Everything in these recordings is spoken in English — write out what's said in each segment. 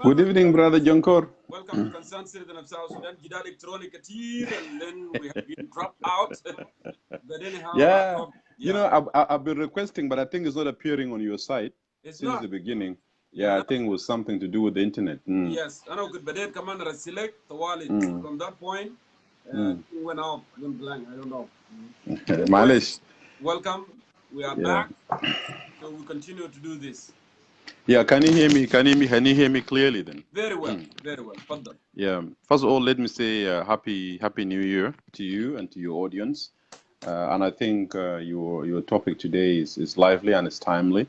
Good evening, brother Jongkor. Welcome to Concerned Citizen of South Sudan. Gida electronic Katir, and then we have been dropped out. But anyhow, Yeah, you know, I've been requesting, but I think it's not appearing on your site since the beginning. Yeah, I think it was something to do with the internet. Yes, I know. Good, but then Commander select the wallet from that point. Went off, went blank. I don't know. Malish. Welcome. We are back, so we continue to do this. Yeah, can you hear me? Can you hear me clearly then? Very well, very well. Pardon. Yeah. First of all, let me say happy New Year to you and to your audience. And I think your topic today is lively and it's timely.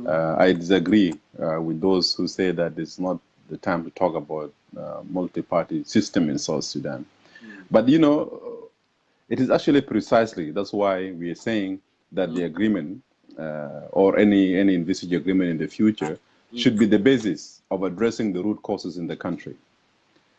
I disagree with those who say that it's not the time to talk about multi-party system in South Sudan. But you know, it is actually precisely that's why we are saying that the agreement or any envisaged agreement in the future should be the basis of addressing the root causes in the country.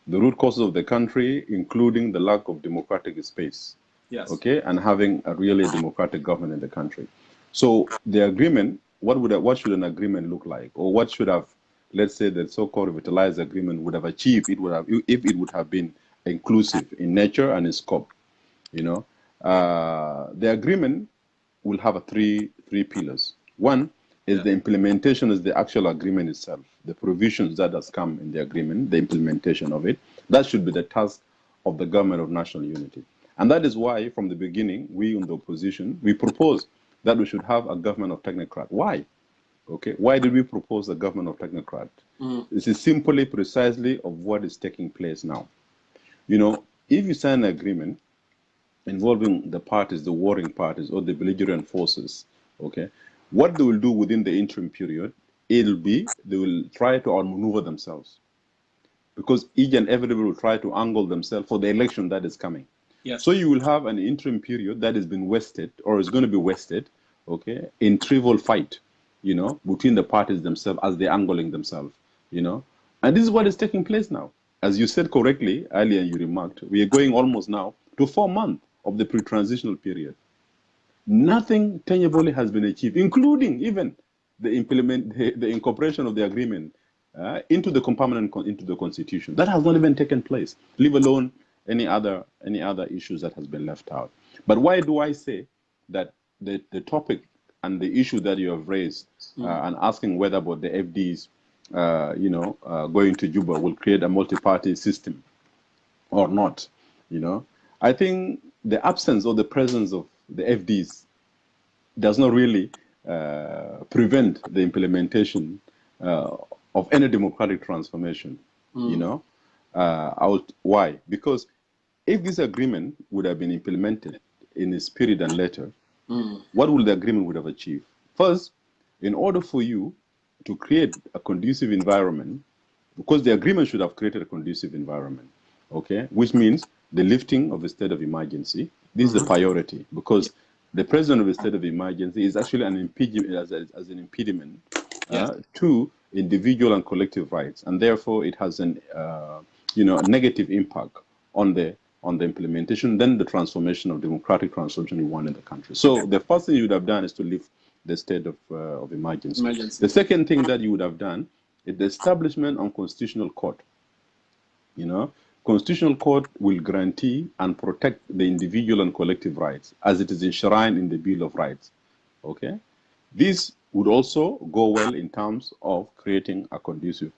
The root causes of the country, including the lack of democratic space, okay, and having a really democratic government in the country. So the agreement, what should an agreement look like, or what should have, let's say, the so-called revitalized agreement would have achieved? If it would have been inclusive in nature and in scope. You know, the agreement will have three pillars. One is the implementation is the actual agreement itself, the provisions that has come in the agreement, the implementation of it. That should be the task of the government of national unity. And that is why, from the beginning, we in the opposition, we proposed that we should have a government of technocrat. Why? Okay, why did we propose a government of technocrat? This is simply precisely of what is taking place now. You know, if you sign an agreement involving the parties, the warring parties, or the belligerent forces, okay, what they will do within the interim period, it'll be they will try to outmaneuver themselves, because each and everybody will try to angle themselves for the election that is coming. Yes. So you will have an interim period that has been wasted, or is going to be wasted, okay, in trivial fight, you know, between the parties themselves as they're angling themselves, you know, and this is what is taking place now. As you said correctly earlier, you remarked, we are going almost now to 4 months of the pre-transitional period. Nothing tangible has been achieved, including even the incorporation of the agreement into the component into the constitution. That has not even taken place, leave alone any other issues that has been left out. But why do I say that the topic and the issue that you have raised and asking whether about the FDs, going to Juba will create a multi-party system or not, you know, I think the absence or the presence of the FDs does not really prevent the implementation of any democratic transformation. You know, why? Because if this agreement would have been implemented in its spirit and letter, what would the agreement would have achieved? First, in order for you to create a conducive environment, because the agreement should have created a conducive environment, okay, which means the lifting of a state of emergency. This is a priority, because the president of a state of emergency is actually an impediment as an impediment to individual and collective rights, and therefore it has an a negative impact on the implementation, then the transformation of democratic transformation we want in the country. So the first thing you would have done is to lift the state of emergency. The second thing that you would have done is the establishment of constitutional court. You know, constitutional court will guarantee and protect the individual and collective rights as it is enshrined in the Bill of Rights. Okay, this would also go well in terms of creating a conducive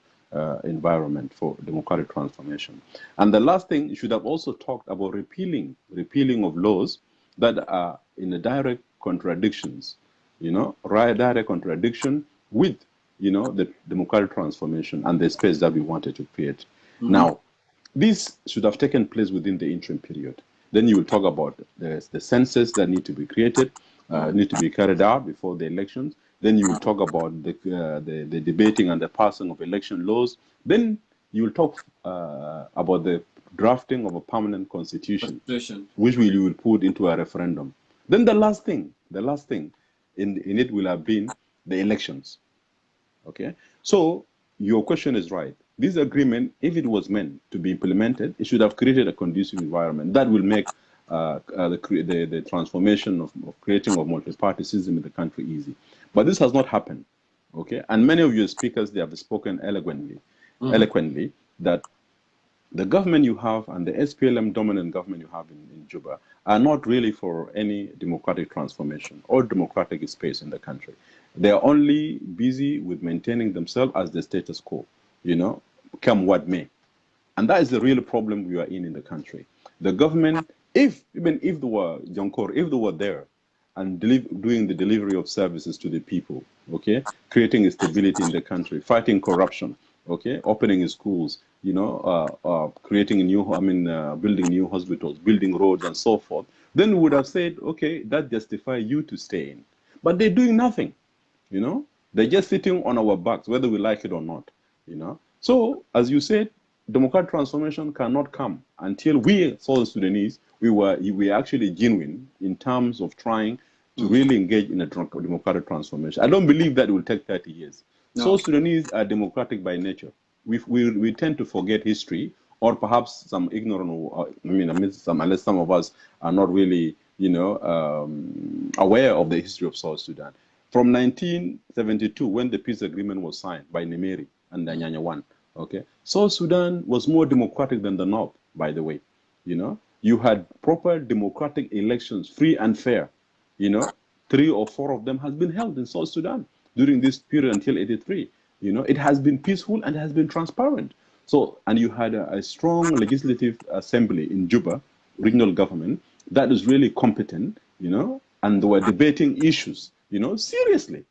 environment for democratic transformation. And the last thing, you should have also talked about repealing of laws that are in a direct contradictions, direct contradiction with, the democratic transformation and the space that we wanted to create. Now, this should have taken place within the interim period. Then you will talk about the census that need to be created, need to be carried out before the elections. Then you will talk about the debating and the passing of election laws. Then you will talk about the drafting of a permanent constitution, which you will put into a referendum. Then the last thing in it will have been the elections. Okay, so your question is right. This agreement, if it was meant to be implemented, it should have created a conducive environment that will make the transformation of creating a multi-party system in the country easy. But this has not happened, okay? And many of your speakers, they have spoken eloquently. eloquently that the government you have and the SPLM dominant government you have in Juba are not really for any democratic transformation or democratic space in the country. They are only busy with maintaining themselves as the status quo, come what may. And that is the real problem we are in the country. The government, even if they were Jongkor, if they were there and doing the delivery of services to the people, okay, creating stability in the country, fighting corruption, okay, opening schools, creating building new hospitals, building roads and so forth, then we would have said, okay, that justifies you to stay in. But they're doing nothing, they're just sitting on our backs, whether we like it or not, So, as you said, democratic transformation cannot come until we, South Sudanese, we are actually genuine in terms of trying to really engage in a democratic transformation. I don't believe that it will take 30 years. No. South Sudanese are democratic by nature. We tend to forget history, or perhaps some ignorant, unless some of us are not really, aware of the history of South Sudan. From 1972, when the peace agreement was signed by Nimeri and Nyanya One, okay, South Sudan was more democratic than the North, by the way. You had proper democratic elections, free and fair. 3 or 4 of them has been held in South Sudan during this period until '83. It has been peaceful and has been transparent. So, and you had a strong legislative assembly in Juba, regional government, that is really competent, and they were debating issues, seriously,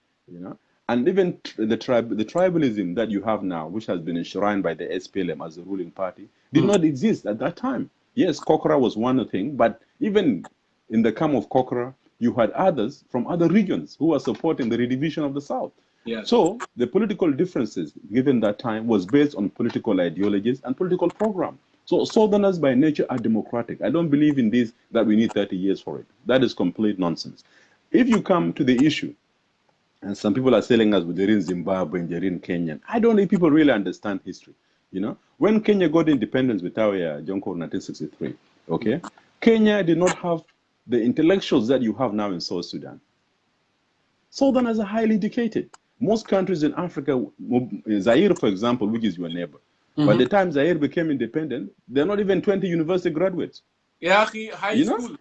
And even the tribalism that you have now, which has been enshrined by the SPLM as the ruling party, did not exist at that time. Yes, Kokora was one thing, but even in the camp of Kokora, you had others from other regions who were supporting the redivision of the South. Yes. So the political differences given that time was based on political ideologies and political program. So Southerners by nature are democratic. I don't believe in this, that we need 30 years for it. That is complete nonsense. If you come to the issue, and some people are telling us they're in Zimbabwe and they're in Kenya, I don't think people really understand history. When Kenya got independence with our Jongkor in 1963, okay, Kenya did not have the intellectuals that you have now in South Sudan. Southerners are highly educated. Most countries in Africa, Zaire, for example, which is your neighbor, by the time Zaire became independent, they're not even 20 university graduates. Yeah, high school.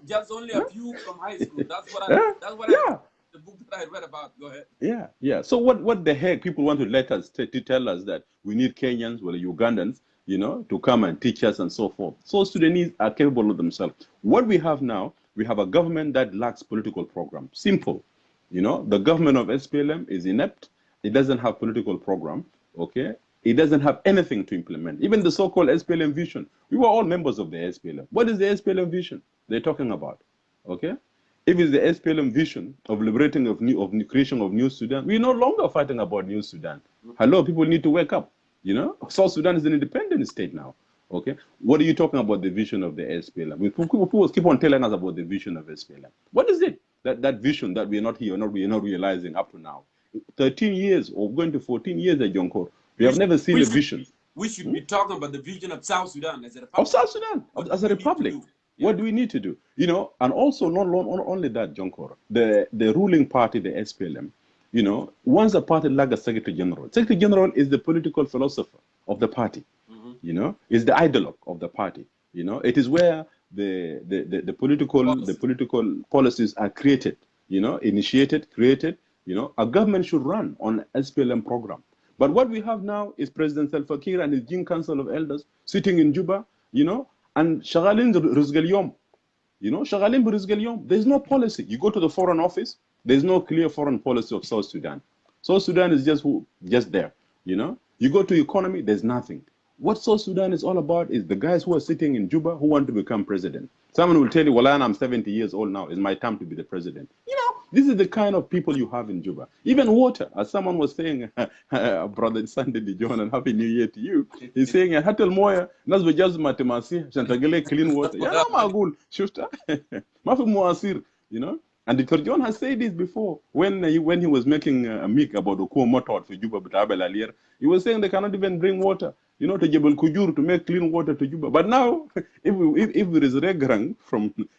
Just only a few from high school. That's what I the book that I read about. Go ahead. Yeah. So what the heck people want to let us to tell us that we need Kenyans, well, Ugandans, to come and teach us and so forth. So Sudanese are capable of themselves. What we have now, we have a government that lacks political program. Simple. The government of SPLM is inept. It doesn't have political program. Okay. It doesn't have anything to implement. Even the so-called SPLM vision. We were all members of the SPLM. What is the SPLM vision they're talking about? Okay. If it's the SPLM vision of liberating of creation of New Sudan, we're no longer fighting about New Sudan. Hello, people need to wake up. South Sudan is an independent state now. Okay, what are you talking about the vision of the SPLM? People keep on telling us about the vision of SPLM. What is it? That vision that we're not realizing up to now. 13 years or going to 14 years at Jongkor, we have never seen a vision. We should be talking about the vision of South Sudan as a republic. Of South Sudan as a republic. What do we need to do? And also not only that, Jongkor, the ruling party, the SPLM, once a party lacks a secretary general. Secretary general is the political philosopher of the party. Is the ideologue of the party. It is where the political policies are created. Initiated, created. A government should run on SPLM program. But what we have now is President Salva Kiir and his Jing Council of Elders sitting in Juba, and Shagalin Rizgaliom. Shagalin Rizgaliom. There's no policy. You go to the Foreign Office, there's no clear foreign policy of South Sudan. South Sudan is just there. You go to economy, there's nothing. What South Sudan is all about is the guys who are sitting in Juba who want to become president. Someone will tell you, well, I'm 70 years old now. It's my time to be the president. This is the kind of people you have in Juba. Even water, as someone was saying, Brother Sunday Dijon, and Happy New Year to you. He's saying, Hatel Moya, Nazwe Jaz Matemasi, Shantagele, clean water. Yana Magul, Shusta, Mafu Moasir, And Dr. John has said this before when he was making a mic about the Kuomotot for Juba, but Abel Alier. He was saying they cannot even bring water, to Jebel Kujur to make clean water to Juba. But now, if there is Garang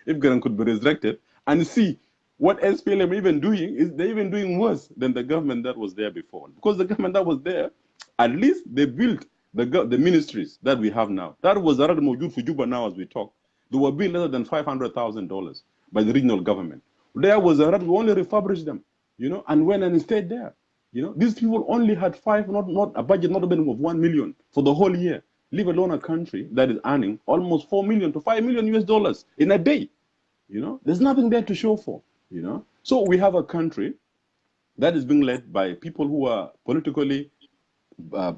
if Garang could be resurrected and see what SPLM even doing, is they're even doing worse than the government that was there before. Because the government that was there At least they built the ministries that we have now. That was already Mojud for Juba now as we talk. They were built less than $500,000 by the regional government. There was already, we only refurbished them, and went and stayed there. These people only had not a budget, not even of 1 million for the whole year, leave alone a country that is earning almost 4 million to 5 million US dollars in a day. There's nothing there to show for, So we have a country that is being led by people who are politically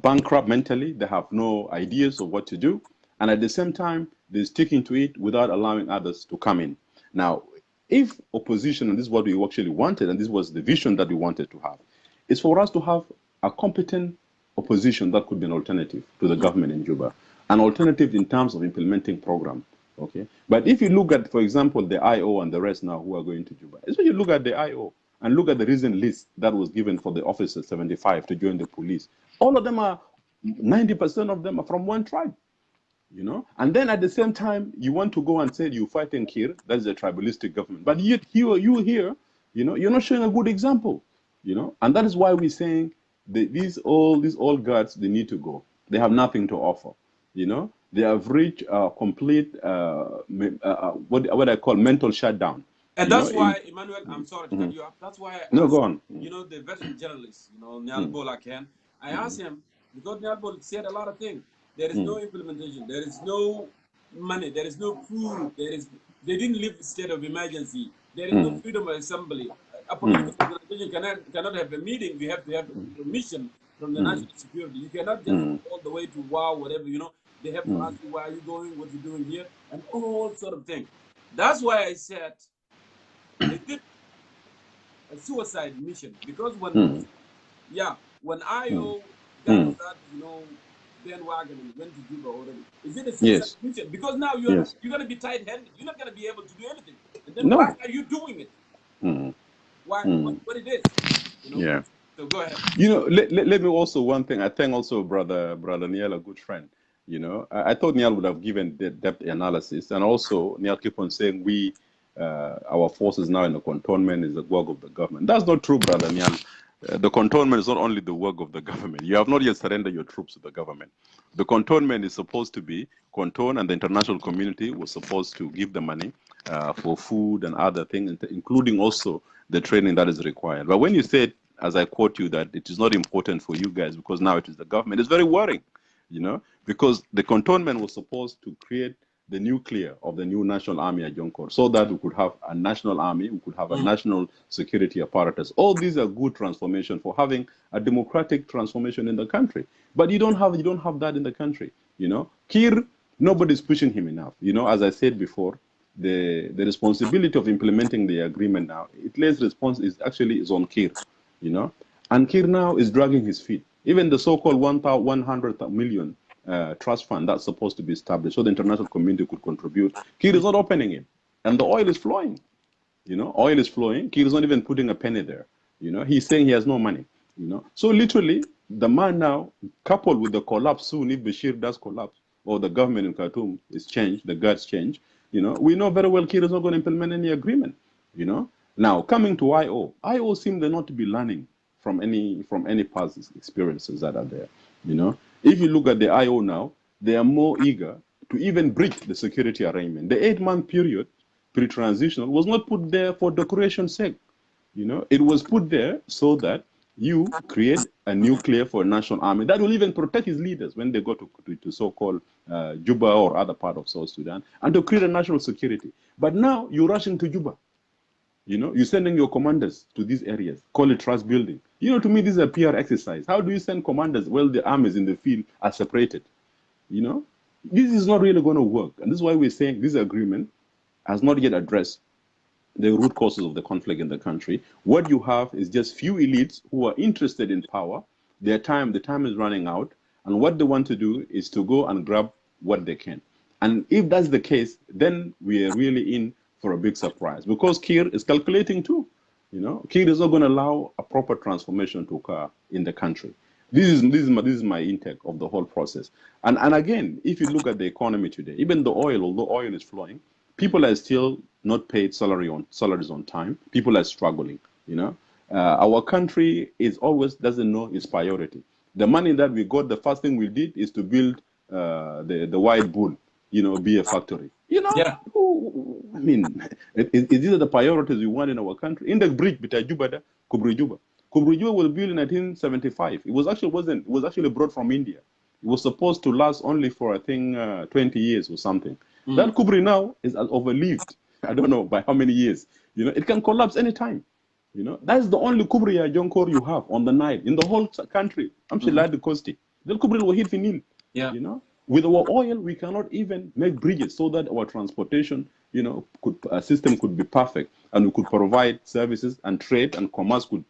bankrupt mentally. They have no ideas of what to do. And at the same time, they're sticking to it without allowing others to come in. Now, if opposition, and this is what we actually wanted, and this was the vision that we wanted to have, is for us to have a competent opposition that could be an alternative to the government in Juba, an alternative in terms of implementing program. Okay, but if you look at, for example, the IO and the rest now who are going to Juba, if you look at the IO and look at the recent list that was given for the officers 75 to join the police, all of them are 90% of them are from one tribe. And then at the same time, you want to go and say you're fighting Kir, that is a tribalistic government. But you here, you're not showing a good example, and that is why we're saying these old guards, they need to go. They have nothing to offer, They have reached complete, what I call mental shutdown. And that's why, Emmanuel, I'm sorry to cut you off. That's why I asked, no, go on. The veteran journalist, Nhial Bol Aken, I asked him, because Nhial Bol said a lot of things. There is no implementation. There is no money. There is no food. They didn't live in state of emergency. There is no freedom of assembly. A political organization cannot have a meeting. You have to have permission from the national security. You cannot just go all the way to whatever, They have to ask you, where are you going, what you doing here, and all sort of things. That's why I said they did a suicide mission, because when IO got that, bandwagon and went to Juba already, is it a suicide mission? Because now you're going to be tight-handed. You're not going to be able to do anything. And then why are you doing it? Why? What it is? Yeah. So go ahead. Let me also one thing. I thank also brother Nhial, a good friend. I thought Nhial would have given the depth analysis, and also Nhial keep on saying our forces now in the cantonment is the work of the government. That's not true, brother Nhial. The cantonment is not only the work of the government. You have not yet surrendered your troops to the government. The cantonment is supposed to be canton, and the international community was supposed to give the money for food and other things, including also the training that is required. But when you said, as I quote you, that it is not important for you guys because now it is the government, it's very worrying, because the cantonment was supposed to create the nuclear of the new national army at Jongkor, so that we could have a national army, we could have a national security apparatus. All these are good transformation for having a democratic transformation in the country. But you don't have that in the country. Kir, nobody's pushing him enough. As I said before, the responsibility of implementing the agreement now, Hitler's response is on Kir. And Kir now is dragging his feet. Even the so-called 100 million trust fund that's supposed to be established so the international community could contribute, Kir is not opening it. And the oil is flowing. Oil is flowing. Kir is not even putting a penny there. He's saying he has no money. So literally, the man now, coupled with the collapse soon, if Bashir does collapse, or the government in Khartoum is changed, the guards change, we know very well Kir is not going to implement any agreement. Now, coming to IO seems not to be learning from any past experiences that are there. If you look at the IO now, they are more eager to even breach the security arrangement. The 8-month period, pre-transitional, was not put there for decoration's sake. It was put there so that you create a nuclear for a national army that will even protect his leaders when they go to so-called Juba or other part of South Sudan, and to create a national security. But now you're rushing to Juba. You're sending your commanders to these areas, call it trust building. To me, this is a PR exercise. How do you send commanders while the armies in the field are separated? This is not really going to work. And this is why we're saying this agreement has not yet addressed the root causes of the conflict in the country. What you have is just few elites who are interested in power. The time is running out. And what they want to do is to go and grab what they can. And if that's the case, then we are really in for a big surprise, because Kir is calculating too. Kir is not going to allow a proper transformation to occur in the country. This is my intake of the whole process. And again, if you look at the economy today, even the oil, although oil is flowing, people are still not paid salaries on time. People are struggling. Our country is always doesn't know its priority. The money that we got, the first thing we did is to build the White Bull, beer factory. Yeah. I mean, these are the priorities we want in our country. In the bridge between Juba, Kubri Juba. Kubri Juba was built in 1975. It was actually brought from India. It was supposed to last only for, I think, 20 years or something. That Kubri now is overlived. I don't know by how many years. It can collapse anytime. That's the only Kubri Jongkor you have on the Nile in the whole country. I'm the Costi. The Kubri will hit Finil. Yeah. With our oil, we cannot even make bridges so that our transportation, system could be perfect, and we could provide services, and trade and commerce could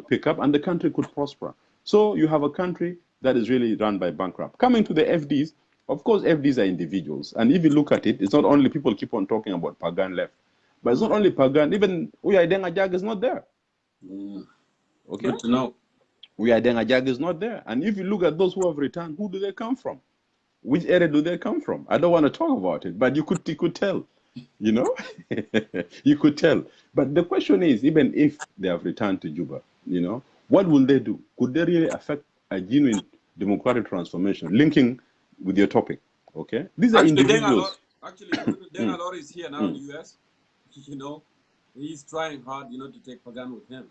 pick up, and the country could prosper. So you have a country that is really run by bankrupt. Coming to the FDs, of course, FDs are individuals, and if you look at it, it's not only people keep on talking about Pagan left, but it's not only Pagan. Even Uyadeng Ajag is not there. Okay, good to know. Uyadeng Ajag is not there, and if you look at those who have returned, who do they come from? Which area do they come from? I don't want to talk about it, but you could tell, you could tell. But the question is, even if they have returned to Juba, what will they do? Could they really affect a genuine democratic transformation? Linking with your topic, okay? These are individuals. Dengalor is here now in the US. He's trying hard, to take Pagan with him.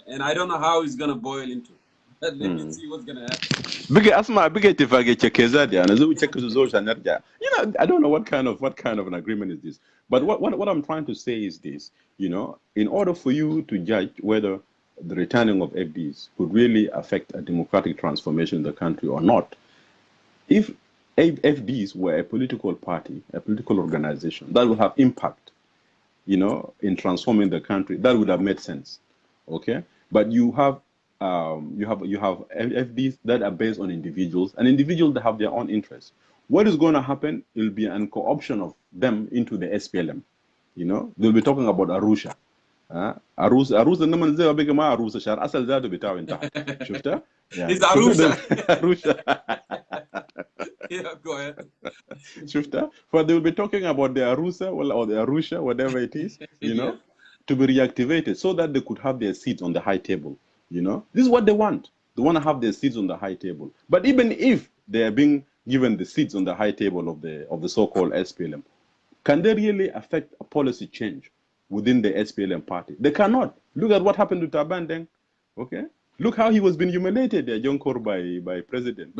And I don't know how he's going to boil into. Let me see what's going to happen. I don't know what kind of an agreement is this. But what I'm trying to say is this, in order for you to judge whether the returning of FDs could really affect a democratic transformation in the country or not, if FDs were a political party, a political organization that would have impact, in transforming the country, that would have made sense. Okay? But you have FDs that are based on individuals, and individuals that have their own interests. What is going to happen? It will be an co-option of them into the SPLM. They'll be talking about Arusha. Arusha naman zai big ma Arusha shar asal zadu bitaw inta. Shufta? It's Arusha. Arusha. Yeah, go ahead. Shufta? For they will be talking about the Arusha or the Arusha, whatever it is, to be reactivated so that they could have their seats on the high table. This is what they want. They want to have their seats on the high table. But even if they are being given the seats on the high table of the so-called SPLM, can they really affect a policy change within the SPLM party? They cannot. Look at what happened to Taban Deng. Okay? Look how he was being humiliated, Jongkor, by President.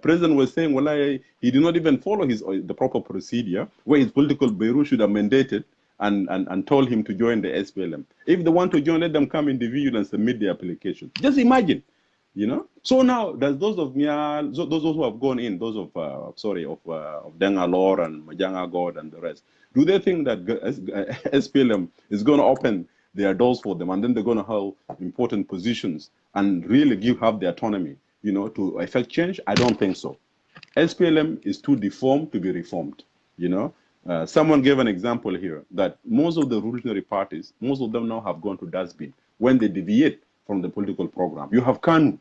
President was saying, well, he did not even follow the proper procedure where his political bureau should have mandated and told him to join the SPLM. If they want to join, let them come individually and submit their application. Just imagine, So now, does those of Nhial, those who have gone in, those of Dengalor and Majanga God and the rest, do they think that SPLM is going to open their doors for them and then they're going to hold important positions and really have the autonomy, to effect change? I don't think so. SPLM is too deformed to be reformed, Someone gave an example here that most of the revolutionary parties, most of them now have gone to dustbin when they deviate from the political program. You have KANU,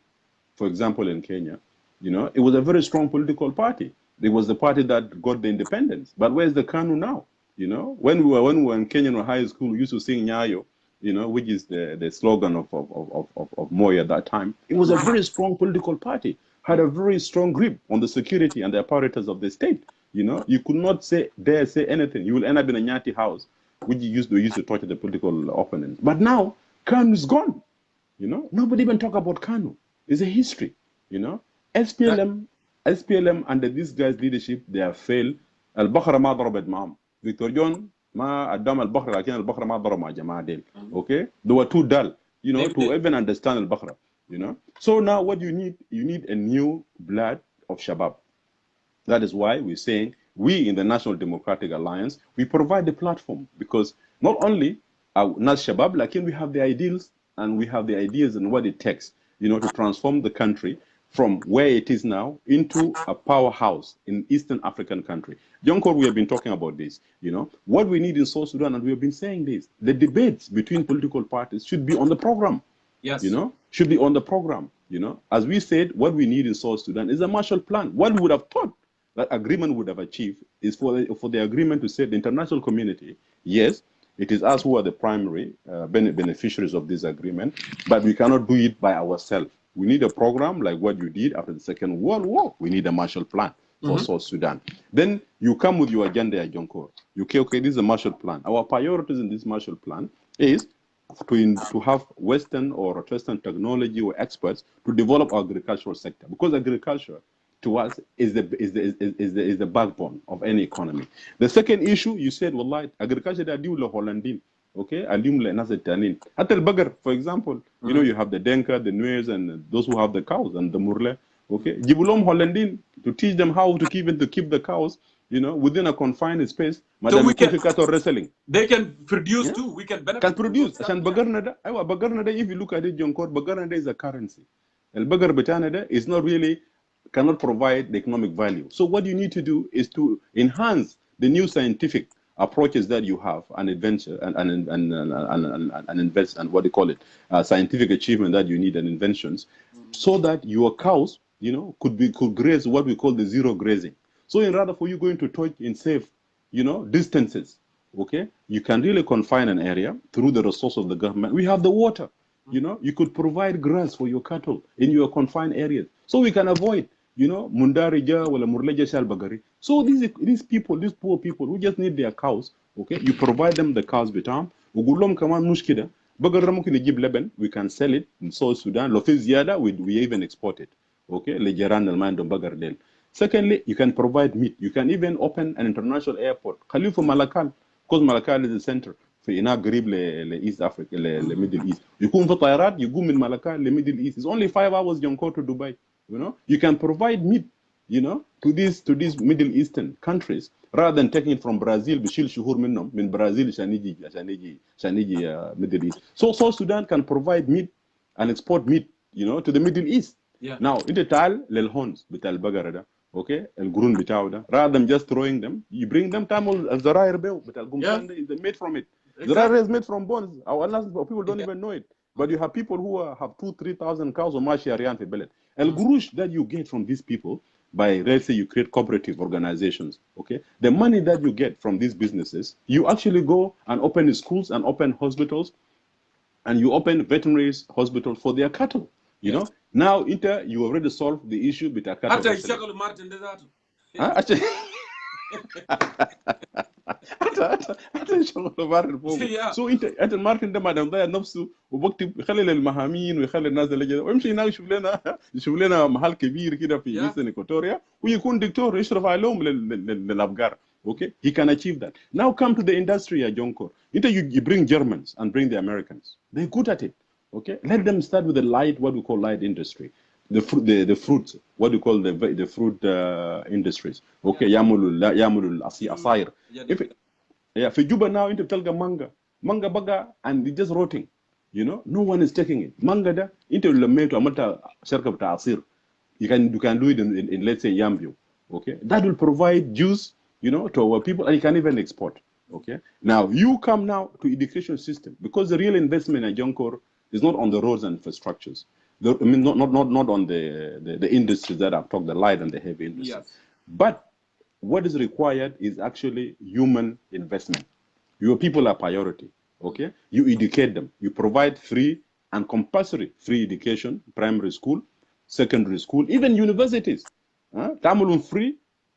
for example, in Kenya. It was a very strong political party. It was the party that got the independence. But where's the KANU now? When we were in Kenyan high school, we used to sing Nyayo, which is the slogan of Moi at that time. It was a very strong political party, had a very strong grip on the security and the apparatus of the state. You could not dare say anything. You will end up in a Nyati house, which used to torture the political opponents. But now, KANU is gone. Nobody even talk about KANU. It's a history. SPLM under this guy's leadership, they have failed. Al-Bakhra ma darabat ma'am. Victor John ma addam al-Bakhra, lakin al-Bakhra ma darab ma jama'a del. Okay? They were too dull, to even understand al-Bakhra. So now what you need a new blood of Shabab. That is why we're saying we in the National Democratic Alliance, we provide the platform because not only not Shabab, like we have the ideals and we have the ideas and what it takes, to transform the country from where it is now into a powerhouse in Eastern African country. Jongkor, we have been talking about this, what we need in South Sudan, and we have been saying this, the debates between political parties should be on the program. Yes. Should be on the program. As we said, what we need in South Sudan is a Marshall Plan. What we would have thought that agreement would have achieved is for the agreement to say the international community, yes, it is us who are the primary beneficiaries of this agreement, but we cannot do it by ourselves. We need a program like what you did after the Second World War. We need a Marshall Plan for South Sudan. Then you come with your agenda, Jongkor. You say, okay, this is a Marshall Plan. Our priorities in this Marshall Plan is to have Western or Western technology or experts to develop our agricultural sector, because agriculture to us is the backbone of any economy. The second issue, you said, well, agriculture that deal with Hollandin, okay, for example, you know, you have the Denka, the Nuers, and those who have the cows, and the Murle, okay, Jibulom Hollandin, to teach them how to keep the cows, you know, within a confined space. So we can, wrestling. They can produce too. We can benefit. Can produce. And Bagarnada, if you look at it, Jongkor, Bagarnada is a currency. El Bagar Betanada is not really, cannot provide the economic value. So what you need to do is to enhance the new scientific approaches that you have, and adventure and invest, and what they call it, scientific achievement that you need, and inventions, so that your cows, you know, could graze what we call the zero grazing. So in rather for you going to touch in safe, you know, distances, okay, you can really confine an area through the resource of the government. We have the water, you know, you could provide grass for your cattle in your confined areas. So we can avoid, you know, Mundarija or Murleja Shalbagari. So these people, these poor people who just need their cows, okay, you provide them the cows betam, Ugulom Kaman Mushkida, Bagaramukin Jib Leben, we can sell it in South Sudan, Lofiz Yada, we even export it, okay, Lejeran El Mando Bagardel. Secondly, you can provide meat. You can even open an international airport. Khalifa Malakal, because Malakal is the center. في هناك قريب East Africa, Middle East. يكون في طيارات يقوم من ملكال Middle East. It's only 5 hours Jongkor to Dubai. You know, you can provide meat, you know, to these Middle Eastern countries rather than taking it from Brazil. بشيل شهور منهم من Brazil عشان يجي Middle East. So South Sudan can provide meat and export meat, you know, to the Middle East. Yeah. Now, انت تعال للهونز بتاع البقرة ده. Okay, القرون بتاعه ده, rather than just throwing them, you bring them. تعمل الزراير بيو بتاع القمصان ده is made from it. Zarair is made from bones. Our people don't even know it. But you have people who have 2,000-3,000 cows or masharian في بلد. القروش that you get from these people by, let's say, you create cooperative organizations. Okay, the money that you get from these businesses, you actually go and open schools and open hospitals, and you open veterinary hospitals for their cattle. You know, now you already solved the issue with a cattle. So انت الماركت ده ما ضيع نفسه وبكتب يخلي للمهامين ويخلي الناس اللي كده ويمشي هناك يشوف لنا محل كبير كده في ايسترن ايكواتوريا ويكون دكتور يشرف عليهم للابقار. Okay, he can achieve that. Now come to the industry, Jongkor. You bring Germans and bring the Americans. They're good at it. Okay, let them start with the light, what we call light industry. The fruits, what we call the fruit industries. Okay, yamulul asair. If for Juba now into Telga manga baga, and it's just rotting. You know, no one is taking it. Manga da into Lameto Amata Circuit Asir. You can do it in let's say Yambio. Okay, that will provide juice, you know, to our people, and you can even export. Okay, now you come now to education system, because the real investment in Jongkor is not on the roads and infrastructures. I mean, not on the industries that I've talked, the light and the heavy industries. Yes. But what is required is actually human investment. Your people are priority. Okay, you educate them. You provide free and compulsory free education, primary school, secondary school, even universities. Tamulum free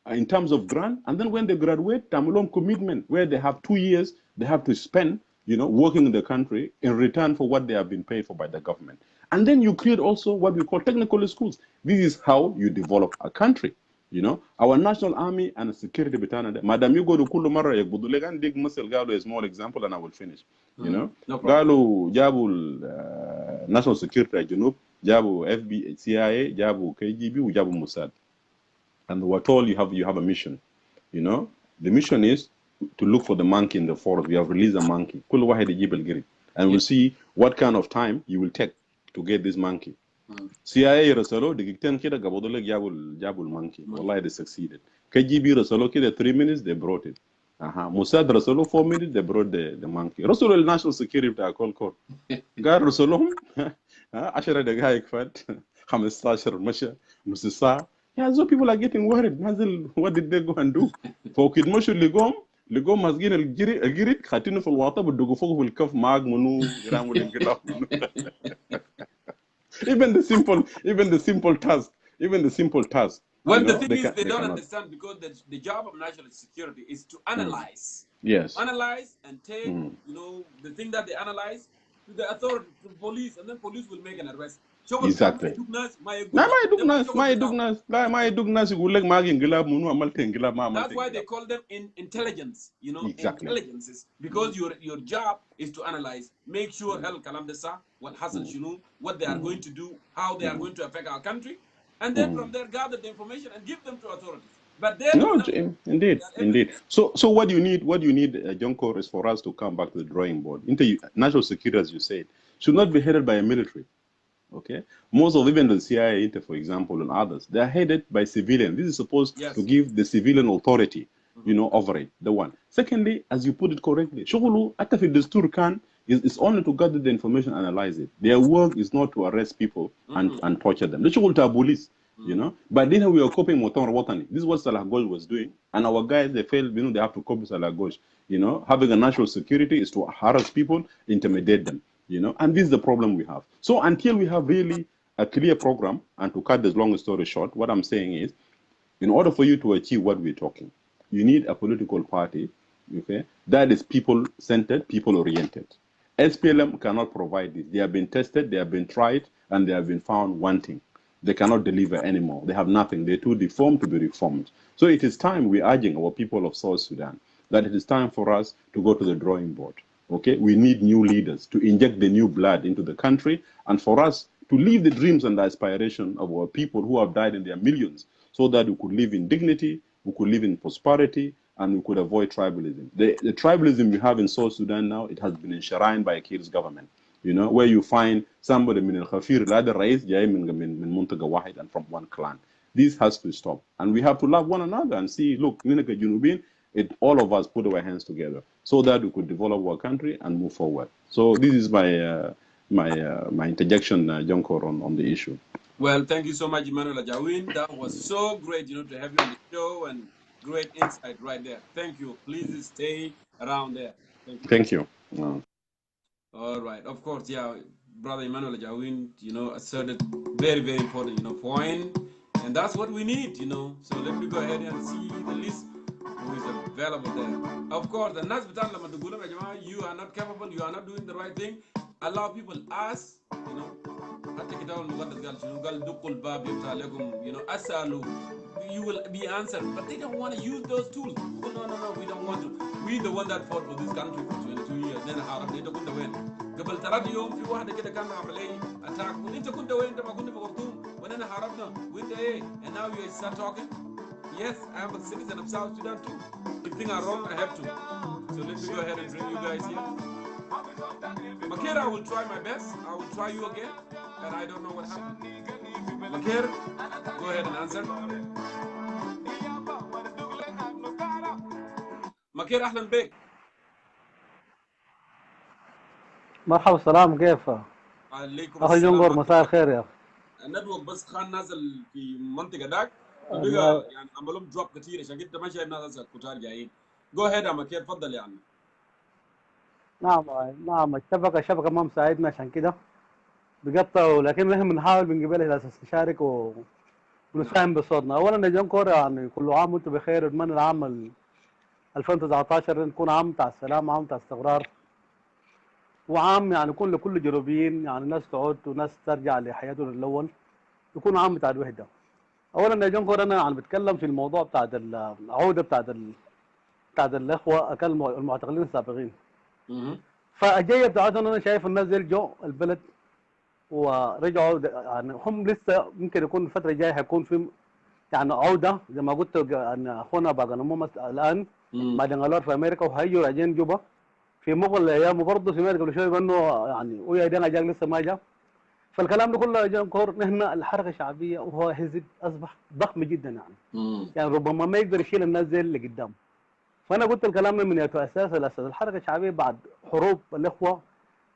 in terms of grant, and then when they graduate, Tamulum commitment, where they have 2 years they have to spend, you know, working in the country in return for what they have been paid for by the government. And then you create also what we call technical schools. This is how you develop a country. You know, our national army and security battalion. Madam, you go to Kulumara, Yakbudulegan, Dig Musel Galo, a small example, and I will finish. You know, no Galo, Jabul, National Security, Junub, Jabu, FBI, CIA, Jabu, KGB, Jabu Mossad. And we're told you have a mission. You know, the mission is to look for the monkey in the forest. We have released a monkey. And we'll see what kind of time you will take to get this monkey. CIA Rasalo, the Gikten Kida Gabodole Jabul monkey. Wallahi, they succeeded. KGB Rasalo Kida 3 minutes, they brought it. Mossad Rasalo 4 minutes, they brought the monkey. Rasalo National Security, I call court. Gar Rasalom, Ashara the guy fat, Hamestashar Masha, Musisa. Yeah, so people are getting worried. What did they go and do? For Kid Moshu Ligom must get a girit, Katino for water, but Dogofo will cuff Mag Munu, Ramul. even the simple task, Well, you the know, thing is, they don't cannot. understand because the job of national security is to analyze. Yes. Analyze and take, you know, the thing that they analyze to the authority, to the police, and then police will make an arrest. Exactly. Na my dugnas gulek magi ngila munu amalte ngila ma amalte. That's why they call them intelligence, you know, Exactly. intelligences, because your job is to analyze, make sure hell kalam desa, what hassle shunu, what they are going to do, how they are going to affect our country, and then from there gather the information and give them to authorities. But they don't know. Indeed. So what you need, Jongkor, is for us to come back to the drawing board. National security, as you said, should not be headed by a military. Okay, most of even the CIA, for example, and others, they are headed by civilians. This is supposed to give the civilian authority, you know, over it. The one. Secondly, as you put it correctly, Shogulu, Atafid Destur Khan is only to gather the information, analyze it. Their work is not to arrest people and torture them. The Shogulu police, you know. But then we are copying Motor Watani. This is what Salah Ghosh was doing, and our guys, they failed. You know, they have to copy Salah Ghosh. You know, having a national security is to harass people, intimidate them. You know, and this is the problem we have. So until we have really a clear program, and to cut this long story short, what I'm saying is, in order for you to achieve what we're talking, you need a political party, okay, that is people-centered, people-oriented. SPLM cannot provide this. They have been tested, they have been tried, and they have been found wanting. They cannot deliver anymore. They have nothing. They're too deformed to be reformed. So it is time we're urging our people of South Sudan that it is time for us to go to the drawing board. Okay, we need new leaders to inject the new blood into the country, and for us to live the dreams and the aspiration of our people who have died in their millions, so that we could live in dignity, we could live in prosperity, and we could avoid tribalism. The tribalism we have in South Sudan now, it has been enshrined by Kiir's government. You know, where you find somebody min al-khafir, la the rais jay min muntaga wahid and from one clan. This has to stop, and we have to love one another and see. Look, Ninaka Junubin. All of us put our hands together so that we could develop our country and move forward. So this is my interjection, Jongkor, on the issue. Well, thank you so much, Emmanuel Ajawin. That was so great, you know, to have you on the show, and great insight right there. Thank you. Please stay around there. Thank you. All right. Of course, yeah, Brother Emmanuel Ajawin, you know, asserted very, very important, you know, point, and that's what we need, you know. So let me go ahead and see the list who is available there. Of course, the Nas Bitan Lama you are not capable, you are not doing the right thing. Allow people ask, you know, you know, asalu, you will be answered. But they don't want to use those tools. No, we don't want to. We the one that fought for this country for 22 years. Then how they don't win. قبل 3 يوم في واحد كده كان عمل ايه attack وانت كنت وين انت ما كنت في خرطوم وانا هربنا وانت ايه and now you start talking. Yes, I am a citizen of South Sudan too. If things are wrong, I have to. So let me go ahead and bring you guys here. Makera, I will try my best. I will try you again, and I don't know what happened. Makera, go ahead and answer. Makera, أهلا بك. مرحبا السلام كيف؟ عليكم أخي السلام. جونغور مساء الخير يا أخي. النتورك بس كان نازل في المنطقة داك فبقى يعني عملوا دروب كثير عشان كده ما شايف ناس كتار جايين. Go ahead يا مكير تفضل يعني. نعم الشبكة ما مساعدنا عشان كده بقطعوا، لكن نحن بنحاول من قبل الأساس نشارك ونساهم بصوتنا. أولا يا جونكور يعني كل عام وأنتم بخير، أتمنى العام 2019 نكون عام بتاع السلام، عام بتاع استقرار، وعام يعني يكون لكل الجنوبيين يعني ناس تعود وناس ترجع لحياتهم الأول، يكون عام بتاع الوحدة. أولا يا جونكور أنا يعني بتكلم في الموضوع بتاع العودة بتاع الإخوة المعتقلين السابقين. فالجاية بتاعتهم أنا شايف الناس دي جو البلد ورجعوا، يعني هم لسه يمكن يكون الفترة الجاية هيكون في يعني عودة زي ما قلت أن أخونا باغانمو الآن بعد انغلار في أمريكا وهيجوا راجعين جوبا في مغل الأيام، وبرضه سمعت قبل شوية بأنه يعني ويا دينا جاك لسه ما جاء. فالكلام ده كله يا جونكور نحن الحركة الشعبية وهو حزب أصبح ضخم جدا يعني ربما ما يقدر يشيل الناس زي اللي قدام. فأنا قلت الكلام من أساس الحركة الشعبية بعد حروب الإخوة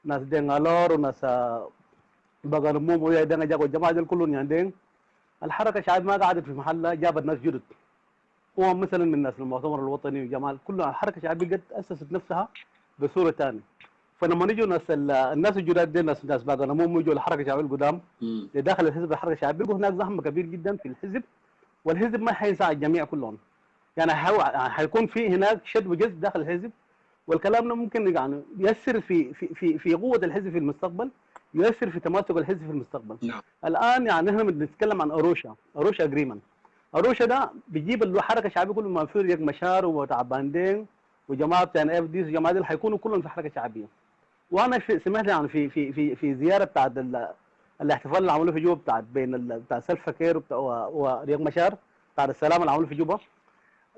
ناس دينغالور وناس باغانمو ويا دينا جاك والجماعة دول كلهم يعني الحركة الشعبية ما قعدت في محلها، جابت ناس جدد هو مثلا من الناس المؤتمر الوطني وجمال كلها. الحركة الشعبية قد أسست نفسها بصورة ثانية. فلما يجوا الناس الجداد دي ناس بعد العموم يجوا الحركه الشعبيه القدام لداخل الحزب الحركه الشعبيه، بيلقوا هناك زحمه كبير جدا في الحزب، والحزب ما حيساعد الجميع كلهم. يعني حيكون في هناك شد وجذب داخل الحزب، والكلام ده ممكن يعني يؤثر في قوه الحزب في المستقبل، يؤثر في تماسك الحزب في المستقبل. نعم. الان يعني احنا بنتكلم عن اروشا اجريمنت. اروشا ده بيجيب الحركه الشعبيه كل ما في ريق مشار وتعباندين وجماعه بتاع اف دي وجماعه دي حيكونوا كلهم في حركه شعبيه. وانا سمعت يعني في زياره بتاعت الاحتفال اللي عملوه في جوبا بتاعت بتاع سلفا كير وريق مشار بتاع السلام اللي عملوه في جوبا.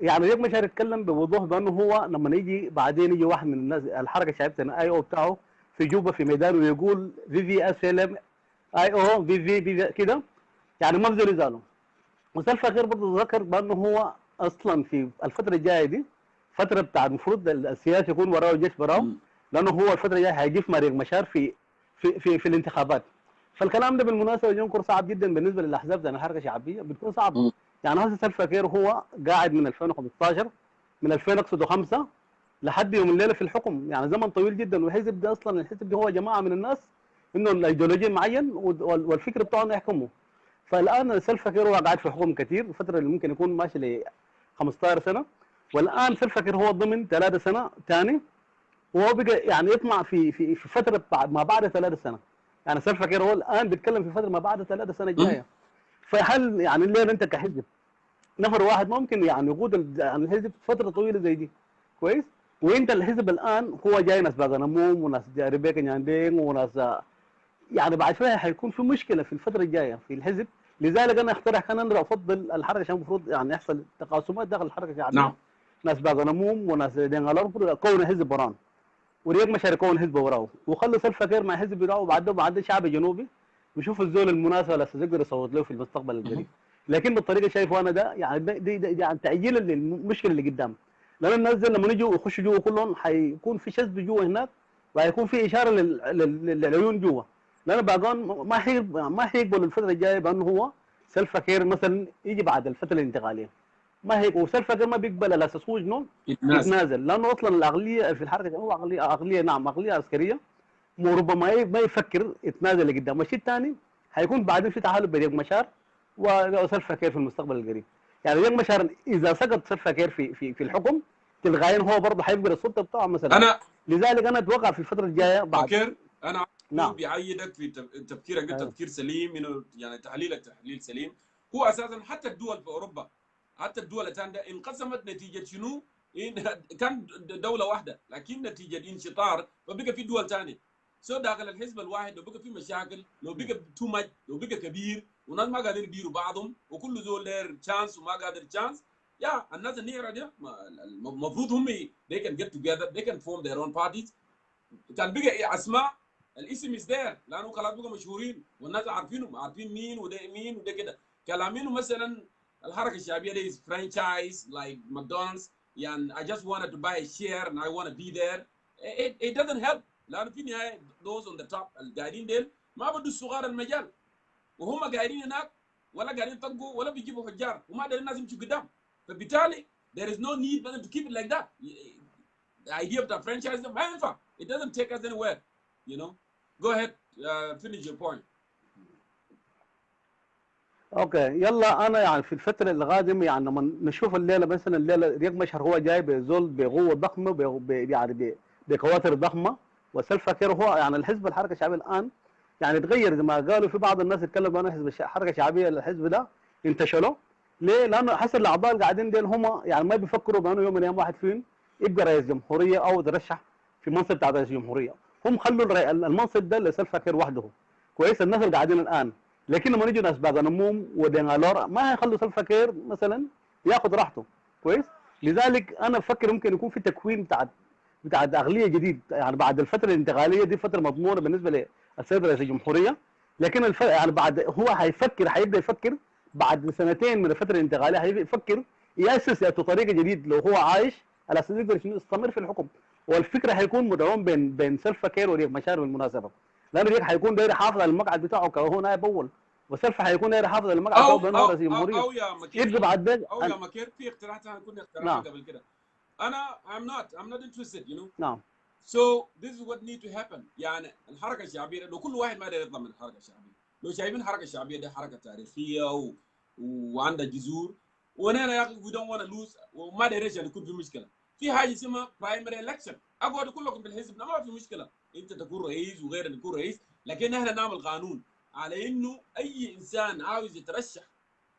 يعني ريق مشار يتكلم بوضوح بانه هو لما يجي بعدين يجي واحد من الناس الحركه الشعبيه اي او بتاعه في جوبا في ميدان ويقول في اس ال ام اي او في كده، يعني ما بزول يزالوا. وسلفا كير برضه ذكر بانه هو اصلا في الفتره الجايه دي فتره بتاع المفروض السياسي يكون وراه الجيش وراه، لانه هو الفتره الجايه هيجيب مريق مشار في الانتخابات. فالكلام ده بالمناسبه جونكور صعب جدا بالنسبه للاحزاب زي الحركه الشعبيه، بتكون صعبه. يعني هسه سلفا كير هو قاعد من 2015 من 2005 لحد يوم الليله في الحكم، يعني زمن طويل جدا. والحزب ده اصلا الحزب ده هو جماعه من الناس انه الايديولوجيا معين والفكر بتاعهم يحكموا. فالان سلفا كير هو قاعد في الحكم كثير، الفتره اللي ممكن يكون ماشي ل 15 سنه، والان سلفا كير هو ضمن 3 سنه ثاني، وهو بقى يعني يطمع في فتره ما بعد 3 سنه. يعني سلفا كير هو الان بيتكلم في فتره ما بعد 3 سنه الجايه. فهل يعني الليله انت كحزب نفر واحد ممكن يعني يقود يعني الحزب فتره طويله زي دي كويس؟ وانت الحزب الان هو جاي ناس باغنموم وناس ريبيكا نياندين وناس، يعني بعد شويه حيكون في مشكله في الفتره الجايه في الحزب. لذلك انا اقترح كان انا افضل الحركه عشان المفروض يعني يحصل تقاسمات داخل الحركه الشعبيه. نعم. ناس باغنموم وناس دينغالور كون حزب وران، وريق مشاري يكون حزب وراه، وخلوا سلفا كير مع حزب وراه، وبعده شعب جنوبي بيشوف الزول المناسب اللي يقدر يصوت له في المستقبل القريب. لكن بالطريقه شايفه انا ده يعني دي يعني تعجيل للمشكله اللي قدام، لان الناس دي لما يجوا يخشوا جوا كلهم حيكون في شذ جوا هناك، وهيكون في اشاره للعيون جوا، لان باقون ما حيقبلوا الفتره الجايه بانه هو سلفا كير مثلا يجي بعد الفتره الانتقاليه. ما هيك، وسلفا كير ما بيقبل على اساس هو جنون يتنازل، لانه اصلا الاغلبيه في الحركه هو اغلبيه نعم اغلبيه عسكريه، وربما ما يفكر يتنازل لقدام. الشيء الثاني هيكون بعدين في تحالف بين ريق مشار وسلفا كير في المستقبل القريب. يعني ريق مشار اذا سقط سلفا كير في الحكم تلقائيا هو برضه حيفقد السلطه بتاعه مثلا. لذلك انا اتوقع في الفتره الجايه بعد ماكير انا نعم بيعيدك في تفكيرك ده تفكير سليم، انه يعني تحليلك تحليل سليم. هو اساسا حتى الدول في اوروبا، حتى الدول الثانيه انقسمت نتيجه شنو؟ كان دوله واحده، لكن نتيجه انشطار فبقى في دول ثانيه. داخل الحزب الواحد لو بقى في مشاكل، لو بقى تو ماتش، لو بقى كبير وناس ما قادرين يديروا بعضهم وكل زول داير تشانس وما قادر تشانس، يا الناس النيره دي المفروض هم they can get together, they can form their own parties. كان بقى اسماء الاسم از ذير، لانه خلاص بقوا مشهورين والناس عارفينهم، عارفين مين وده كده. كلامينه مثلا الحركه الشعبيه دي is franchise like McDonald's، يعني I just wanted to buy a share and I want to be there. It doesn't help، لانه في النهايه those on the top القاعدين ديل ما بدوا الصغار المجال، وهم قاعدين هناك ولا قاعدين يطقوا ولا بيجيبوا حجار وما قادرين الناس يمشوا قدام. فبالتالي there is no need for them to keep it like that. The idea of the franchise ما ينفع. It doesn't take us anywhere, you know. Go ahead, finish your point. اوكي يلا. انا يعني في الفتره القادمه يعني لما نشوف الليله مثلا الليله ريق مشهر هو جاي بزول بقوه ضخمه يعني بكواتر ضخمه، وسلفا كير هو يعني الحزب الحركه الشعبيه الان يعني تغير. زي ما قالوا في بعض الناس يتكلموا عن حزب الحركه الشعبيه، الحزب ده انتشلوا ليه؟ لانه حسب الاعضاء القاعدين ديل هم يعني ما بيفكروا بانه يوم من الايام واحد فيهم يبقى رئيس جمهوريه او يترشح في منصب بتاع رئيس جمهوريه. هم خلوا المنصب ده لسلفا كير وحده كويس، الناس اللي قاعدين الان. لكن لما يجوا ناس باغنموم ودينغالور ما هيخلوا سلفا كير مثلا ياخذ راحته كويس. لذلك انا بفكر ممكن يكون في تكوين بتاع اغليه جديد يعني بعد الفتره الانتقاليه دي، فتره مضمونه بالنسبه للسيد رئيس الجمهوريه. لكن يعني بعد هو هيبدا يفكر بعد سنتين من الفتره الانتقاليه، هيفكر ياسس طريقه جديد لو هو عايش على اساس يقدر يستمر في الحكم. والفكره هيكون مدعوم بين سلفا كير وريق مشار بالمناسبه، لانه ريق هيكون داير يحافظ على المقعد بتاعه كهو نائب اول، وسلفا هيكون داير يحافظ على المقعد بتاعه بانه رئيس الجمهوريه. او يا مكير، يبقى بعد ذلك او يا مكير في اقتراح ثاني كنا اقترحناه قبل كده. انا I'm not interested, you know. نعم So this is what need to happen. يعني الحركه الشعبيه لو كل واحد ما يقدر يطلع من الحركه الشعبيه، لو شايفين الحركه الشعبيه دي حركه تاريخيه وعندها جذور، وانا يا اخي we don't want to lose وما دايرين يكون في مشكله. في حاجه اسمها برايمري الكشن، اقعد اقول لكم بالحزب ما في مشكله، انت تكون رئيس وغيرك يكون رئيس، لكن احنا نعمل قانون على انه اي انسان عاوز يترشح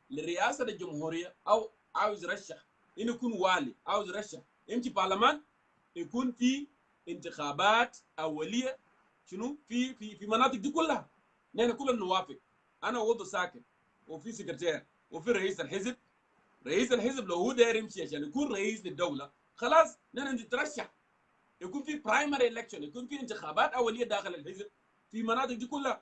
لرئاسه الجمهوريه او عاوز يرشح انه يكون والي، عاوز يرشح يمشي برلمان، يكون في انتخابات اوليه شنو في مناطق دي كلها. نحن كلنا نوافق، انا وضو ساكن وفي سكرتير وفي رئيس الحزب. رئيس الحزب لو هو داير يمشي عشان يكون رئيس للدوله خلاص نحن نترشح، يكون في برايمري الكشن، يكون في انتخابات اوليه داخل الحزب في مناطق دي كلها.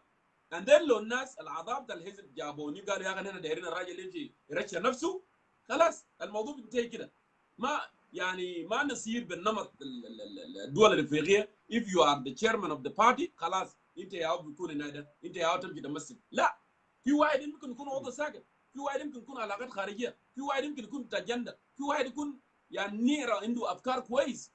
عندنا لو الناس الاعضاء بتاع الحزب جابوني قالوا يا اخي احنا دايرين الراجل يمشي يرشح نفسه، خلاص الموضوع بينتهي كده. ما يعني ما نصير بالنمط الدول الافريقيه if you are the chairman of the party خلاص انت يا بتكون هنا، انت يا تمشي تمثل. لا، في واحد يمكن يكون عضو ساكت، في واحد يمكن يكون علاقات خارجيه، في واحد يمكن يكون اجنده، في واحد يكون يعني نيرة عنده افكار كويس،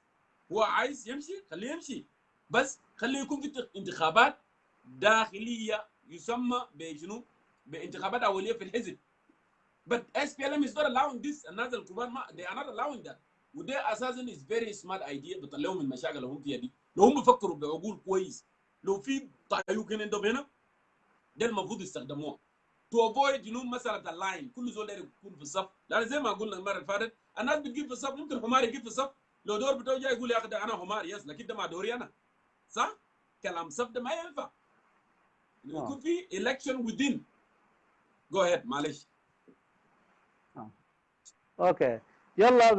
هو عايز يمشي خليه يمشي، بس خليه يكون في انتخابات داخليه يسمى بشنو؟ بانتخابات اوليه في الحزب. But SPLM is not allowing this. الناس الكبار ما they are not allowing that. وده اساسا is very smart idea بيطلعوا من المشاكل اللي هم فيها دي. لو هم بيفكروا بعقول كويس، لو في طايوكين عندهم هنا ده المفروض يستخدموها to avoid مساله اللاين، كل زول يكون في الصف، لان زي ما قلنا المره اللي فاتت الناس بتجيب في الصف، ممكن حمار يجيب في الصف، لو دور بتوع جاي يقول يا اخي انا حمار يس، لكن ده ما دوري انا، صح؟ كلام صف ده ما ينفع. يكون في election within. Go ahead معلش. اوكي يلا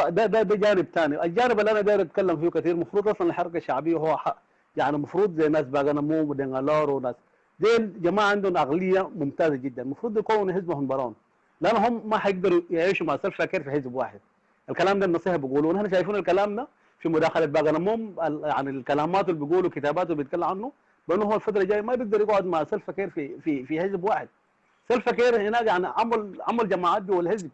ده جانب ثاني. الجانب اللي انا داير اتكلم فيه كثير، المفروض اصلا الحركه الشعبيه هو يعني المفروض زي ناس باغنموم ودنغالور وناس ديل جماعه عندهم عقليه ممتازه جدا، المفروض يكونوا حزبهم برون، لانهم ما حيقدروا يعيشوا مع سلفا كير في حزب واحد. الكلام ده النصيحه بيقولوا، ونحن شايفين الكلام ده في مداخله باغنموم، يعني الكلامات اللي بيقولوا كتاباته اللي بيتكلم عنه بانه هو الفتره الجايه ما بيقدر يقعد مع سلفا كير في حزب واحد. سلفا كير هناك يعني عمل جماعات جوا الحزب،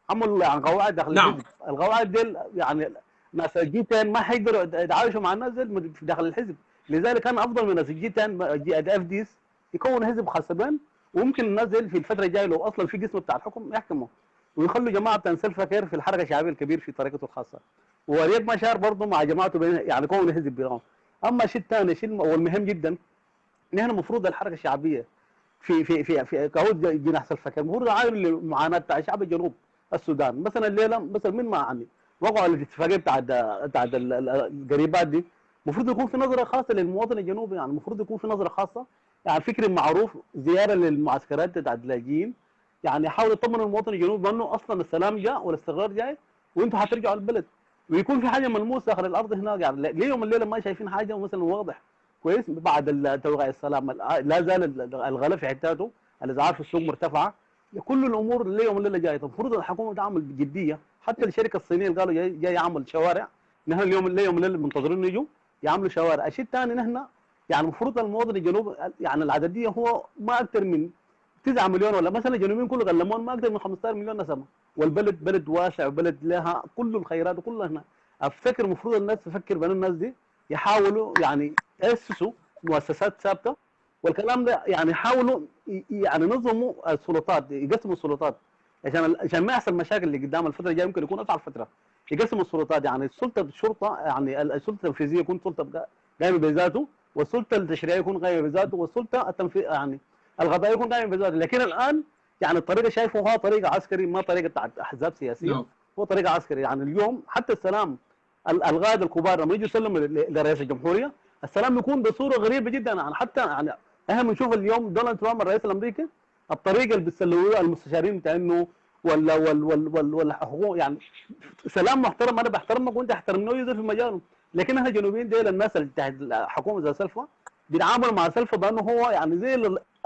عملوا يعني قواعد داخل الحزب. القواعد دي يعني ناس الجيتين ما حيقدروا يتعايشوا مع الناس دي داخل الحزب، لذلك كان افضل من ناس الجيتين اف ديس يكون حزب خاص بين، وممكن الناس دي في الفتره الجايه لو اصلا في قسم بتاع الحكم يحكموا ويخلوا جماعه بتاع سلفا كير في الحركه الشعبيه الكبير في طريقته الخاصه، وريك مشار برضه مع جماعته يعني كون حزب بيرام. اما الشيء الثاني شيء والمهم جدا، نحن المفروض الحركه الشعبيه في كعود جناح سلفا كير المفروض عامل المعاناه بتاع شعب الجنوب السودان. مثلا الليله مثلا من ما عني وقعوا على الاتفاقيه بتاعت القريبات دي، المفروض يكون في نظره خاصه للمواطن الجنوبي، يعني المفروض يكون في نظره خاصه، يعني فكر معروف زياره للمعسكرات بتاعت اللاجئين، يعني يحاول يطمن المواطن الجنوبي بانه اصلا السلام جاء والاستقرار جاي وانتم حترجعوا البلد، ويكون في حاجه ملموسه داخل الارض هناك. يعني ليوم الليله ما شايفين حاجه مثلا واضح كويس بعد توقيع السلام، لا زال الغلاء في حتاته، الاسعار في السوق مرتفعه، كل الامور اللي يوم الليله جايه. المفروض الحكومه تعمل بجديه، حتى الشركه الصينيه اللي قالوا جاي يعمل شوارع، نحن اليوم الليله منتظرين يجوا يعملوا شوارع. الشيء الثاني نحن يعني المفروض المواطن الجنوبي يعني العدديه هو ما اكثر من 9 مليون، ولا مثلا الجنوبيين كله غلمون ما اكثر من 15 مليون نسمه، والبلد بلد واسع وبلد لها كل الخيرات وكلها هنا. افتكر المفروض الناس تفكر بين الناس دي يحاولوا يعني ياسسوا مؤسسات ثابته، والكلام ده يعني يحاولوا يعني ينظموا السلطات، يقسموا السلطات عشان ما يحصل مشاكل اللي قدام الفتره الجايه، ممكن يكون اصعب فتره. يقسموا السلطات، يعني السلطه الشرطه يعني السلطه التنفيذيه يكون سلطه قائمه بذاته، والسلطه التشريعيه يكون قائمه بذاته، والسلطه التنفيذ يعني القضائيه يكون قائمه بذاته. لكن الان يعني الطريقه شايفه هو طريقه عسكري، ما طريقه بتاعت احزاب سياسيه، هو طريقه عسكري. يعني اليوم حتى السلام القاده الكبار لما يجوا يسلموا لرئيس الجمهوريه، السلام يكون بصوره غريبه جدا. يعني حتى يعني احنا بنشوف اليوم دونالد ترامب الرئيس الامريكي الطريقه اللي بيسلموا المستشارين بتاع انه ولا يعني سلام محترم، انا بحترمك وانت احترمني ويزر في مجاله. لكن احنا الجنوبيين ديل الناس اللي تحت حكومه زي سلفا بيتعاملوا مع سلفا بانه هو يعني زي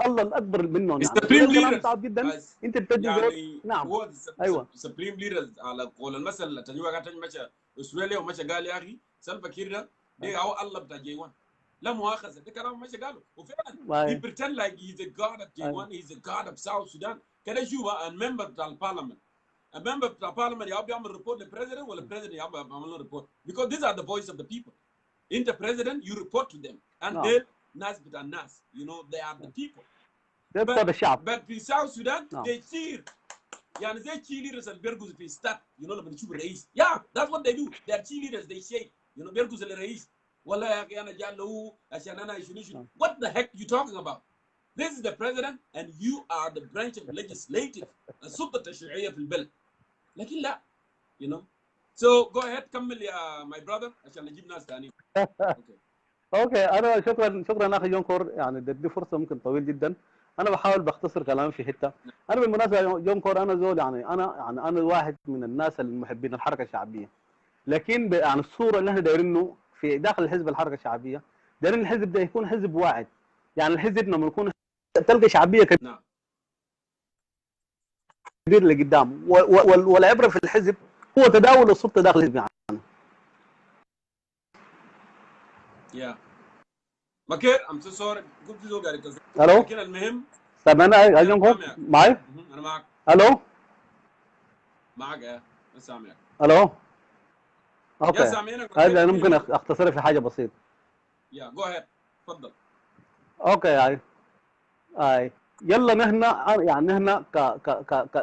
الله الاكبر منهم، يعني وده الكلام صعب جدا. انت بتدي يعني نعم هو ايوه سبريم ليدر على قول المثل تنيوا قاعد مشى استراليا ومشى قال يا اخي سلفا كير ده هو الله بتاع جيوان، لا مؤاخذه ده كلام مشى قاله. وفعلا he pretend like he's a god of J1, he's a god of South Sudan. كده شوف الممبر بتاع البارلمان، الممبر بتاع البارلمان يا بيعمل ريبورت للبريزيدنت ولا البريزيدنت يا بيعمل له ريبورت، because these are the voice of the people. Inter president, you report to them. And نعم. they'll nas bit and nas. You know, they are the people. ده بتوع الشعب. But in South Sudan, نعم. they cheer. يعني زي cheerleaders اللي بيرقصوا في start. You know, لما نشوف الرئيس. Yeah, that's what they do. They are cheerleaders. They shake. You know, بيرقصوا للرئيس. والله يا أخي أنا جاي له عشان أنا يشنو. What the heck you talking about? This is the president and you are the branch of legislative. السلطة التشريعية في البلد. لكن لا. You know. So go ahead كمل يا my brother عشان نجيب ناس ثانيين. اوكي انا شكرا اخي جونكور، يعني دي فرصه ممكن طويل جدا. انا بحاول بختصر كلامي في حته. انا بالمناسبه جونكور انا زول انا واحد من الناس المحبين الحركه الشعبيه، لكن يعني الصوره اللي احنا دايرينه في داخل الحزب الحركه الشعبيه، دايرين الحزب ده يكون حزب واعد. يعني الحزب لما يكون تلقى شعبيه كبيره لقدام، والعبره في الحزب هو تداول السلطه داخل الحزب يعني. Yeah. مكير I'm so sorry. قلت له قاعد يتصل. الو. لكن المهم سامعني يا جونكور؟ معي؟ انا معك. الو. معك ايه؟ سامعك. الو. اوكي. يا سامعينك. هذا انا ممكن اختصرها في حاجه بسيطه. يا جو اهيد تفضل. اوكي اي يلا نحن يعني نحن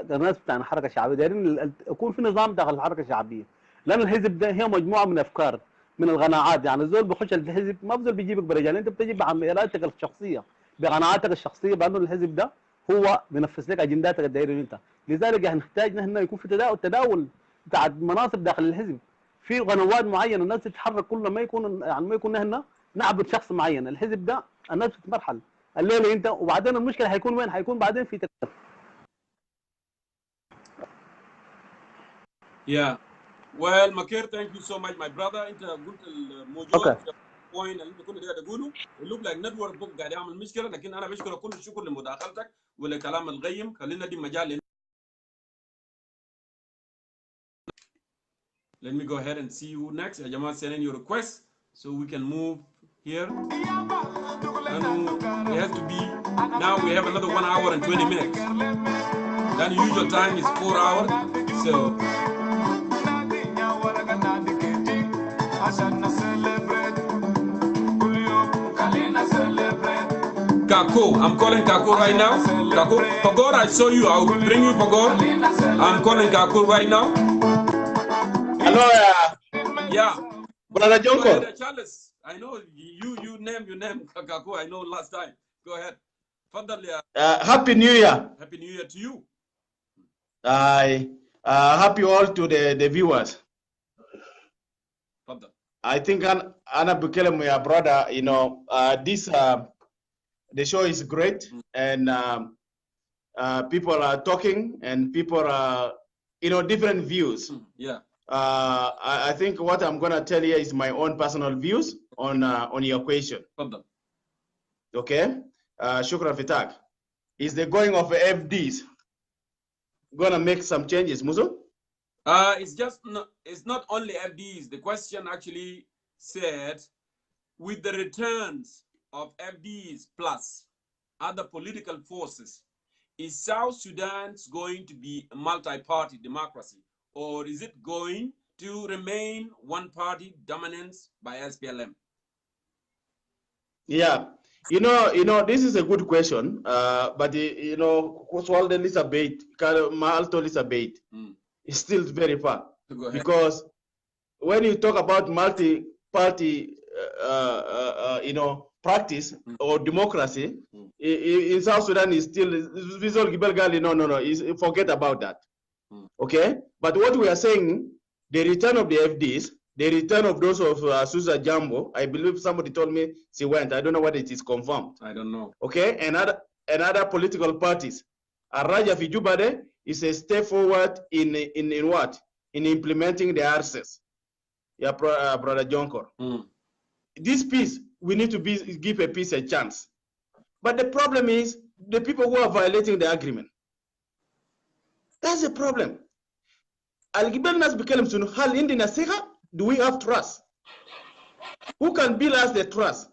كناس بتاع الحركه الشعبيه دايرين يكون في نظام داخل الحركه الشعبيه، لان الحزب ده هي مجموعه من افكار من القناعات. يعني الزول بيخش الحزب ما بزول بيجيبك برجال، انت بتجي بعملياتك الشخصيه بقناعاتك الشخصيه بانه الحزب ده هو بينفذ لك اجنداتك الدايرين انت. لذلك نحتاج نحن يكون في تداول بتاع مناصب داخل الحزب في قنوات معينه، الناس تتحرك كل ما يكون يعني ما يكون نحن نعبد شخص معين. الحزب ده الناس بتتمرحل الليله انت، وبعدين المشكله هيكون وين؟ هيكون بعدين في Yeah. Well, Makir, thank you so much, my brother. انت قلت الموضوع بوينت اللي انت كنت قاعد تقوله اللوب لايك نتورك بوك قاعد يعمل مشكله، لكن انا بشكر كل الشكر لمداخلتك ولكلام القيم. خلينا دي مجال. Let me go ahead and see you next. يا جماعه send in your request so we can move here. And it has to be now. We have another 1 hour and 20 minutes. Then usual time is 4 hours. So Kako, I'm calling Kako right now. Kako, Pagor, I saw you. I'll bring you Pagor. I'm calling Kako right now. Hello, yeah. Brother Jongkor. Charles, I know you name Kako. I know last time. Go ahead. Happy New Year. Happy New Year to you. Happy all to the viewers. I think Anna Bukelem, my brother, you know, the show is great, and people are talking, and people are, you know, different views. Yeah. I think what I'm gonna tell you is my own personal views on your question. Okay. Shukran Fitak. Is the going of FDs gonna make some changes, Muzo? It's not only FDs. The question actually said, with the returns of FDs plus other political forces, is South Sudan going to be a multi-party democracy, or is it going to remain one-party dominance by SPLM? Yeah. You know, this is a good question, but you know, Oswald Elizabeth, Malto Elizabeth, is still very far, because when you talk about multi-party, you know, practice or democracy in South Sudan is still no, forget about that. Okay, but what we are saying, the return of the FDs. The return of those of Susa Jambo, I believe somebody told me she went. I don't know what it is confirmed. I don't know. Okay, and other political parties. Raja Fijubade is a step forward in what? In implementing the RCS. Yeah, brother Jongkor. This peace, we need to give a peace a chance. But the problem is the people who are violating the agreement. That's the problem. Al-Gibel Nas Bekelem Sunu Hal Indi Nasiha. Do we have trust? Who can build us the trust?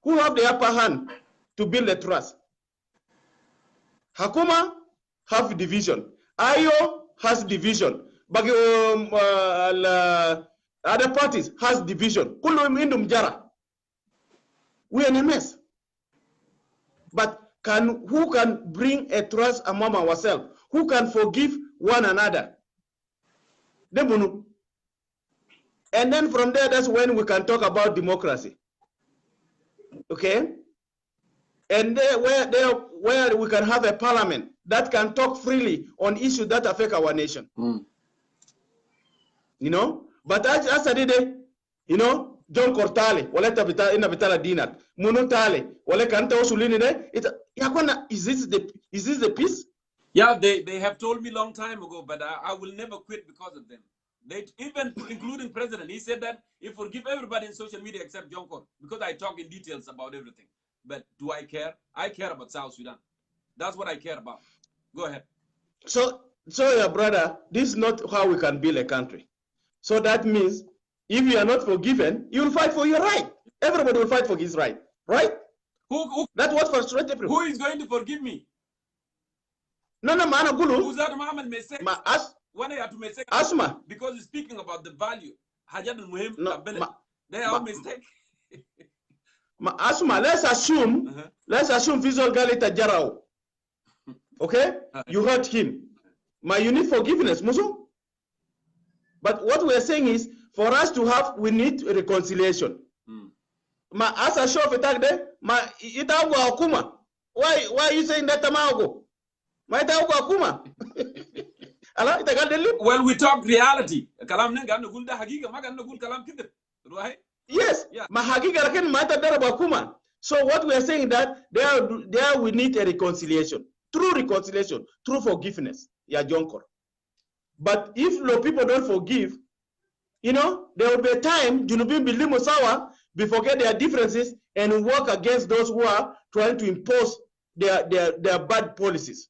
Who have the upper hand to build the trust? Hakuma have division. Ayo has division. other parties has division. كلهم عندهم جرى. We are in a mess. But who can bring a trust among ourselves? Who can forgive one another? And then from there, that's when we can talk about democracy. Okay? And there, where we can have a parliament that can talk freely on issues that affect our nation. You know? But as I did, you know, Jongkor tale, wale ina bitala dinak, munu tale, wale kanta usulini de, is this the peace? Yeah, they have told me long time ago, but I will never quit because of them. They even, including president, he said that he forgive everybody in social media except Jongkor, because I talk in details about everything. But do I care? I care about South Sudan. That's what I care about. Go ahead. So your brother, this is not how we can build a country. So that means if you are not forgiven, you will fight for your right. Everybody will fight for his right, right? Who that's what frustrates people. Who is going to forgive me? No, mana gulu. Who's that Muhammad mistake? When I have to mistake Asma. Because he's speaking about the value. No, they are mistake. Asma, let's assume Visual Galita Jarao. Okay? You hurt him. You need forgiveness, Musu. But what we are saying is, for us to have, we need reconciliation. As a show of attack there, itago akuma. Why are you saying that tamago? Itago akuma. Well, we talk reality. Yes. Yeah. So what we are saying that there we need a reconciliation, true forgiveness. Yeah, Jongkor. But if people don't forgive, you know, there will be a time Junubin Bilimu Sawa we forget their differences and work against those who are trying to impose their bad policies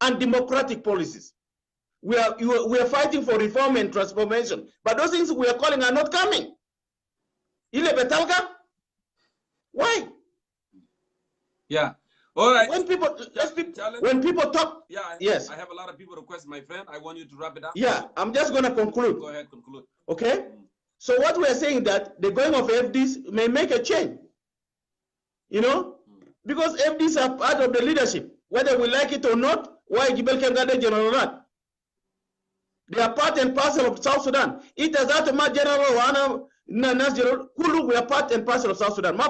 and democratic policies. We are fighting for reform and transformation, but those things we are calling are not coming. Ile betalga? Why? Yeah. All right. When people talk, yeah, yes. I have a lot of people request, my friend. I want you to wrap it up. Yeah, I'm just going to conclude. Go ahead, conclude. Okay? So what we are saying that the going of FDs may make a change. You know? Because FDs are part of the leadership. Whether we like it or not, why Gibel Kengade General or not? They are part and parcel of South Sudan. It is out of my general or Nas General, Kulu, we are part and parcel of South Sudan.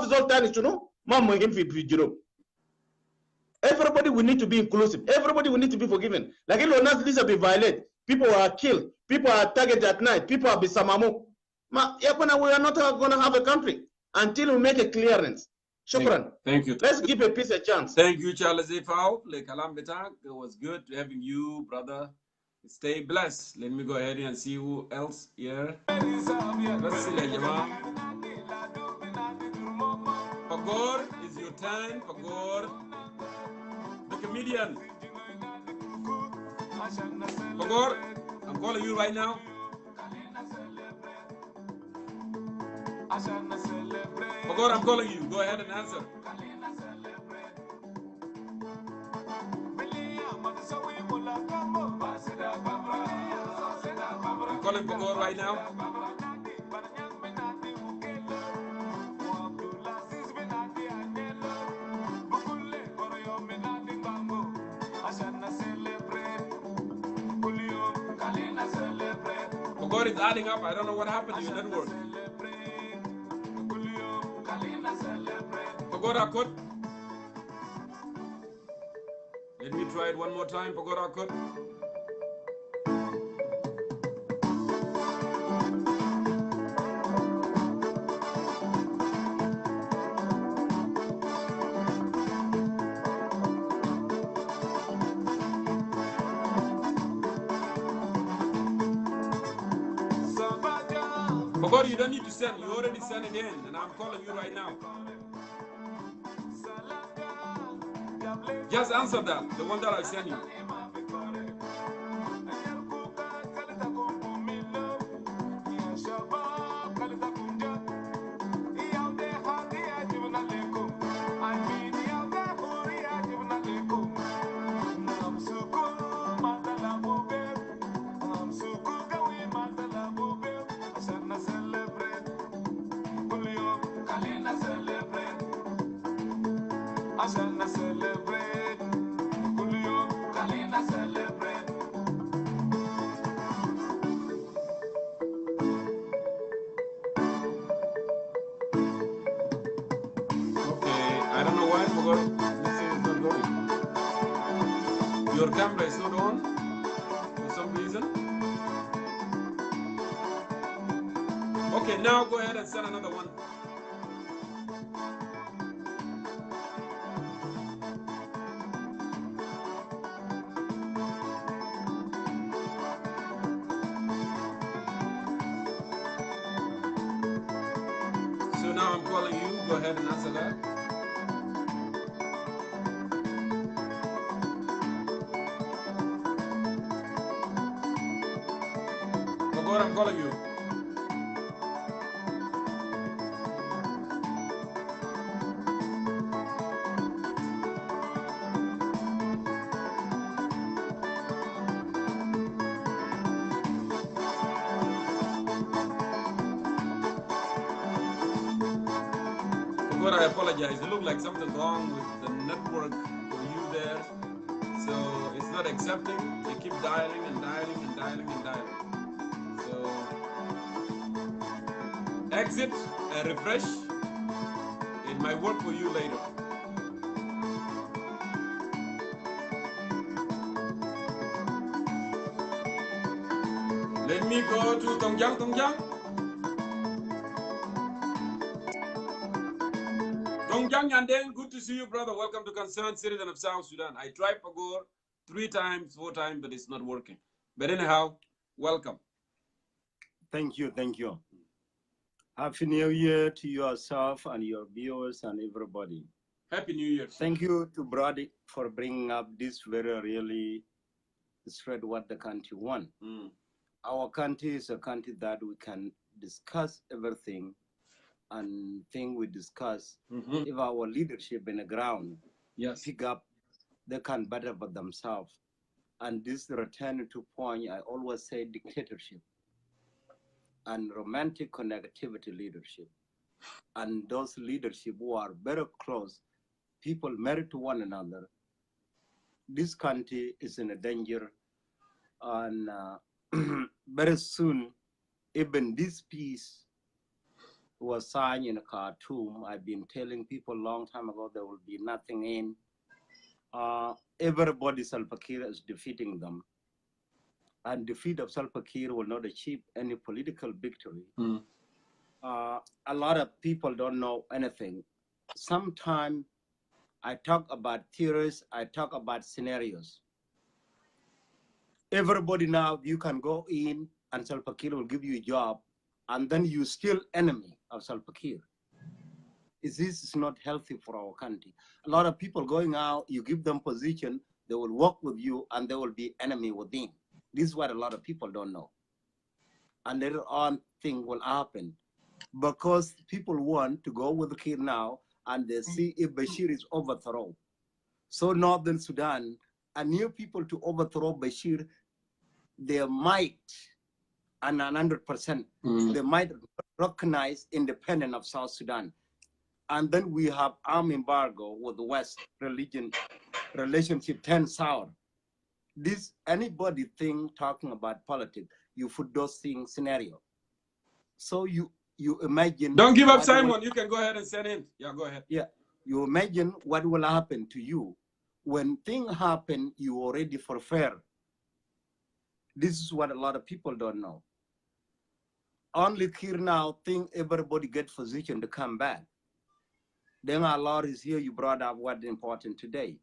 Everybody will need to be inclusive. Everybody will need to be forgiven. Like Nas Lisa be violated. People are killed. People are targeted at night. People are bisamamu. We are not going to have a country until we make a clearance. Shukran. Thank you. Let's give a peace a chance. Thank you, Charles Efau. It was good having you, brother. Stay blessed. Let me go ahead and see who else here. Let's see, Pagor, is your turn. Pagor, the comedian. Pagor, I'm calling you right now. Pagor, I'm calling you. Go ahead and answer. I'm calling Pagor right now. Pagor is adding up. I don't know what happened to your network. Pagor Akut. Let me try it one more time. Pagor Akut. Pagor, you don't need to send. You already sent it in, and I'm calling you right now. Just answer that, the one that I sent you. I don't know why, but this thing is not going. Your camera is not on for some reason. Okay, now go ahead and send another one. So now I'm calling you. Go ahead and answer that. I'm calling you. God, I apologize. It looked like something wrong with the network for you there. So it's not accepting. They keep dialing and dialing and dialing and dialing. So exit and refresh. It might work for you later. Let me go to Tongjang, Tongjang. Tongjang Yandeng, good to see you, brother. Welcome to Concerned Citizen of South Sudan. I tried Pagor 3 times, 4 times, but it's not working. But anyhow, welcome. Thank you, thank you. Happy New Year to yourself and your viewers and everybody. Happy New Year. Thank you to Brady for bringing up this very really straight what the country wants. Our country is a country that we can discuss everything and thing we discuss. If our leadership in the ground pick up, they can better for themselves. And this return to point, I always say dictatorship and romantic connectivity leadership. And those leadership who are very close, people married to one another. This country is in a danger, and very soon, even this peace was signed in Khartoum. I've been telling people a long time ago there will be nothing in. Everybody, Salva Kiir is defeating them. And defeat of Salva Kiir will not achieve any political victory. A lot of people don't know anything. Sometimes I talk about theories, I talk about scenarios. Everybody now, you can go in and Salva Kiir will give you a job, and then you still enemy of Salva Kiir. This is not healthy for our country. A lot of people going out, you give them position, they will work with you, and they will be enemy within. This is what a lot of people don't know. And later on, thing will happen. Because people want to go with Kiir now, and they see if Bashir is overthrown. So Northern Sudan, and new people to overthrow Bashir, they might, and 100%, they might recognize independence of South Sudan. And then we have arm embargo with the West, relationship turns sour. This, anybody talking about politics, you put those things scenario. So you imagine. Don't give up, Simon. You can go ahead and send in. Yeah, go ahead. Yeah, you imagine what will happen to you. When things happen, you already prepare. This is what a lot of people don't know. Only Kiir now think everybody get position to come back. Then our Lord is here. You brought up what's important today.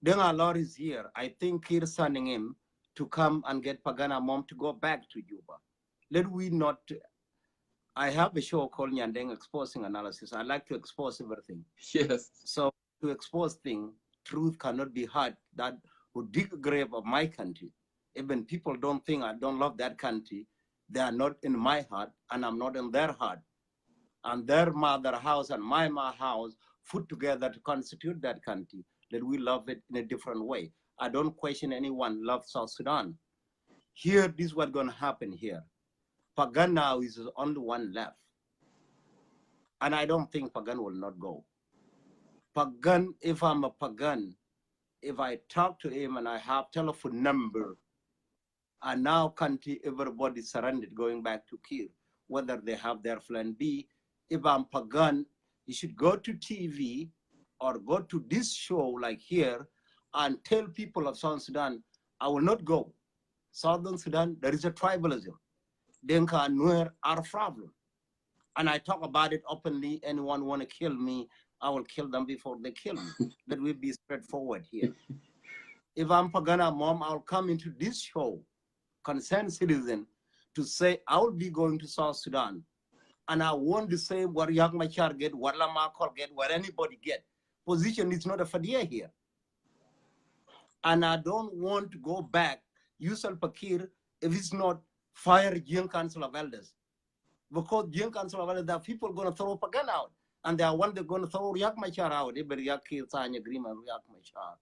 Then our Lord is here. I think Kiir sending him to come and get Pagana mom to go back to Juba. Let we not. I have a show called Nyandeng Exposing Analysis. I like to expose everything. Yes. So to expose things, truth cannot be hard. That would dig a grave of my country. Even people don't think I don't love that country. They are not in my heart, and I'm not in their heart. And their mother house and my house put together to constitute that country, that we love it in a different way. I don't question anyone love South Sudan. Here, this is what's going to happen here. Pagan now is the only one left. And I don't think Pagan will not go. Pagan, if I'm a Pagan, if I talk to him and I have telephone number, and now country, everybody surrendered going back to Kir, whether they have their plan B. If I'm Pagan, you should go to TV or go to this show like here and tell people of South Sudan, I will not go. Southern Sudan, there is a tribalism. Denka and Nuer are a problem. And I talk about it openly. Anyone want to kill me, I will kill them before they kill me. That will be straightforward here. If I'm Pagana mom, I'll come into this show, concerned citizen, to say I will be going to South Sudan. And I want to say what Yak Machar get, what Lamakol get, what anybody get. Position is not a fadia here. And I don't want to go back, use Al-Pakir, if it's not fire Young Council of Elders. Because Young Council of Elders, there are people going to throw Pagan out. And they are one they're going to throw Yak Machar out. Every Yak sign agreement with Yak Machar.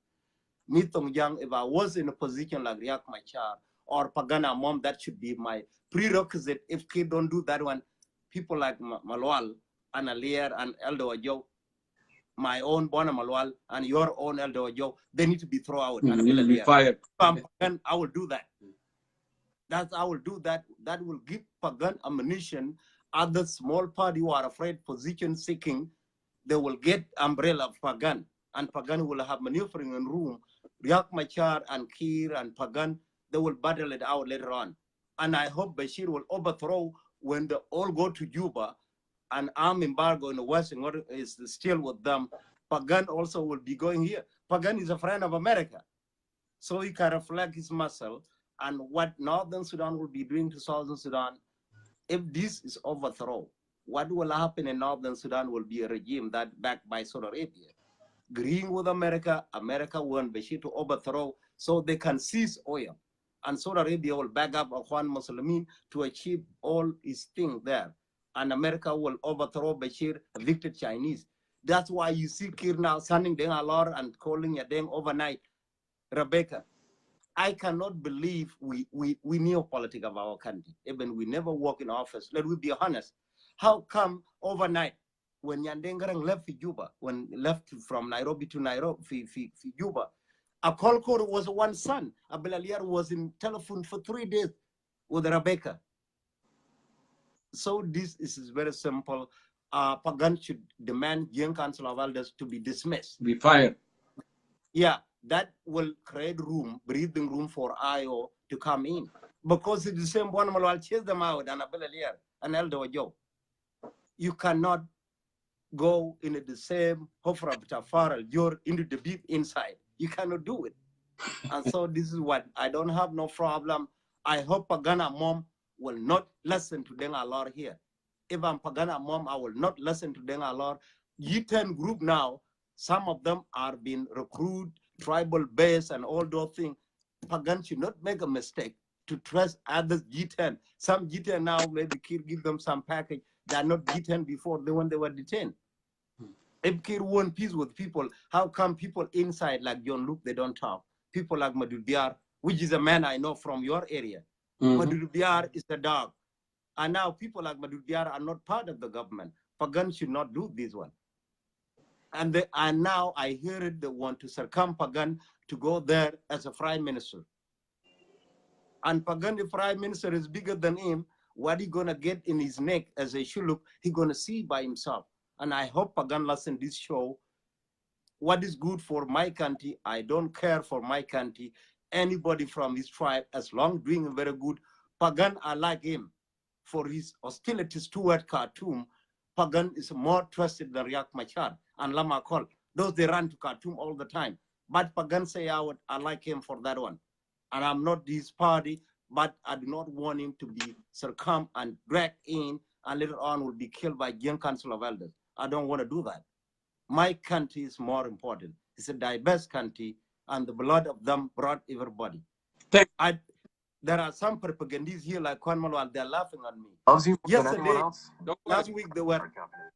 Mitong Young, if I was in a position like Yak Machar or Pagana mom, that should be my prerequisite. If kids don't do that one, people like Malwal and Alier and Elder Ojo, my own Bona Malwal and your own Elder Ojo, they need to be thrown out and be fired. Pagan, I will do that. I will do that. That will give Pagan ammunition. Other small party who are afraid position seeking, they will get umbrella of Pagan, and Pagan will have maneuvering in room. Riek Machar and Kir and Pagan, they will battle it out later on. And I hope Bashir will overthrow when they all go to Juba and arm embargo in the West is still with them. Pagan also will be going here. Pagan is a friend of America. So he can reflect his muscle and what Northern Sudan will be doing to Southern Sudan. If this is overthrown, what will happen in Northern Sudan will be a regime that backed by Saudi Arabia. Agreeing with America, America want Bashir to overthrow so they can seize oil. And Saudi Arabia will back up Juan Muslimin to achieve all his things there. And America will overthrow Bashir, evicted Chinese. That's why you see Kir now sending Deng Alor and calling Yadeng overnight. Rebecca, I cannot believe we knew politics of our country. Even we never work in office. Let me be honest. How come overnight, when Yandengarang left Juba, when left from Nairobi to Nairobi, Juba, Akolkor was one son. Abel Aliar was in telephone for 3 days with Rebecca. So this is very simple. Pagan should demand Young Council of Elders to be dismissed. Be fired. Yeah, that will create room, breathing room for IO to come in. Because it's the same one, I'll chase them out, and Abel Aliar, and Elder Joe. You cannot go into the same Hofra Tafara, you're into the deep inside. You cannot do it. And so this is what I don't have no problem. I hope Pagana mom will not listen to Deng Alor here. If I'm Pagana mom, I will not listen to Deng Alor. G10 group now, some of them are being recruited, tribal base and all those things. Pagan should not make a mistake to trust others G10. Some G10 now, maybe give them some package. They are not G10 before when they were detained. If Kir want peace with people, how come people inside like John Luke, they don't talk? People like Madud Biar, which is a man I know from your area. Madud Biar is the dog. And now people like Madud Biar are not part of the government. Pagan should not do this one. And now I hear it, they want to circum Pagan to go there as a prime minister. And Pagan, the prime minister, is bigger than him. What he gonna get in his neck as a shuluk, he gonna see by himself. And I hope Pagan listen this show. What is good for my country, I don't care for my country. Anybody from his tribe, as long doing very good. Pagan, I like him for his hostilities toward Khartoum. Pagan is more trusted than Riek Machar and Lama Kol. Those they run to Khartoum all the time. But Pagan say I like him for that one. And I'm not this party, but I do not want him to be succumb and dragged in and later on will be killed by Young Council of Elders. I don't want to do that. My country is more important. It's a diverse country, and the blood of them brought everybody. There are some propagandists here like Kwan Malwal, they're laughing at me. Yesterday, last week, they were,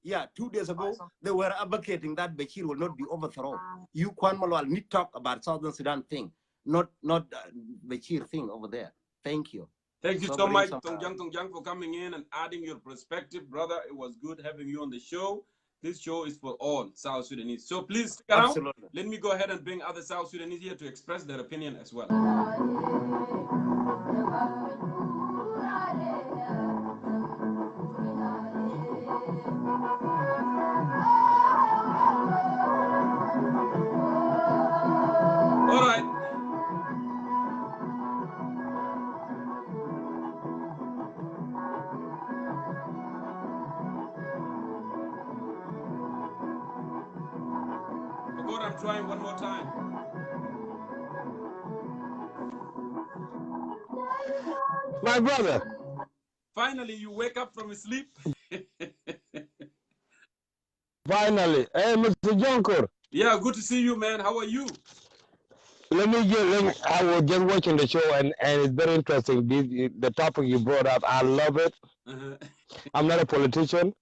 2 days ago, they were advocating that Bashir will not be overthrown. You, Kwan Malwal, need to talk about Southern Sudan thing, not Bashir thing over there. Thank you. Thank you so much, Tongjang, for coming in and adding your perspective, brother. It was good having you on the show. This show is for all South Sudanese. So please stick around. Let me go ahead and bring other South Sudanese here to express their opinion as well. All right. God, I'm trying one more time. My brother. Finally, you wake up from sleep. Finally. Hey, Mr. Jongkor. Yeah, good to see you, man. How are you? I was just watching the show, and it's very interesting. The topic you brought up, I love it. I'm not a politician.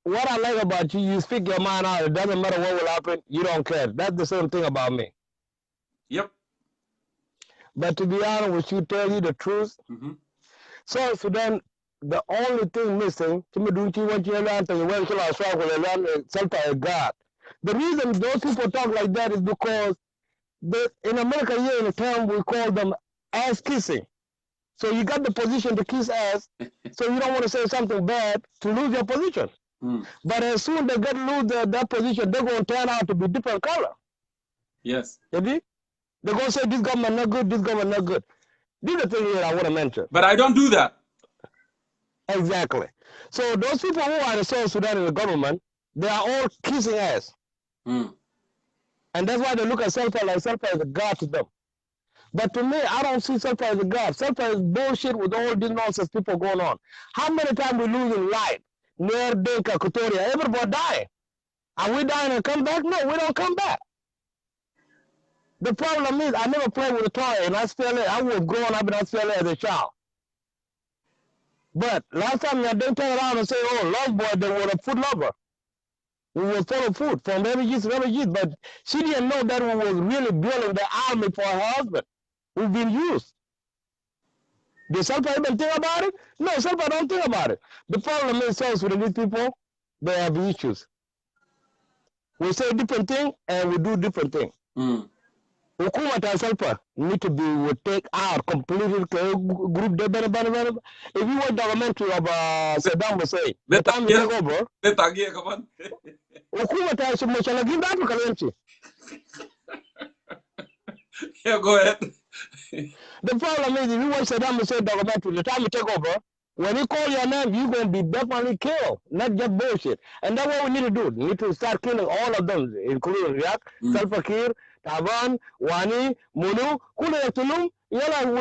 What I like about you, you speak your mind out. It doesn't matter what will happen. You don't care. That's the same thing about me. Yep. But to be honest with you, tell you the truth, South Sudan, the only thing missing, the reason those people talk like that is because in America here in the term we call them ass kissing. So you got the position to kiss ass, so you don't want to say something bad to lose your position. But as soon as they get lose that position, they're going to turn out to be different color. Yes. You see? They're going to say this government not good, this government not good. This is the thing here I want to mention. But I don't do that. Exactly. So those people who are in South Sudan in the government, they are all kissing ass. And that's why they look at Selpa like Selpa is a god to them. But to me, I don't see Selpa as a god. Selpa is bullshit with all these nonsense people going on. How many times we losing life? Near Dinka, Kotoria, everybody dying. Are we dying and come back? No, we don't come back. The problem is I never played with a toy in SPLM. I was growing up in SPLM as a child. But last time they turn around and say, oh, Lost Boy, they were a food lover. We were full of food from refugees, but she didn't know that we were really building the army for her husband. We've been used. Does Selpa even think about it? No, Selpa don't think about it. The problem is South Sudanese people, they have issues. We say different things and we do different things. Hukumata Selpa need to be will take out completely group. If you watch documentary of Saddam Hussein, the time you take over, Hukumata should make sure give Africa country. Yeah, go ahead. The problem is if you watch Saddam Hussein documentary, the time you take over, when you call your name, you're going to be definitely killed, not just bullshit. And that's what we need to do. We need to start killing all of them, including Riyak, Salva Kiir, Taban, Wani, Munu, Kule we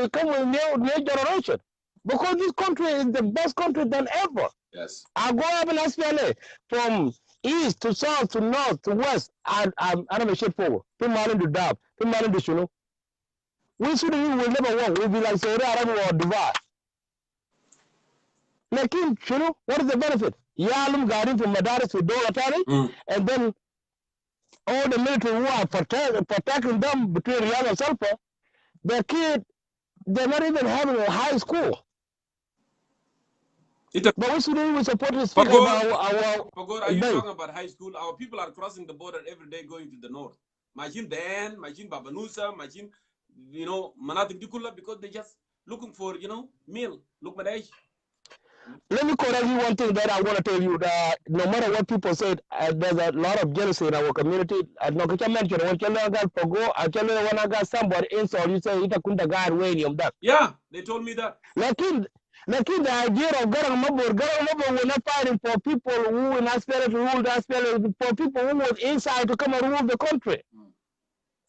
come with new generation. Because this country is the best country than ever. Yes. I go up in SPLA from east to south to north to west. I don't have shit forward. Pimalin to Dab, Pimalin to Shunu. We Sudanese will never work. We'll be like Saudi Arabia or Dubai. Like him, Shunu, what is the benefit? Yalum got him from Madaris to Dolatari, and then all the military who are protecting them between Riyadh and Salpa, their kid, they're not even having a high school. But we Sudanese we support to speak about our are you talking about high school? Our people are crossing the border every day going to the north. Imagine Dan, imagine Babanusa, imagine, Manatik Dikula, because they're just looking for, meal. Look at that. Let me correct you one thing that I want to tell you that no matter what people say, there's a lot of jealousy in our community. I mentioned when I got Pogo, I tell you when I got somebody insult, you say it couldn't guide William that. Yeah, they told me that. Like the idea of Garang Mabur were not fighting for people who in SPLM to rule the SPLM, for people who was inside to come and rule the country.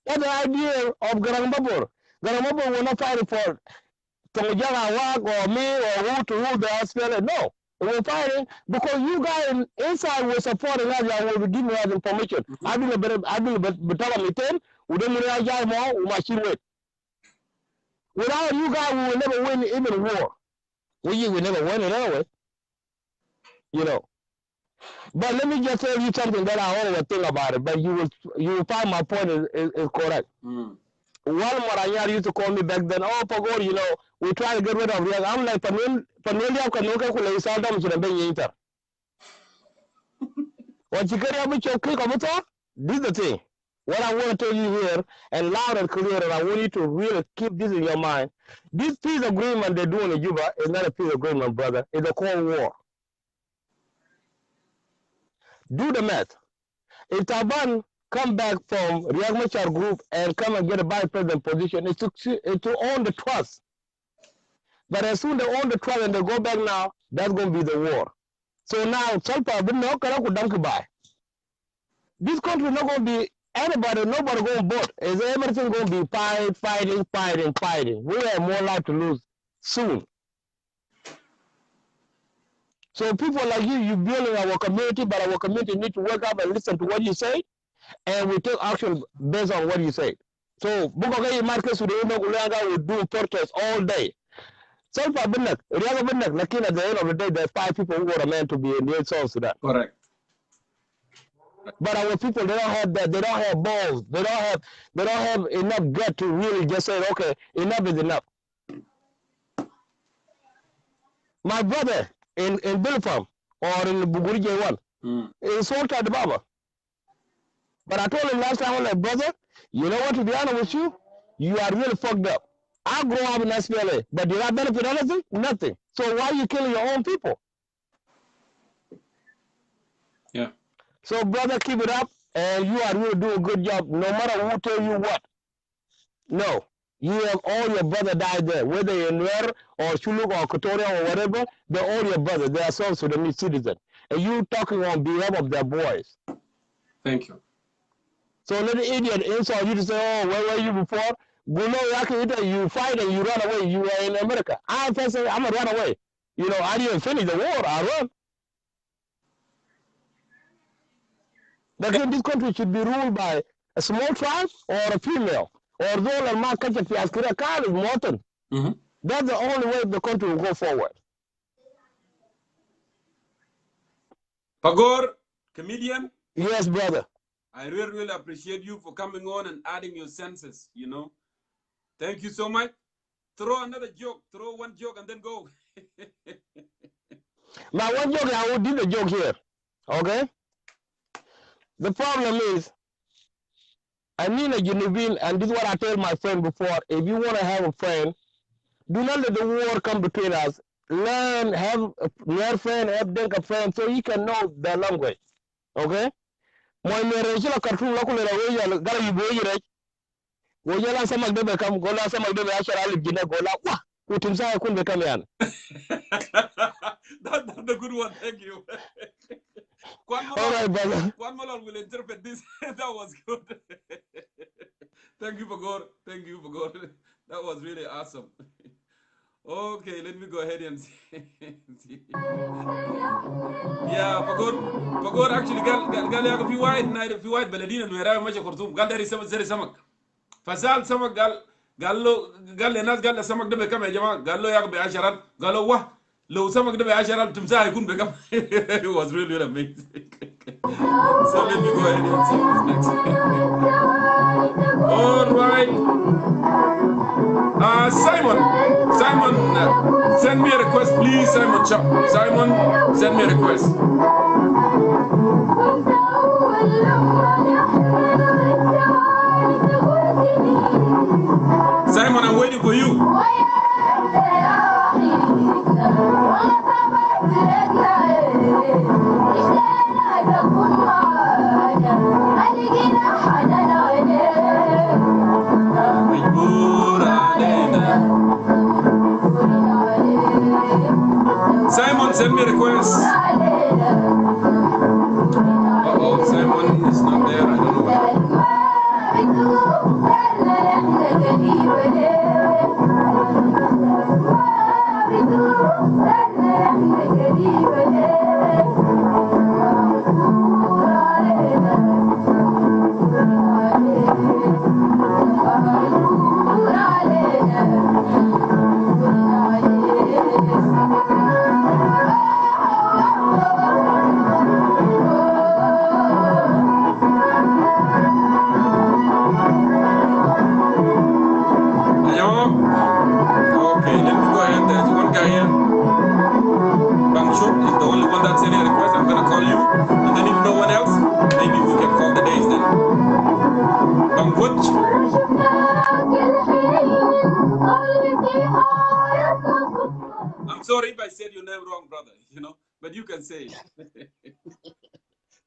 That's the idea of Garang Mabur. Garang Mabur were not fighting for Tongjanga or me or who to rule the SPLM. No, we were fighting because you guys inside were supporting us and will be giving us information. I do the meeting, we don't more, machine wait. Without you guys, we will never win even war. We will never win it anyway. But let me just tell you something that I always think about it, but you will find my point is correct. One Maranyar used to call me back then, oh, Pagor, we try to get rid of Riyak. I'm like, Panulia Kanuka Kule Sadam should have been Yinter. This is the thing. What I want to tell you here, and loud and clear, and I want you to really keep this in your mind. This peace agreement they're doing in Juba is not a peace agreement, brother. It's a Cold War. Do the math. If Taban come back from Riek Machar group and come and get a vice president position, it's to own the trust. But as soon as they own the trust and they go back now, that's going to be the war. So now, this country is not going to be anybody, nobody going to vote. Is everything going to be fighting? We have more life to lose soon. So people like you building our community, but our community need to wake up and listen to what you say, and we take action based on what you say. So Bukogai Marcus will do protests all day. So far, at the end of the day, there's 5 people who are meant to be in the South Sudan. Correct. But our people, they don't have that. They don't have balls. They don't have enough gut to really just say, okay, enough is enough. My brother in Bilfam or in Buguri J1 is sold at the Baba. But I told him last time, I'm like, brother, you know what, to be honest with you, you are really fucked up. I grew up in SPLM, but did I benefit anything? Nothing. So why are you killing your own people? Yeah. So brother, keep it up, and you are really doing a good job, no matter who tell you what. No, you have all your brother died there, whether in Nuer or Shuluk or Kotoria or whatever, they're all your brothers. They are South Sudanese citizens. And you talking on behalf of their boys. Thank you. So let the idiot insult you to say, oh, where were you before? You fight and you run away. You were in America. I'm going to run away. You know, I didn't finish the war. I run. But this country should be ruled by a small tribe or a female. Or those and my country is Morton. That's the only way the country will go forward. Pagor, comedian. Yes, brother. I really, really appreciate you for coming on and adding your senses, you know. Thank you so much. Throw another joke. Throw one joke and then go. My one joke, I will do the joke here. Okay? The problem is, I mean a Genevieve, and this is what I tell my friend before. If you want to have a friend, do not let the war come between us. Learn, have a friend, have a friend, so you can know their language. Okay? My marriage is a cartoon local area. Go yala sama debe kam gola sama debe ashara alif jina gola wah utimsa kun be kamyan. That's the good one. Thank you. All right, brother. One Malal will interpret this. That was good. Thank you for God. Thank you for God. That was really awesome. Okay, let me go ahead and see. Yeah, for God actually gal ya fi wide baladina no era maje Khartoum gal dari zeri samak. Fasal samak gal الناس قال السمك ده بكم يا جماعه؟ قال له يا اخي ب 10,000. قال له واه لو سمك ده ب 10,000 تمساح يكون بكم؟ It was really, really amazing. So let me go ahead and see this next. All right. Simon, send me a request, please. Simon, send me a request. Simon, I'm waiting for you. Simon, send me a request. Uh-oh, Simon is not there. I don't know why. all the days then. I'm sorry if I said your name wrong, brother, you know, but you can say it.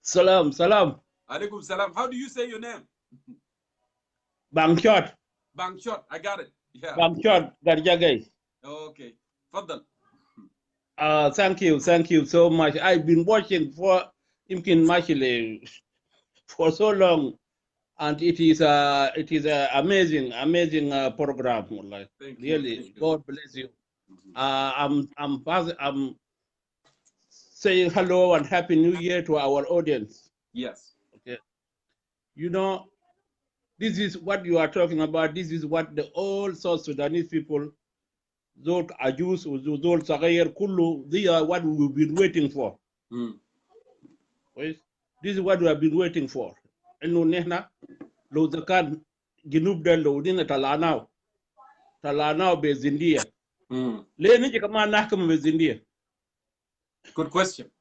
Salam, salam. Alaikum salam. How do you say your name? Bangshot. Bangshot, I got it. Yeah. Bangshot, Garjagay. Okay. Faddal. Thank you so much. I've been watching for Imkin Mashile for so long, and it is a amazing program. Like, thank really, you. God bless you. I'm saying hello and happy New Year to our audience. Yes. Okay. You know, this is what you are talking about. This is what the old South Sudanese people, those Ajus, those Sagayar Kulu, they are what we've been waiting for. This is what we have been waiting for. Enu nehna lo zakan ginub del lo dina talanao be zindia. Le ni kama nahkam be zindia. Good question.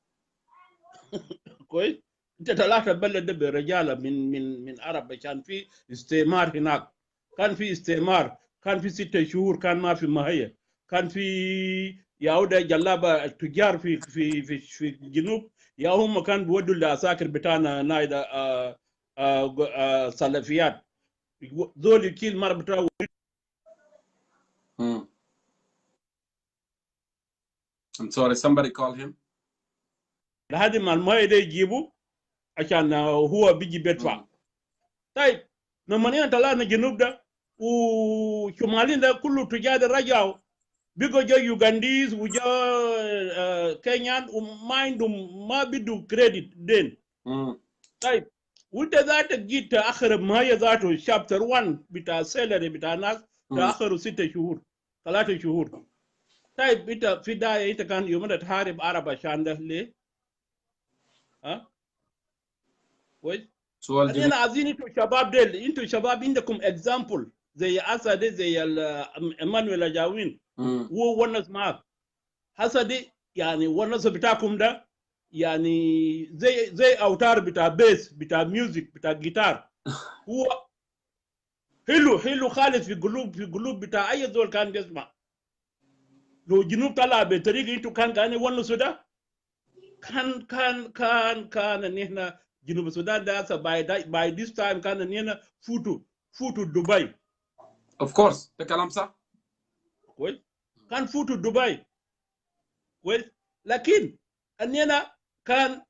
كويس انت ثلاثه بلد برجاله من عرب كان في استعمار هناك كان في استعمار كان في 6 شهور كان ما في مهيه كان في يهودا جلابه التجار في الجنوب يا هم كان بيودوا العساكر بتاعنا نايدا سلفيات ذول كيل مره بتاعه I'm sorry, somebody call him. لحد ما الميه ده يجيبوا عشان هو بيجي بيدفع. طيب لما طلعنا جنوب ده وشمالين ده كله تجار رجعوا بيجوا جو يوغنديز وجا كينيان وما عندهم ما بيدوا كريدت دين. طيب وانت ذاتك جيت اخر الميه ذاته شابتر 1 بتاع سيلري بتاع ناس تاخروا 6 شهور 3 شهور. طيب انت في داعي انت كان يوم ده تحارب عرب عشان ده ليه؟ ها؟ كويس؟ أنا عايزين انتوا شباب ديل انتوا شباب عندكم اكزامبل زي اسد زي ايمانويل اجاوين هو ونس معك حسد يعني ونس بتاعكم ده يعني زي اوتار بتاع بيس بتاع ميوزك بتاع جيتار هو حلو خالص في قلوب بتاع اي زول كان بيسمع. لو جنوب طلع بطريقه انتوا كان ونسوا ده كان نحن جنوب السودان ده by this time كان نحن فوتو دبي. Of course ده كلام صح. كويس كان فوتو دبي كويس لكن اننا كان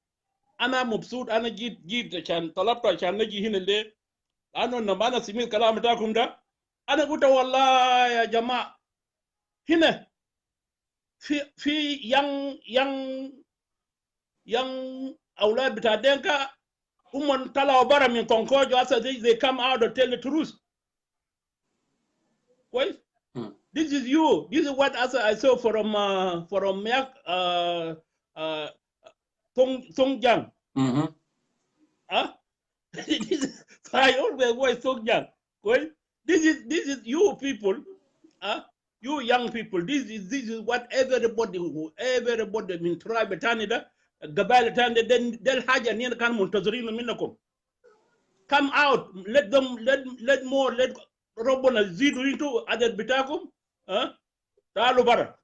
انا مبسوط انا جيت عشان طلبت عشان نجي هنا ليه؟ لانه لما انا سمعت الكلام بتاعكم ده انا قلت والله يا جماعه هنا في young أولاد بتاع دينكا هم طلعوا برا من كونكوج after they come out and tell the truth. كويس؟ This is you. This is what I saw from Songjiang. I always watch Songjiang. Well, this is you people. You young people. This is what everybody in tribe Canada. قبائل تانية ده الحاجة إننا كان منتظرين منكم. Come out, let more, let ربنا يزيدوا انتوا عدد بتاعكم. تعالوا برا.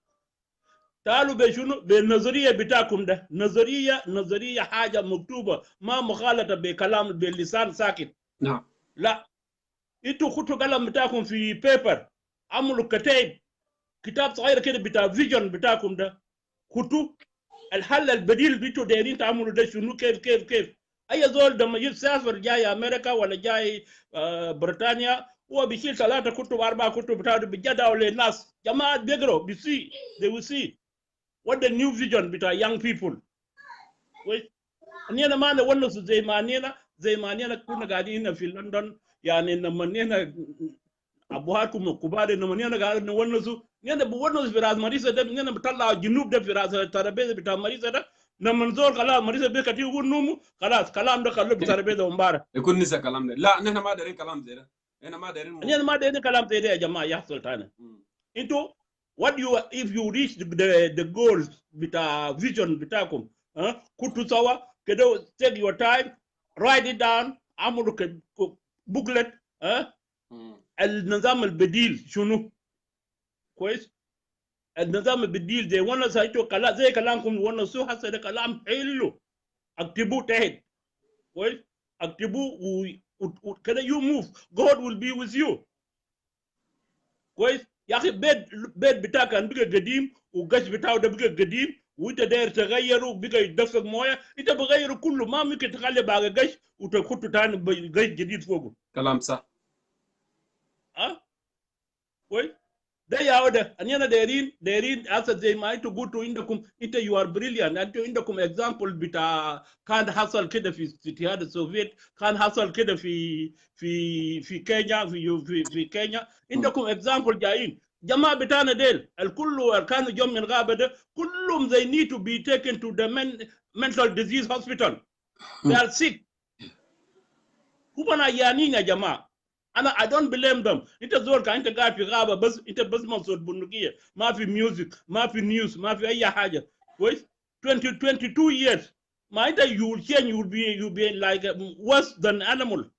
تعالوا بشنو بالنظرية بتاعكم ده. نظرية حاجة مكتوبة ما مخالطة بكلام باللسان ساكت. نعم. لا. انتوا خدوا كلام بتاعكم في بيبر. عملوا كتاب صغير كده بتاع فيجن بتاعكم ده. خدوا الحل البديل بيتو دايرين تعملوا ده شنو كيف اي زول لما يسافر جاي امريكا ولا جاي بريطانيا هو بيشيل 3 كتب 4 كتب بتاعه بيجدعوا للناس جماعه بيقروا بيسي they will see what the new vision بتاع young people. اننا ما نونس زي ما اننا كنا قاعدين هنا في لندن يعني لما اننا ابوهاتكم كبار لما اننا قاعدين نونسوا نحن بونس في راس مريضة ده نحن بنطلع الجنوب ده في راس الترابيزه بتاع مريضة ده لما نزور خلاص مريضة بيكتي ونومو خلاص كلام ده خلوه في الترابيزه ومبارك يكون نسى كلام ده. لا نحن ما دايرين كلام زي ده. نحن ما دايرين كلام زي ده يا جماعه يحصل تاني. انتوا what you if you reach the goals بتاع vision بتاعكم كنتوا سوا كده take your time write it down. عملوا booklet النظام البديل شنو كويس. النظام البديل ده وانا سايتو كلام زي كلامكم وانا سو حسن ده كلام حلو اكتبوه تحت كويس. اكتبوه وكده you move God will be with you كويس. يا اخي بيت بتاعك كان بقى قديم وقش بتاعه ده بقى قديم وانت داير تغيره بقى يدفق مويه انت بغيره كله ما ممكن تخلي باقي قش وتحطه تاني بقش جديد فوقه. كلام صح. كويس. ده يا وده أنا دايرين أسد زي ما أنتوا قلتوا عندكم أنت you are brilliant. أنتوا عندكم example بتاع كان حصل كده في الاتحاد السوفيتي كان حصل كده في كينيا في كينيا عندكم example جايين جماعة بتاعنا ديل الكل كانوا جم من غابة ده كلهم they need to be taken to the mental disease hospital. They are sick. هم عيانين يا جماعة. I don't blame them. انت زول كان انت قاعد في غابه بس انت بس مصوت بندقيه ما في ميوزك ما في نيوز ما في اي حاجه كويس 22 years ما انت you will change you will be like worse than animal.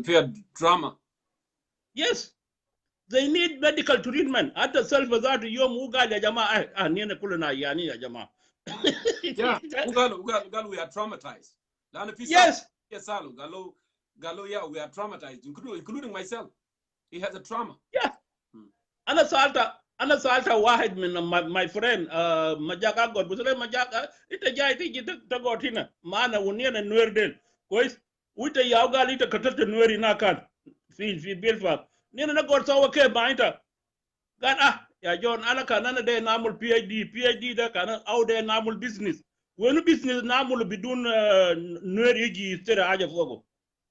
فيها drama. Yes they need medical treatment. حتى سلف ذات يوم هو قال يا جماعه نحن كلنا يعني يا جماعه. قالوا we are traumatized. لأن في yes قالوا yeah we are traumatized including myself. He has a trauma. Yeah. أنا سألت واحد من my friend مجاك أقعد بس ليه مجاك أنت جاي تيجي تقعد هنا معنا ونينا نوير ديل كويس وأنت يا قال أنت قتلت نوير هناك كان في بيلفاق نينا نقعد سوا كيف ما أنت قال يا جون أنا ده نعمل PhD ده كان أو ده نعمل business وين business نعمل بدون نوير يجي يشتري حاجة فوقه.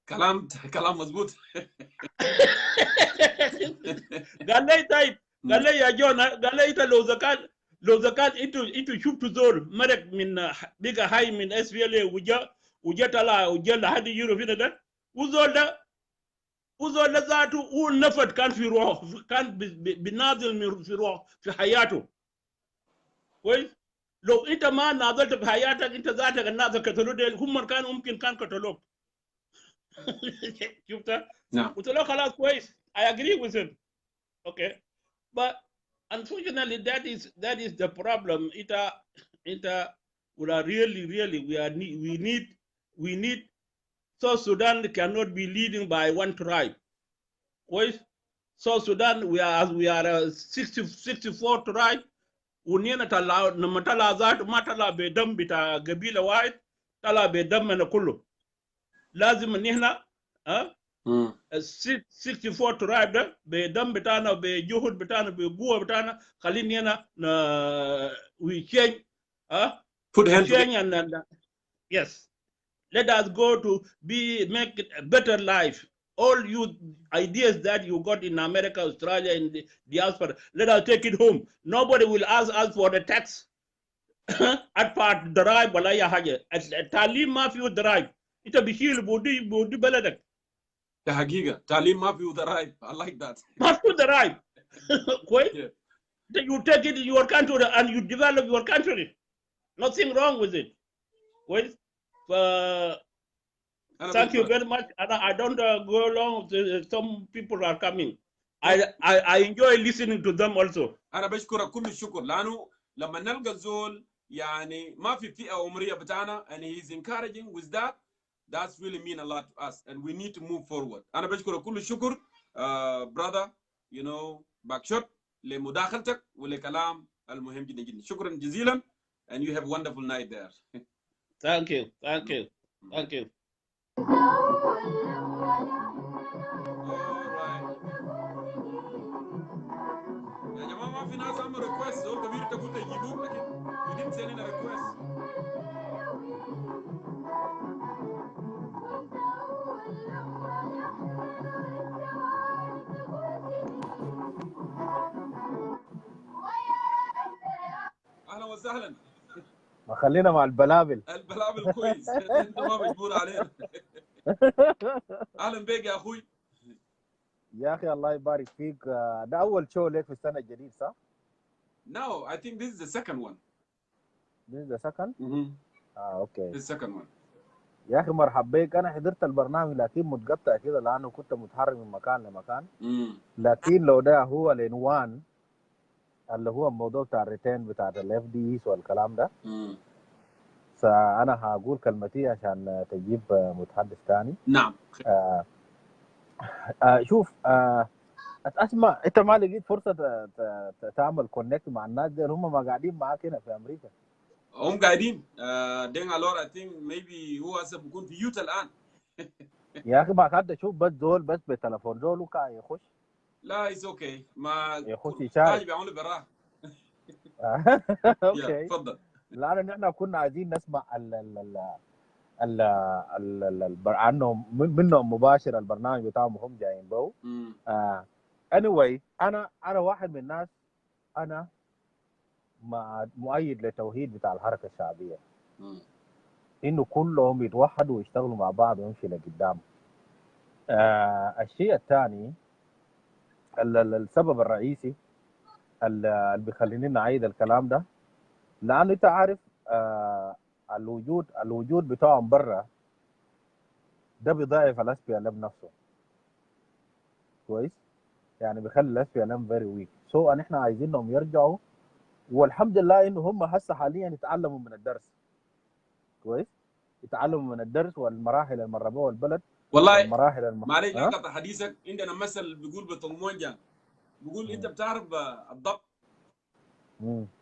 كلام مظبوط. قال لي طيب قال لي يا جون قال لي انت لو زكان انتوا شفتوا زول مرق من بقى هاي من SPLM وجا طلع وجا لحد يورو فينا ده وزول ده ذاته هو نفد كان في روح كان بنازل من في روح في حياته كويس. لو انت ما نازلت في حياتك انت ذاتك الناس قتلوا ده هم كان ممكن كان قتلوك. شفتها؟ نعم. قلت له خلاص كويس. I agree with him. Okay. But unfortunately that is the problem. We are really we need South Sudan cannot be leading by one tribe. Quite South Sudan we are a 64 tribe. Uniana tala namatala zat matala bedam bita gabila wide tala bedam na kullu. لازم نحن 64 tribe ده بدم بتاعنا بجهد بتاعنا بقوة بتاعنا خلينا we change put hands together and yes let us go to make it a better life. All you ideas that you got in America, Australia, in the diaspora, let us take it home. Nobody will ask us for the tax at part drive ولا أي حاجة. التعليم ما فيه drive. انت بشيل بودي بلدك. ده حقيقة تعليم ما فيه ضرائب. I like that. ما فيه ضرائب. كويس. You take it in your country and you develop your country. Nothing wrong with it. Well, thank you very much. I don't go along. Some people are coming. I enjoy listening to them also. أنا بشكرك كل الشكر لأنه لما نلقى زول يعني ما في فئة عمرية بتاعنا and he is encouraging with that. That's really mean a lot to us and we need to move forward. أنا بشكرك كل الشكر brother you know باكشوت لمداخلتك ولكلام المهم جدا جدا. شكرا جزيلا and you have a wonderful night there. Thank you. يا جماعة ما في ناس عملوا request زول كبير تقول تجيبوه لكن you didn't send in a request. أهلا وسهلا. ما خلينا مع البلابل كويس. انت ما مجبور علينا. اهلا بك يا اخوي. يا اخي الله يبارك فيك. ده اول شو لك في السنه الجديد صح؟ No, I think this is the second one. This is the second? Mm-hmm. Okay. This is the second one. يا اخي مرحبا بك. انا حضرت البرنامج لكن متقطع كده لانه كنت متحرك من مكان لمكان. لكن لو ده هو العنوان اللي هو الموضوع بتاع الريتين بتاع الاف دي والكلام ده، فانا هقول كلمتي عشان تجيب متحدث ثاني. نعم. شوف، اسمع، انت ما لقيت فرصه تعمل كونكت مع الناس دي؟ هم ما قاعدين معاك هنا في امريكا؟ هم قاعدين. دين الور اي ثينك ميبي هو هسه بيكون في يوتا الان. يا اخي ما قاعد اشوف بس زول بس بتليفون زول وكا يخش. لا اتس اوكي، ما يخش يشارك. بيعملوا براه. اوكي. تفضل. لان نحن كنا عايزين نسمع عنهم منهم مباشر البرنامج بتاعهم هم جايين بو. anyway انا واحد من الناس، انا مؤيد للتوحيد بتاع الحركه الشعبيه، انه كلهم يتوحدوا ويشتغلوا مع بعض ويمشي لقدام. الشيء الثاني، السبب الرئيسي اللي بيخليني نعيد الكلام ده، لانه انت عارف الوجود بتاعهم برا ده بيضعف الاس بي ال ام نفسه كويس، يعني بيخلي الاس بي ال ام فيري ويك. سو ان احنا عايزينهم يرجعوا، والحمد لله انه هم هسه حاليا يتعلموا من الدرس كويس، يتعلموا من الدرس والمراحل اللي مربوها البلد. والله معلش اقطع حديثك. عندنا مثل بيقول بطمونجا، بيقول انت بتعرف الضب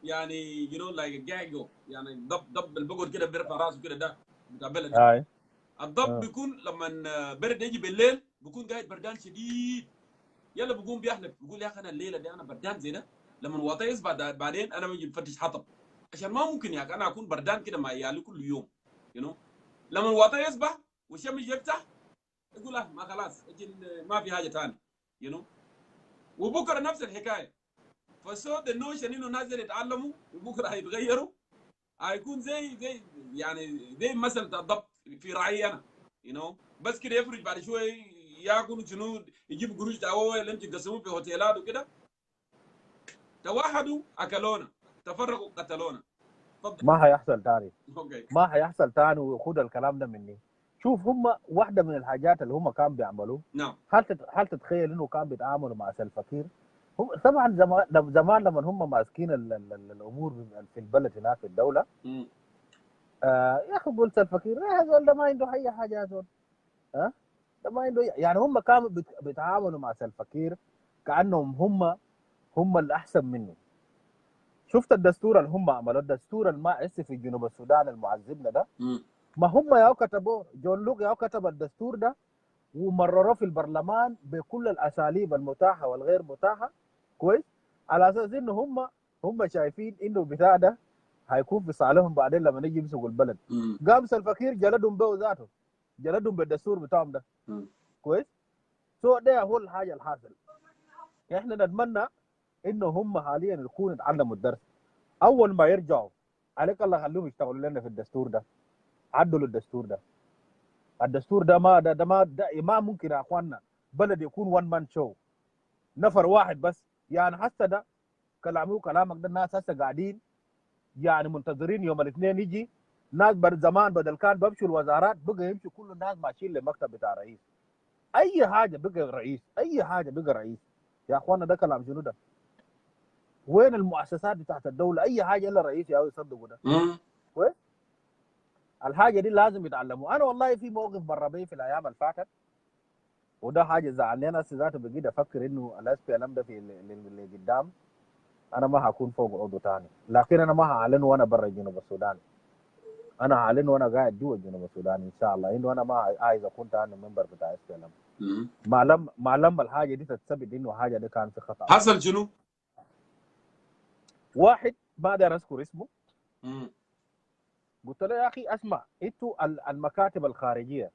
يعني لايك جاجو، يعني ضب اللي بيقعد كده بيرفع راسه كده، ده بتاع بلد. الضب بيكون لما برد يجي بالليل بيكون قاعد بردان شديد، يلا بيقوم بيحلف، بيقول يا اخي انا الليله دي انا بردان زي ده، لما الوطي يصبح بعدين انا بجي بفتش حطب، عشان ما ممكن يا اخي انا اكون بردان كده مع عيالي كل يوم لما الوطي يصبح والشمس يفتح يقول ما خلاص ما في حاجه ثانيه وبكره نفس الحكايه. فسو ذا نوشن انه الناس يتعلموا وبكره هيتغيروا، هيكون زي مثل الضبط في رعي انا بس كده يفرج بعد شويه ياكلوا شنو، يجيب قروش تاوه اللي انت تقسموه في هوتيلات وكده. توحدوا اكلونا، تفرقوا قتلونا. ما هيحصل تاني. اوكي. ما هيحصل تاني، وخد الكلام ده مني. شوف، هم واحده من الحاجات اللي هم كانوا بيعملوه، نعم، هل تتخيل انه كانوا بيتعاملوا مع سلفكير؟ هم طبعا زمان لما هم ماسكين الامور في البلد هناك في الدوله، يا اخي قلت سلفكير يا زول ده ما عنده اي حاجه يا زول، ده ما عنده يعني هم كانوا بيتعاملوا مع سلفكير كانهم هم الاحسن منه. شفت الدستور اللي هم عملوا، الدستور اللي ما في جنوب السودان المعذبنا ده، ما هم ياو كتبوه، جون لوك ياو كتب الدستور ده ومرروه في البرلمان بكل الاساليب المتاحه والغير متاحه كويس، على اساس انه هم شايفين انه بتاع ده هيكون في صالحهم بعدين لما نيجي يمسكوا البلد. قام سلفكير جلدهم به ذاته، جلدهم بالدستور بتاعهم ده كويس. سو ده هو الحاجه الحاصل. احنا نتمنى انه هم حاليا يكونوا يتعلموا الدرس، اول ما يرجعوا عليك الله خليهم يشتغلوا لنا في الدستور ده، عدلوا الدستور ده. الدستور ده ما ممكن يا اخواننا بلد يكون وان مان شو، نفر واحد بس. يعني حتى ده كلامك ده، الناس هسه قاعدين يعني منتظرين يوم الاثنين يجي ناس زمان بدل كان بمشوا الوزارات بقى يمشوا كل الناس ماشيين لمكتب بتاع رئيس، اي حاجه بقى رئيس، اي حاجه بقى رئيس. يا اخوانا ده كلام شنو ده؟ وين المؤسسات بتاعت الدوله؟ اي حاجه الا الرئيس يا يصدقوا ده كويس. الحاجه دي لازم يتعلموا. انا والله في موقف مره بي في الايام اللي فاتت، وده حاجه زعلني انا ذاته، بقيت افكر انه الاس بي ال ام ده في اللي قدام انا ما هكون فوق عضو ثاني، لكن انا ما هعلنه وانا برا جنوب السودان، انا هعلنه وانا قاعد جوا جنوب السودان ان شاء الله، انه انا ما عايز اكون ثاني ممبر بتاع اس بي ال ام. ما لما الحاجه دي تثبت انه حاجه دي كان في خطا. حصل شنو؟ واحد ما اقدر اذكر اسمه، قلت له يا اخي اسمع، انتوا المكاتب الخارجيه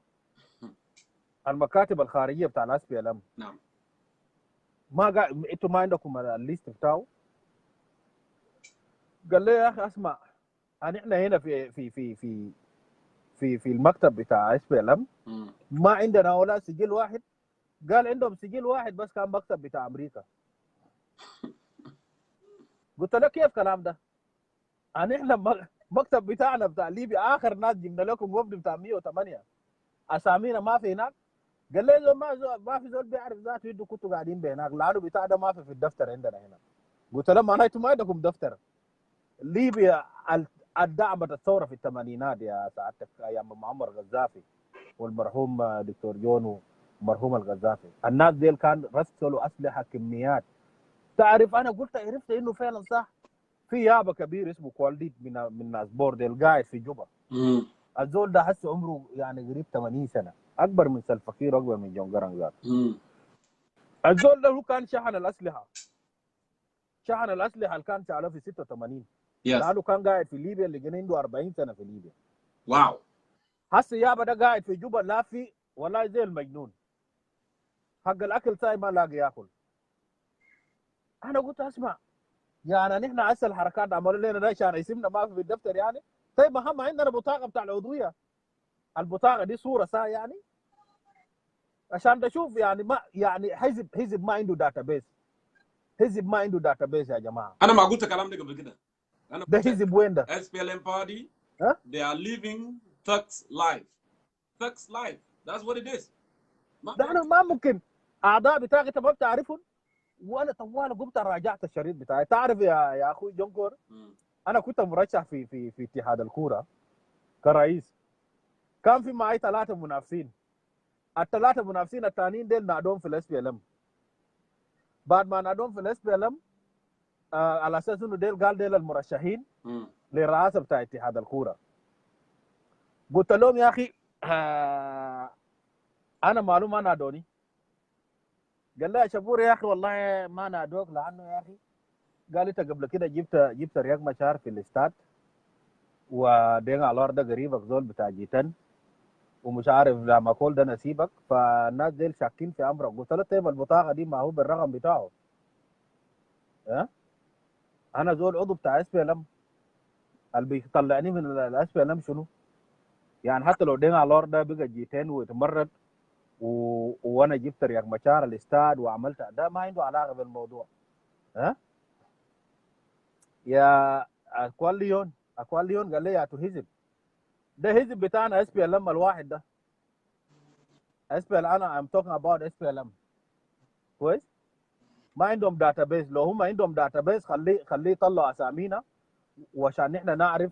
بتاع الاس بي ال ام، نعم، انتوا ما عندكم الليست بتاعه؟ قال لي يا اخي اسمع، احنا هنا في المكتب بتاع اس بي ال ام ما عندنا ولا سجل واحد. قال عندهم سجل واحد بس كان مكتب بتاع امريكا. قلت له كيف الكلام ده؟ احنا مكتب بتاعنا بتاع ليبيا اخر ناس جبنا لكم وفد بتاع 108 اسامينا ما في هناك. قال لي ما في زول بيعرف ذاته يدوا كنتوا قاعدين بهناك لانه بتاع ده ما في الدفتر عندنا هنا. قلت لهم معناته ما عندكم دفتر. ليبيا الدعمت الثوره في الثمانينات يا سعادتك ايام معمر الغزافي والمرحوم دكتور جون ومرحوم الغزافي. الناس ديل كان رسلوا اسلحه كميات. تعرف انا قلت عرفت انه فعلا صح في يابا كبير اسمه كوالديت من ناس بورديل قاعد في جوبا. الزول ده هسه عمره يعني قريب 80 سنه، اكبر من سلفكير واكبر من جونجران ذات. الزول ده هو كان شحن الاسلحه اللي كان شغاله في 86 لانه كان قاعد في ليبيا اللي كان عنده 40 سنه في ليبيا. واو. هسه يابا ده قاعد في جوبا لا في والله زي المجنون، حق الاكل ساي ما لاقي ياكل. انا قلت اسمع يعني نحن هسه الحركات عملوا لنا ده عشان اسمنا ما في الدفتر يعني. طيب اهم عندنا بطاقه بتاع العضويه، البطاقه دي صوره ساي يعني عشان تشوف يعني ما يعني حزب ما عنده داتابيس. حزب ما عنده داتابيس يا جماعه. انا ما قلت الكلام ده قبل كده. انا ده حزب وين ده؟ SPLM party ها؟ they are living thugs life. thugs life. That's what it is. ده انا ما ممكن اعضاء بتاعي انت ما بتعرفهم. وانا طوال قمت راجعت الشريط بتاعي. تعرف يا اخوي جونكور انا كنت مرشح في اتحاد الكوره كرئيس. كان في معي 3 منافسين. ال3 منافسين الثانيين ديل نادون في الاس بي ال ام. بعد ما نادون في الاس بي ال ام على اساس انه ديل قال ديل المرشحين للرئاسه بتاع اتحاد الكوره. قلت لهم يا اخي انا معلوم ما نادوني. قال لي يا شبور يا اخي والله ما نادوك لانه يا اخي قال انت قبل كده جبت رياض مشار في الاستاد ودين على الارض قريبك زول بتاع جيتن ومش عارف لما كل ده نسيبك فالناس ديل شاكين في امرك. قلت له طيب البطاقه دي ما هو بالرقم بتاعه. انا زول عضو بتاع اس بي ال ام اللي بيطلعني من الاس بي ال ام شنو؟ يعني حتى لو دين على الارض ده بقى جيتن ويتمرد وانا جبت رياض مشار الاستاد وعملت ده ما عنده علاقه بالموضوع. يا اكواليون قال لي يا تو حزب ده حزب بتاعنا اس بي ال ام الواحد ده. اس بي ال انا ام توكينج اباوت اس بي ال ام كويس. ما عندهم داتابيس. لو هم عندهم داتابيس خليه يطلعوا اسامينا وعشان نحن نعرف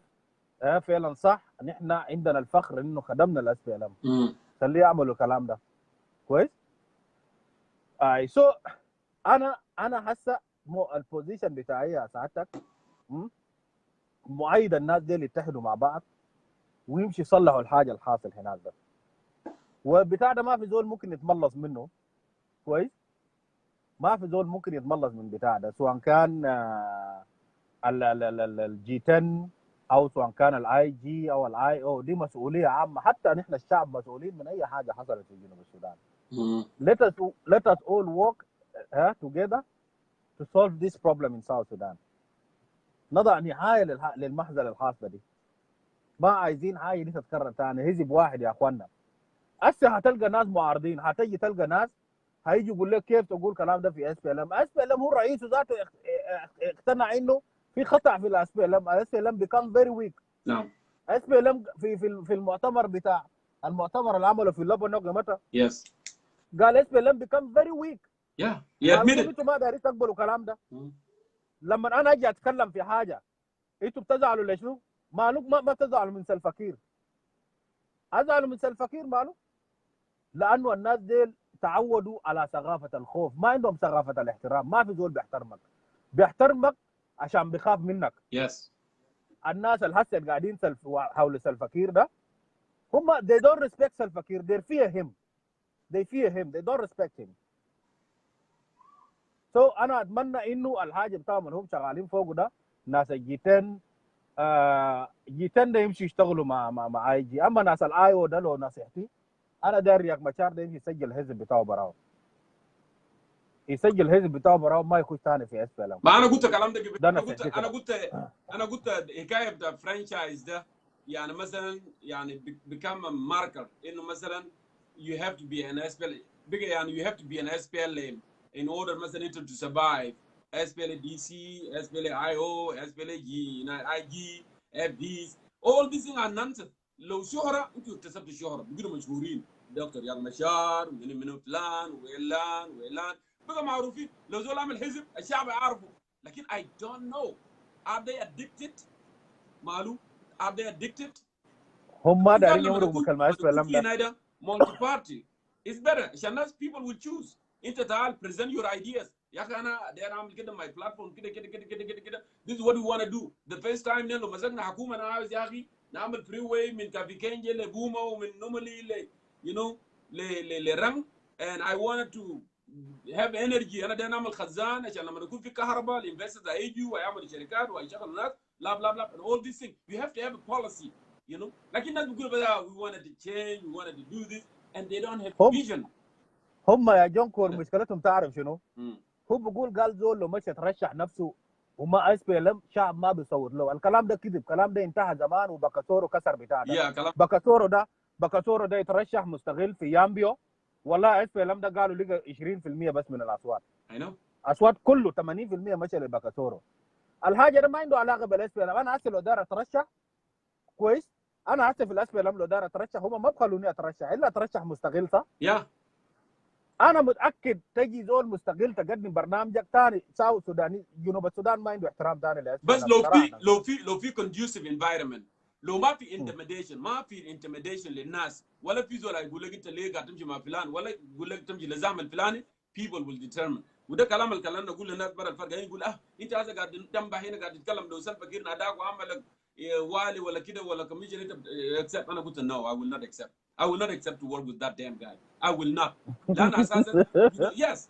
فعلا صح نحن عندنا الفخر انه خدمنا الاس بي ال ام. خليه يعملوا الكلام ده كويس. سو انا هسه البوزيشن بتاعي يا سعادتك مؤيد الناس دي يتحدوا مع بعض ويمشي يصلحوا الحاجه الحاصل هناك ده. وبتاع ده ما في زول ممكن يتملص منه كويس. ما في زول ممكن يتملص من بتاع ده سواء كان الجي 10 او سواء كان الاي جي او الاي او. دي مسؤوليه عامه. حتى نحن الشعب مسؤولين من اي حاجه حصلت في جنوب السودان. let us all work together to solve this problem in South Sudan. نضع نهايه للمحزله الحاصله دي. ما عايزين حاجه دي تتكرر ثاني. حزب واحد يا اخوانا. هسه هتلقى ناس معارضين. هتجي تلقى ناس هيجي يقول لك كيف تقول الكلام ده في اس بي ال ام. اس بي ال ام هو رئيسه ذاته اقتنع انه في خطا في الاس بي ال ام. الاس بي ال ام بيكام فيري ويك. نعم. اس بي ال ام في المؤتمر بتاع المؤتمر اللي عمله في لبنان متى؟ يس. قال اس بي ال ام بيكام فيري ويك. انتوا ما دارين تقبلوا الكلام ده. لما انا اجي اتكلم في حاجه انتوا بتزعلوا لشنو؟ مالك ما بتزعلوا من سلفكير. ازعلوا من سلفكير ماله؟ لانه الناس ديل تعودوا على ثقافه الخوف. ما عندهم ثقافه الاحترام. ما في زول بيحترمك عشان بيخاف منك. يس. الناس الحسد قاعدين حول سلفكير ده هم they don't respect سلفكير. they fear him. they don't respect him. انا اتمنى انه الحاجه بتاعهم اللي هم شغالين فوقه ده ناس الجيتن جيتن ده يمشي يشتغلوا مع اي جي. اما ناس الاي او ده لو نصيحتي انا داير رياض مشار ده يمشي يسجل الحزب بتاعه براو. يسجل الحزب بتاعه براو ما يخش ثاني في اس بي ال ام. ما انا قلت الكلام ده قبل. انا قلت الحكايه بتاع الفرانشايز ده يعني مثلا يعني become a marker انه مثلا you have to be an SPLM يعني you have to be an SPLM in order مثلا انت to survive. SPLDC, SPLIO, SPLG, IG have these. All these things are nonsense. لو شهرة أنتوا اكتسبتوا الشهرة بيقولوا مشهورين دكتور ياغ مشار ومن فلان وإعلان بقى معروفين. لو زول عمل حزب الشعب يعرفه. لكن I don't know are they addicted؟ مالو are they addicted؟ هم دايرين يمرقوا بكلمة SPLM ده. multi party is better عشان الناس people will choose. أنت تعال present your ideas. يا أخي أنا داير أعمل كده my platform كده. This is what we want to do. The first time لو مسكنا حكومة أنا عاوز يا أخي نعمل فري واي من كافيكينجي لبوما ومن نومالي ل you know لرنج and I wanted to have energy. أنا داير نعمل خزان عشان لما نكون في كهرباء الانفسترز هيجوا ويعملوا شركات وهيشغلوا ناس blah and all these things. You have to have a policy. You know, لكن الناس بيقولوا بقى we wanted to change, we wanted to do this, and they don't have vision. هم يا جونكور مشكلتهم تعرف شنو؟ هو بيقول قال زول لو مشى ترشح نفسه وما SPLM شعب ما بيصوت له. الكلام ده كذب، الكلام ده انتهى زمان وبكاسورو كسر بتاع ده. بكاسورو ده يترشح مستقل في يامبيو والله SPLM ده قالوا لقى 20% بس من الاصوات. اصوات كله 80% مشى لبكاسورو. الحاجه ده ما عنده علاقه بالSPLM. انا هسه لو دار اترشح كويس، انا هسه في SPLM لو دار اترشح هم ما بخلوني اترشح الا اترشح مستقل صح؟ انا متاكد تجي زول مستقل تقدم برنامجك ثاني ساوث سوداني جنوب السودان ما عنده احترام ثاني للSPLM. بس لو في conducive environment، لو ما في intimidation، ما في intimidation للناس، ولا في زول يقول لك انت ليه قاعد تمشي مع فلان، ولا يقول لك تمشي لزعم الفلاني، people will determine. وده كلام نقول للناس برا الفرق يقول انت هذا قاعد تنبه هنا قاعد تتكلم لو سلفا كير ناداك وعملك والي ولا كده ولا كميشن انت accept. انا قلت no I will not accept. I will not accept to work with that damn guy. I will not. لأن أساسا yes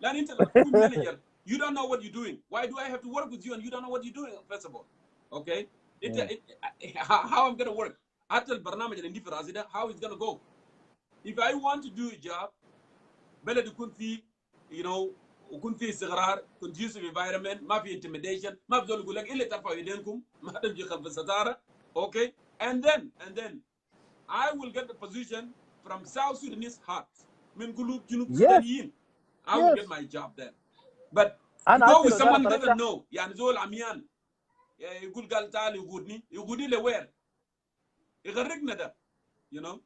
لأن أنت لما تكون manager you don't know what you're doing. Why do I have to work with you and you don't know what you're doing first of all? Okay? How I'm gonna work? حتى البرنامج اللي عندي في راسي ده how it's gonna go? If I want to do a job بلد يكون فيه you know ويكون فيه استقرار conducive environment، ما في intimidation، ما في زول يقول لك إلا ترفعوا يدينكم ما تمشي خلف الستارة. Okay? And then I will get the position from South Sudanese hearts. من قلوب جنوب سودانيين. I will get my job there. But to go with someone who doesn't know. يعني زول عميان يقول قال تعال يقودني لوين؟ يغرقنا ده. You know?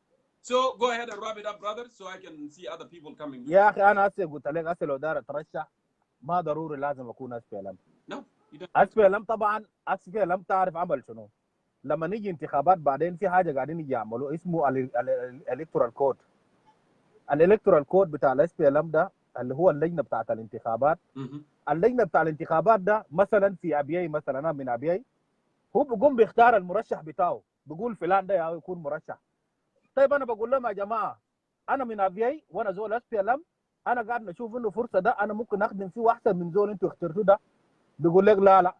So go ahead and wrap it up brother so I can see other people coming. يا أخي أنا هسه قلت لك هسه لو دار أترشح ما ضروري لازم أكون SPLM. No. SPLM طبعا SPLM تعرف عمل شنو؟ لما نيجي انتخابات بعدين في حاجه قاعدين يجي يعملوا اسمه الالكتورال كود. الالكتورال كود بتاع SPLM ده اللي هو اللجنه بتاعت الانتخابات. اللجنه بتاع الانتخابات ده مثلا في ابيي، مثلا انا من ابيي، هو بيقوم بيختار المرشح بتاعه، بيقول فلان ده يكون مرشح. طيب انا بقول لهم يا جماعه انا من ابيي وانا زول SPLM، انا قاعد نشوف انه فرصه ده انا ممكن اخدم فيه احسن من زول انتوا اخترتوه ده. بيقول لك لا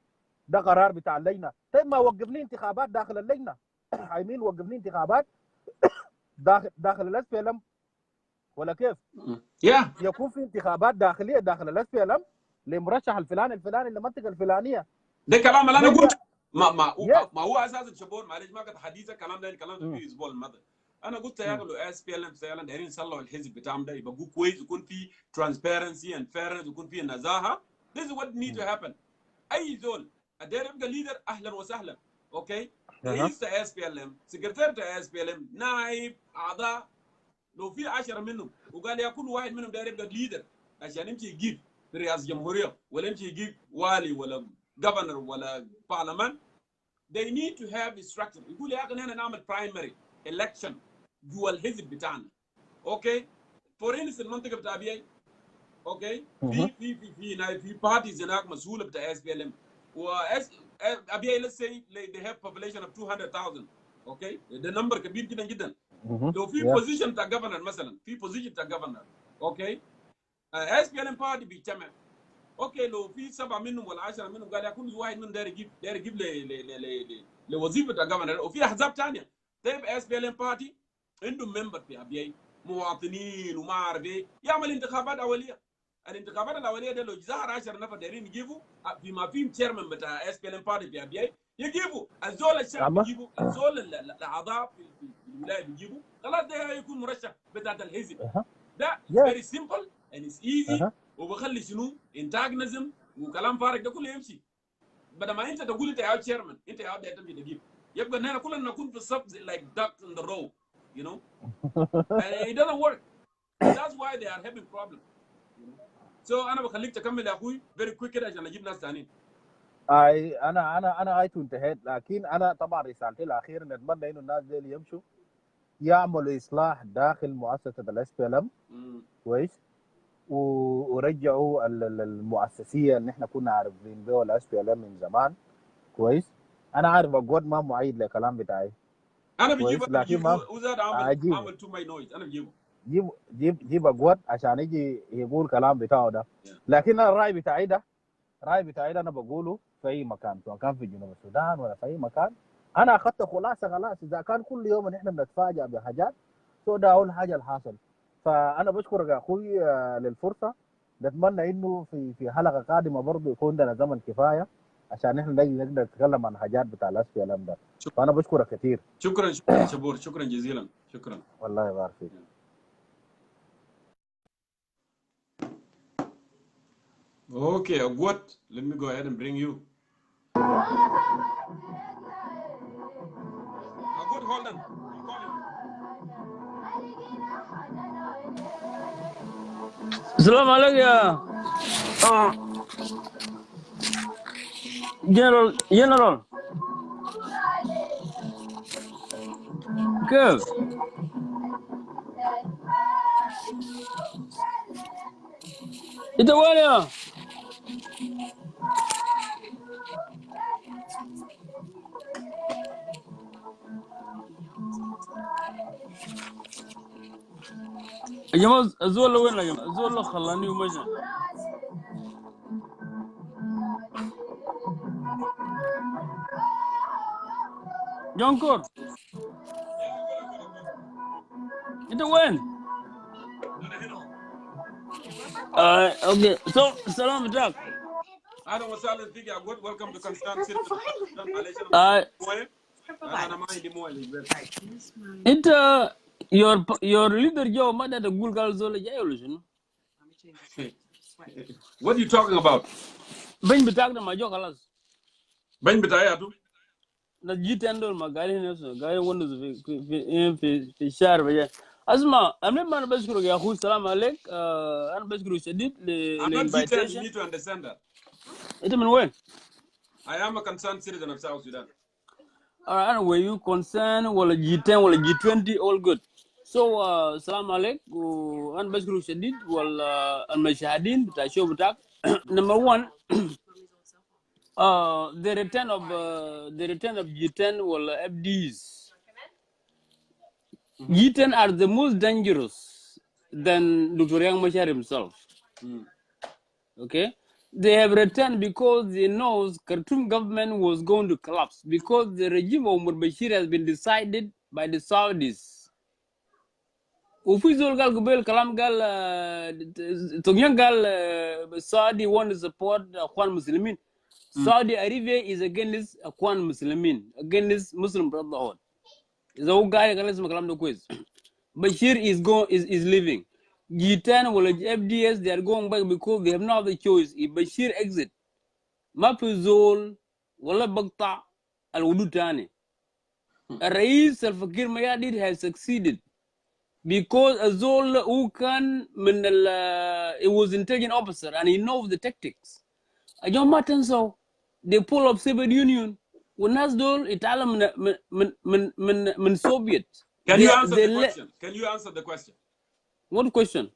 ده قرار بتاع اللجنه. طيب ما وقفني انتخابات داخل اللجنه. عايمين وقفني انتخابات داخل SPLM ولا كيف؟ يكون في انتخابات داخليه داخل SPLM لمرشح الفلاني للمنطقه الفلانيه. ده كلام اللي انا قلت ما هو اساسا شبور معلش ما قطع حديثك. الكلام ده في الاسبوع الماضي انا قلت يا اخي لو SPLM فعلا دايرين يصلحوا الحزب بتاعهم ده يبقوا كويس، يكون في transparency and fairness، يكون في نزاهه. This is what need to happen. اي زول ادير يبقى ليدر اهلا وسهلا. اوكي؟ رئيس SPLM، سكرتير SPLM، نائب، اعضاء، لو في 10 منهم وقال يا كل واحد منهم داير يبقى ليدر عشان يمشي يجيب في رئاسه جمهوريه ولا يمشي يجيب والي ولا governor ولا برلمان. they need to have a structure. يقول يا اخي احنا نعمل primary election جوا الحزب بتاعنا. اوكي؟ فور انستنس المنطقه بتاع ابيي اوكي في بارتيز هناك مسؤوله بتاع SPLM و ابيي let's say they have population of 200,000. اوكي ده نمبر كبير جدا جدا. لو في بوزيشن بتاع جفرنر مثلا، في بوزيشن بتاع جفرنر اوكي SPLM بارتي بيجتمع. اوكي لو في 7 منهم ولا 10 منهم قال يا كل واحد منهم داير يجيب لوظيفه بتاع جفرنر، وفي احزاب ثانيه. طيب SPLM بارتي عندهم ممبر في ابيي مواطنين وما اعرف ايه، يعمل انتخابات اوليه. الانتخابات الاوليه دي لو ظهر 10 نفر دايرين يجيبوا بما فيهم تشيرمان بتاع SPLM بارتي في ابيي يجيبوا الزول الشعب يجيبوا الزول الاعضاء في الولايه بيجيبوا، خلاص ده يكون مرشح بتاع الحزب. ده very simple and it's easy وبخلي شنو انتاجنزم وكلام فارغ ده كله يمشي. بدل ما انت تقول انت يا chairman انت يا ده تمشي تجيب يبقى نحن كلنا نكون في الصف like ducks in the row, you know. And it doesn't work. That's why they are having problems. So انا بخليك تكمل يا اخوي very quick كده عشان اجيب ناس ثانيين. انا غايته انتهيت، لكن انا طبعا رسالتي الاخيره نتمنى انه الناس دي يمشوا يعملوا اصلاح داخل مؤسسه الاس بي ال ام كويس، ورجعوا المؤسسيه اللي احنا كنا عارفين بها الاس بي ال ام من زمان كويس. انا عارف اقعد ما معيد للكلام بتاعي انا بجيب لكن ما وزاد عامل تو ماي نويز انا بجيبه. جيب اقعد عشان يجي يقول كلام بتاعه ده. لكن الراي بتاعي ده انا بقوله في اي مكان، سواء كان في جنوب السودان ولا في اي مكان. انا اخذت خلاصه خلاص. اذا كان كل يوم نحن بنتفاجئ بحاجات ده اول حاجه الحاصل. فانا بشكرك يا اخوي للفرصه. نتمنى انه في حلقه قادمه برضه يكون لنا زمن كفايه عشان نحن نقدر نتكلم عن حاجات بتاع الاس بي ال ام ده. فانا بشكرك كثير. شكرا شبور، شكرا جزيلا، شكرا. والله يبارك فيك. Okay, what? Let me go ahead and bring you. Good, hold on. I'm calling. السلام عليكم يا جنرال كيف؟ انت وين يا؟ يا جماعة الزول وين يا جماعة؟ الزول خلاني ومشى. جونكور انت وين؟ اوكي سو السلام بتاعك. اهلا وسهلا فيك يا عبود. ويلكم تو كونستانت سيتي. انا ما عندي مويه. انت your leader جو ما ده تقول قال زول جاي ولا شنو؟ What are you talking about? بين بتاعك ده ما جو خلاص. بين بتاعي يا تو؟ نجيت عندهم ما قاعدين نفسه قاعدين ونس في الشارع بجاي. اسمع انا بشكرك يا اخوي. السلام عليك. انا بشكرك شديد للانفيتيشن. You need to understand that. انت من وين؟ I am a concerned citizen of South Sudan. انا were you concerned ولا G10 ولا G20 all good. So السلام عليك وانا بشكرك شديد والمشاهدين بتاع الشو بتاعك. Number one the return of G10 ولا FDs. G10 are the most dangerous than Dr. Yang Machar himself. Okay, they have returned because they know Khartoum government was going to collapse because the regime of Umar Bashir has been decided by the Saudis. وفي زول قال قبل كلام قال تونيان قال Saudi want to support أخوان مسلمين. Saudi Arabia is against أخوان مسلمين, against Muslim Brotherhood. إذا هو قال اسمه كلام ده كويس. Bashir is leaving. G10 or FDS they are going back because they have no other choice. If Bashir exit, ما في زول ولا بقطع الوجود تاني. الرئيس الفقير مياديد has succeeded because الزول who كان من he was intelligent officer and he knows the tactics. اليوم ما تنسوا they pull up Soviet Union والناس دول يتعلم من Soviet. Can you answer the question? Can you answer the question? What question?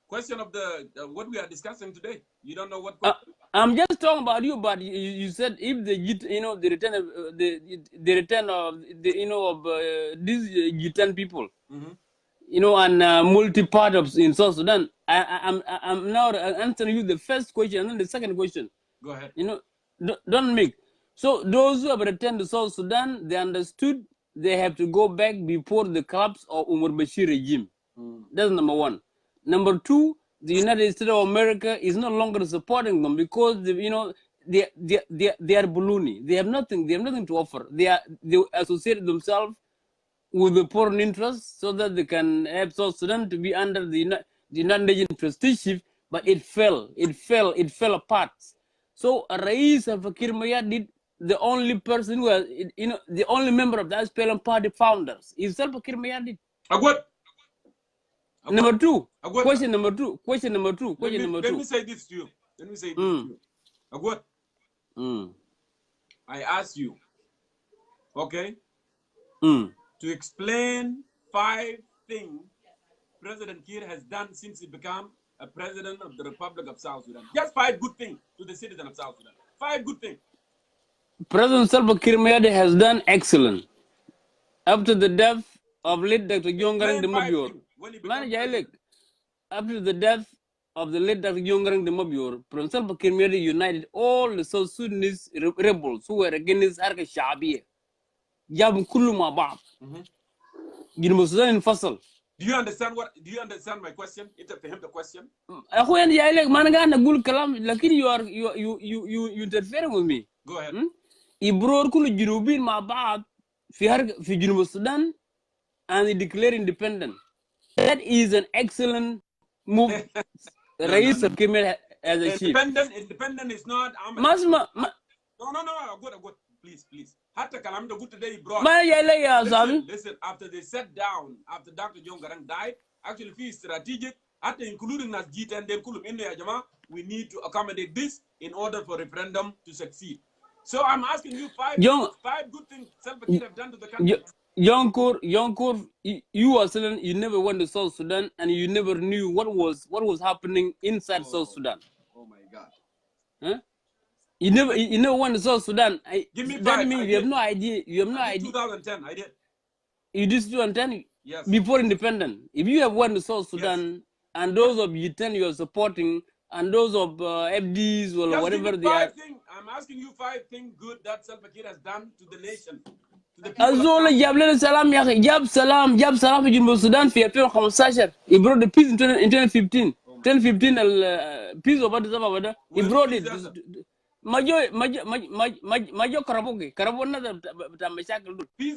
Question of the what we are discussing today. You don't know what question? I'm just talking about you, but you said if the return of the return of these G10 people, and multi-part in South Sudan. I'm now answering you the first question and then the second question. Go ahead. Don't make. So those who have returned to South Sudan, they understood they have to go back before the collapse of Umar Bashir regime. That's number one. Number two, the United States of America is no longer supporting them because they are baloney. They have nothing. They have nothing to offer. They associate themselves with the foreign interests so that they can have South Sudan to be under the United Nations trusteeship. But it fell. It fell apart. So Rais Salva Kiir Mayardit, the only person who has, the only member of the SPLM party founders is Salva Kiir Mayardit. Agwat. Number two. Agwat. Question number two. Question number two. Question number two. Let me say this to you. Let me say this to you. Agwat. I ask you, okay, to explain 5 things President Kiir has done since he became a president of the Republic of South Sudan. Just 5 good things to the citizen of South Sudan. 5 good things. President Salva Kiir Mayardit has done excellent. Up to the death of late Dr. Jongkor Mabior. After the death of the late Dr. Jongkor Mabior, President Salva Kiir Mayardit united all the South Sudanese rebels who were against Harka Shabiya. Jab kullu ma ba'd. Sudan infasal. Do you understand my question? For him the question. Akhoyan yailek managa nagul kalam lakin you interfering with me. Go ahead. Ibror kullu junubin ma ba'd fi Junub Sudan and he declared independent. That is an excellent move. Rais of Kiir as a chief. Independent is not. No. Good. Please. Hatta kalam the good today he brought. Listen, after they sat down, after Dr. Jongkor died, actually feel strategic, after including us G10, then kulum inno ya jama, we need to accommodate this in order for referendum to succeed. So I'm asking you 5 good things Salva Kiir have done to the country. Jongkor, you never went to South Sudan and you never knew what was happening inside South Sudan. Oh my God. Huh? You never went to South Sudan. Give me 5. That means you have no idea. You have no idea. 2010, I did. You did 2010? Yes. Before independence. If you have went to South Sudan and those of U10 you are supporting and those of FDs or just whatever they are. I'm asking you 5 things good that Salva Kiir has done to the nation. Azola Jab Salam Jab Salam في جنوب السودان في 2015. He brought the peace in 2015. 2015 peace of Addis Ababa. He brought it. Majo Karabogi. Karabona the Mashakal. Peace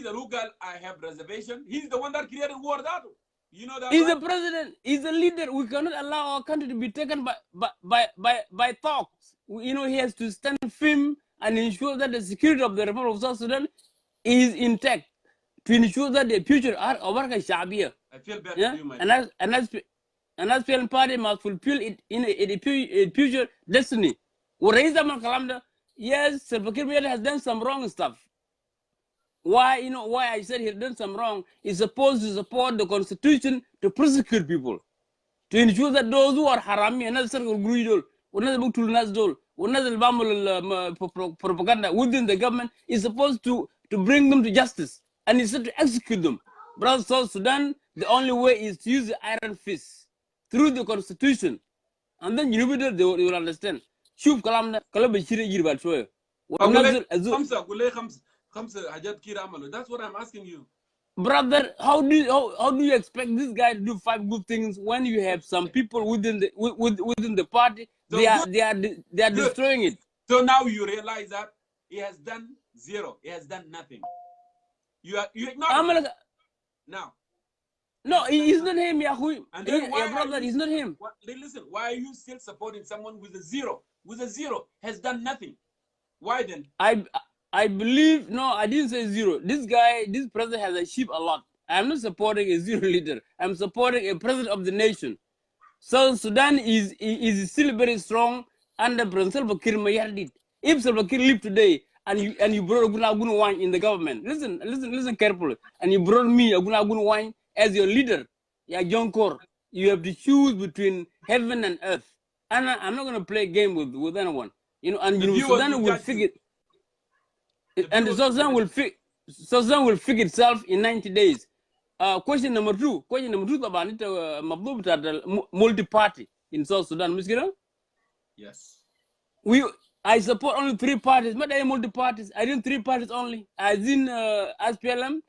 Rugal, I have reservation. He's the one that created war that. You know that. He's the president. He's the leader. We cannot allow our country to be taken by talks. He has to stand firm and ensure that the security of the Republic of South Sudan is intact, to ensure that the future are Obarka Shabia. I feel bad for you, my friend. And as PLM party must fulfill it in a future destiny. Yes, Salva Kiir has done some wrong stuff. Why I said he had done some wrong? He's supposed to support the constitution to prosecute people, to ensure that those who are harami and circle gruidol, another book to Nasdol, another propaganda within the government is supposed to bring them to justice and instead to execute them. Brother South Sudan, the only way is to use the iron fist through the constitution, and then they will understand. Shuf kalamna kalabashiri jirbat shoya. That's what I'm asking you. Brother, how do you expect this guy to do 5 good things when you have some people within the party? So they are destroying it. So now you realize that he has done 0. He has done nothing. You ignore it. Now. No, he's not him, Yahui. Brother, he's not him. Listen, why are you still supporting someone with a 0? With a 0 has done nothing. Why then? I believe, no, I didn't say 0. This president has achieved a lot. I'm not supporting a 0 leader. I'm supporting a president of the nation. South Sudan is still very strong under President Salva Kiir Mayardit. If Salva Kiir lived today and you brought Agun Wine in the government, listen carefully, and you brought me Agun Wine as your leader, Jongkor, you have to choose between heaven and earth. And I'm not going to play a game with anyone. And Sudan will figure. And the South Sudan will figure itself in 90 days. Question number 2 about it, multi-party in South Sudan. Yes. I support only 3 parties, not any multi-parties. I did 3 parties only. I did SPLM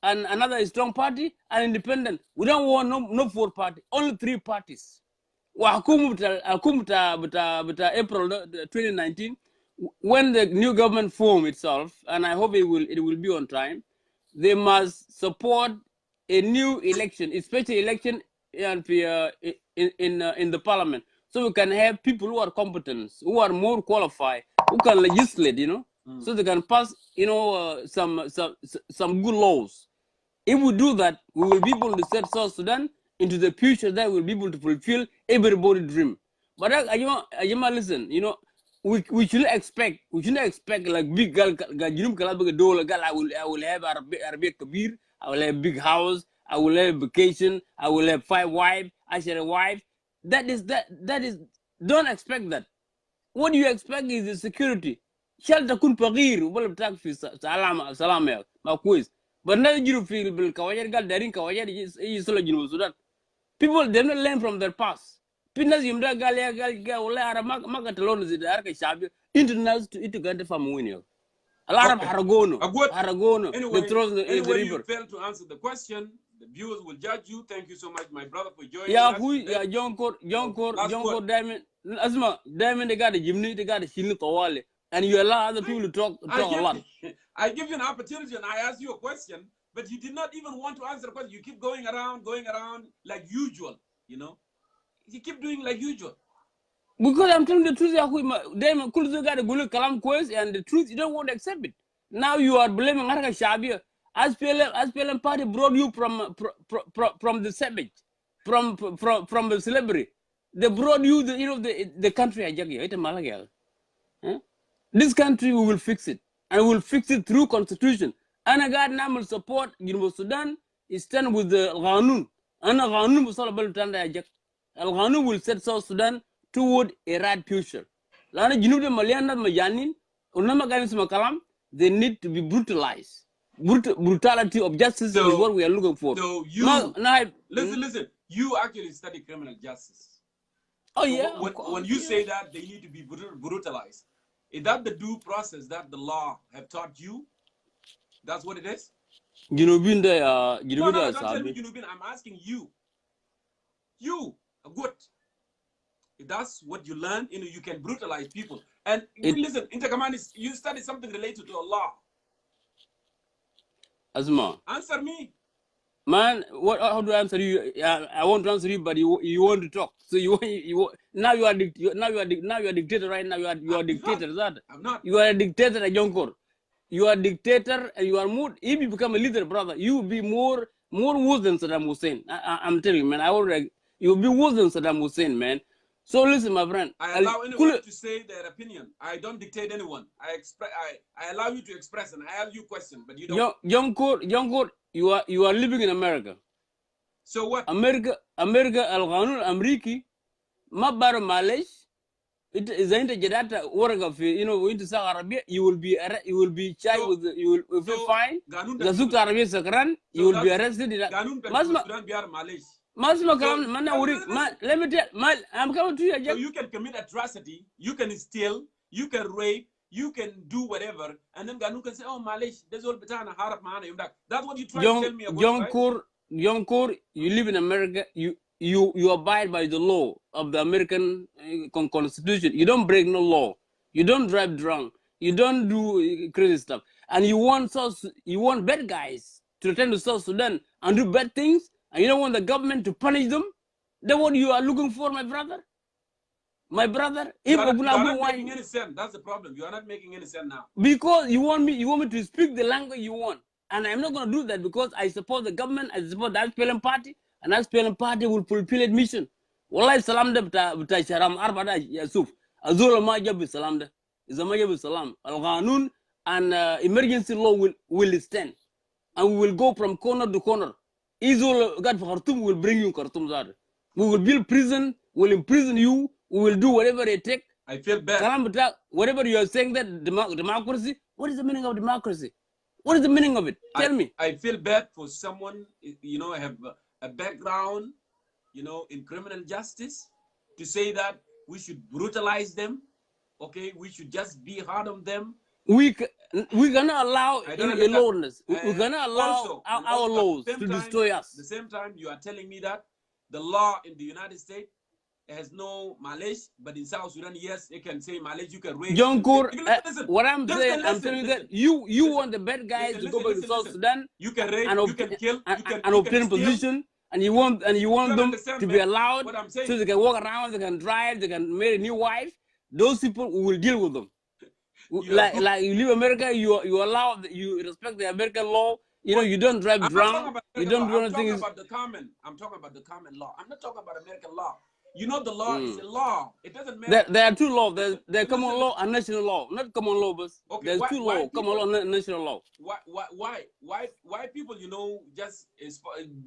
and another strong party and independent. We don't want no 4 party, only 3 parties. April 2019, when the new government form itself, and I hope it will be on time, they must support a new election, a special election in the parliament, so we can have people who are competent, who are more qualified, who can legislate, so they can pass, some good laws. If we do that, we will be able to set South Sudan into the future that will be able to fulfill everybody's dream. But Ajima, listen, we shouldn't expect like big girl, I will have Arabic Kabir, I will have big house, I will have vacation, I will have 5 wives, I shall have a wife. That is, don't expect that. What you expect is the security. Shelter kun pagir, wala btak fi salam ya, ma quiz. But now you feel bil kawajar gal darin kawajar is solo jinu Sudan. People they don't learn from their past. Pinas yumda gal wala aramak magatalon zid arka shabi internals to it gante fam winyo. A lot of Haragono, anyway, they throw in the river. You failed to answer the question. The viewers will judge you. Thank you so much, my brother, for joining us. Jongkor, Diamond, Asma, Diamond, they got a Jimny, they got a Shilin Tawale, and you allow other people to talk a lot. I give you an opportunity and I ask you a question, but you did not even want to answer the question. You keep going around like usual, You keep doing like usual. Because I'm telling the truth, Diamond, got a good kalam quiz, and the truth, you don't want to accept it. Now you are blaming Haraka Shabir. SPLM party brought you from the savage, from the celebrity. They brought you the country. This country we will fix it, and we will fix it through constitution. And I got now will support Sudan is stand with the Ghanun. And Ghanun will set South Sudan toward a right future. They need to be brutalized. Brutality of justice is what we are looking for. So you listen. You actually study criminal justice. Oh so yeah. When you say that they need to be brutalized, is that the due process that the law have taught you? That's what it is. No, don't tell me Junubin. I'm asking you. You good. If that's what you learn, you can brutalize people. And listen, Intercommand is you study something related to Allah. Asma. Answer me. Man, how do I answer you? I want to answer you, but you want to talk. So now you are dictator right now. You are dictator. I'm not. You are a dictator at Jongkor. You are a dictator and you are more. If you become a leader, brother, you will be more worse than Saddam Hussein. I'm telling you, man. You will be worse than Saddam Hussein, man. So listen, my friend. I allow anyone to say their opinion. I don't dictate anyone. I allow you to express and I ask you questions, but you don't. Jongkor, you are living in America. So what? America al-Qanun Amriki, Mabar Malaysia. It is into Jedata Waragaf, into Saudi Arabia, you will be charged with you will be fined. The Saudi Arabia Sakran, you will be arrested. Let me tell I'm coming to you. So you can commit atrocity, you can steal, you can rape, you can do whatever, and then Ganun can say, "Oh, Malaysia, there's all betana harap mahana yumdak." That's what you try to tell me about, Jongkor, you live in America. You abide by the law of the American Constitution. You don't break no law. You don't drive drunk. You don't do crazy stuff. And you want bad guys to return to South Sudan and do bad things. And you don't want the government to punish them? That's what you are looking for, my brother? My brother? You are not making any sense. That's the problem. You are not making any sense now. Because you want me to speak the language you want. And I'm not going to do that because I support the government, I support the SPLM party, and the SPLM party will fulfill its mission. Wallahi salam da bita sharam arbada Yusuf. Azul ma jabi salam da. Izama jabi salam. Al-Qanun and emergency law will stand. And we will go from corner to corner. Israel, God for Khartoum will bring you Khartoum. We will build prison, we'll imprison you, we will do whatever it takes. I feel bad. Whatever you are saying that democracy, what is the meaning of democracy? What is the meaning of it? Tell me. I feel bad for someone, have a background, in criminal justice, to say that we should brutalize them. Okay, we should just be hard on them. We cannot allow aloneness. We cannot allow our laws to destroy us. At the same time, you are telling me that the law in the United States has no Malaysia, but in South Sudan, yes, you can say Malaysia, you can raise. Jongkor, what I'm saying, I'm telling you that you want the bad guys to go back to South Sudan. You can rape, you can kill, and obtain position, and you want them to be allowed what I'm saying. so they can walk around, they can drive, they can marry a new wife. Those people, we will deal with them. Like you leave America, you allow, you respect the American law. You know, you don't drive drunk. You don't do anything. I'm talking about the common law. I'm not talking about American law. You know, the law is a law. It doesn't matter. There are two laws. There's common law and national law. Not common law, but there's two laws: common law and national law. Why people, you know, just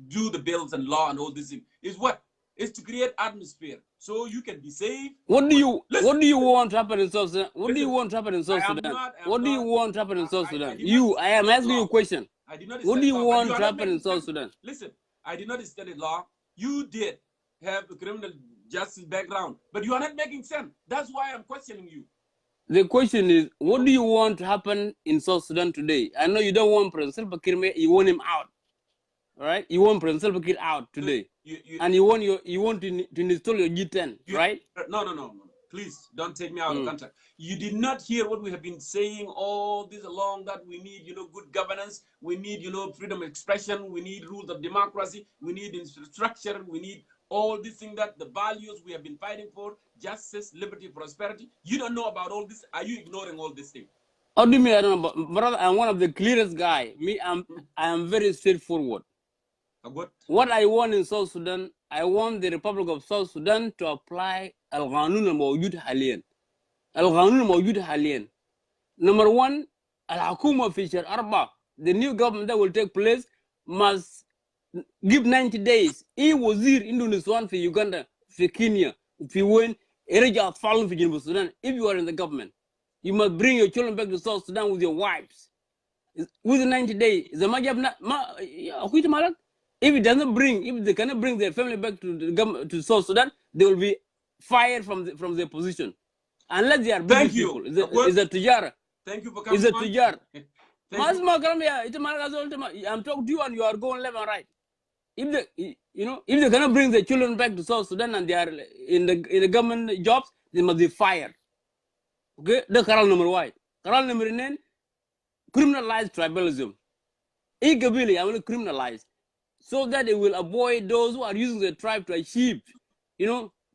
do the bills and law and all this thing is what? Is to create atmosphere so you can be safe. What do you want to happen in South Sudan? What do you want to happen in South Sudan? What do you want to happen in South Sudan? I am asking you a question. What do you want to happen in South Sudan? Listen, I did not study law. You did have a criminal justice background, but you are not making sense. That's why I'm questioning you. The question is, what do you want to happen in South Sudan today? I know you don't want President Salva Kiir, you want him out. All right? You want President Salva Kiir out today. And you want to install your G10, right? No. Please don't take me out of context. You did not hear what we have been saying all this along, that we need, you know, good governance. We need, you know, freedom of expression. We need rules of democracy. We need infrastructure. We need all these things, that the values we have been fighting for, justice, liberty, prosperity. You don't know about all this. Are you ignoring all these things? How do you mean I don't know? Brother, I'm one of the clearest guy. I am very straightforward. What I want in South Sudan, I want the Republic of South Sudan to apply القانون الموجود حاليا. القانون الموجود حاليا. Number one, الحكومة في شهر 4. The new government that will take place must give 90 days. إيه وزير عنده نسوان في Uganda, في كينيا, في وين يرجع أطفالهم في جنوب السودان. If you are in the government, you must bring your children back to South Sudan with your wives. Within 90 days. If it doesn't bring, if they cannot bring their family back to South Sudan, they will be fired from their position, unless they are busy people. It's a tujara. Thank you for coming. It's a tujara. I'm talking to you, and you are going left and right. If they cannot bring their children back to South Sudan and they are in the government jobs, they must be fired. Okay, the Karal number one. Karal number 9, criminalize tribalism. Igabili, I will criminalize, so that they will avoid those who are using the tribe to achieve,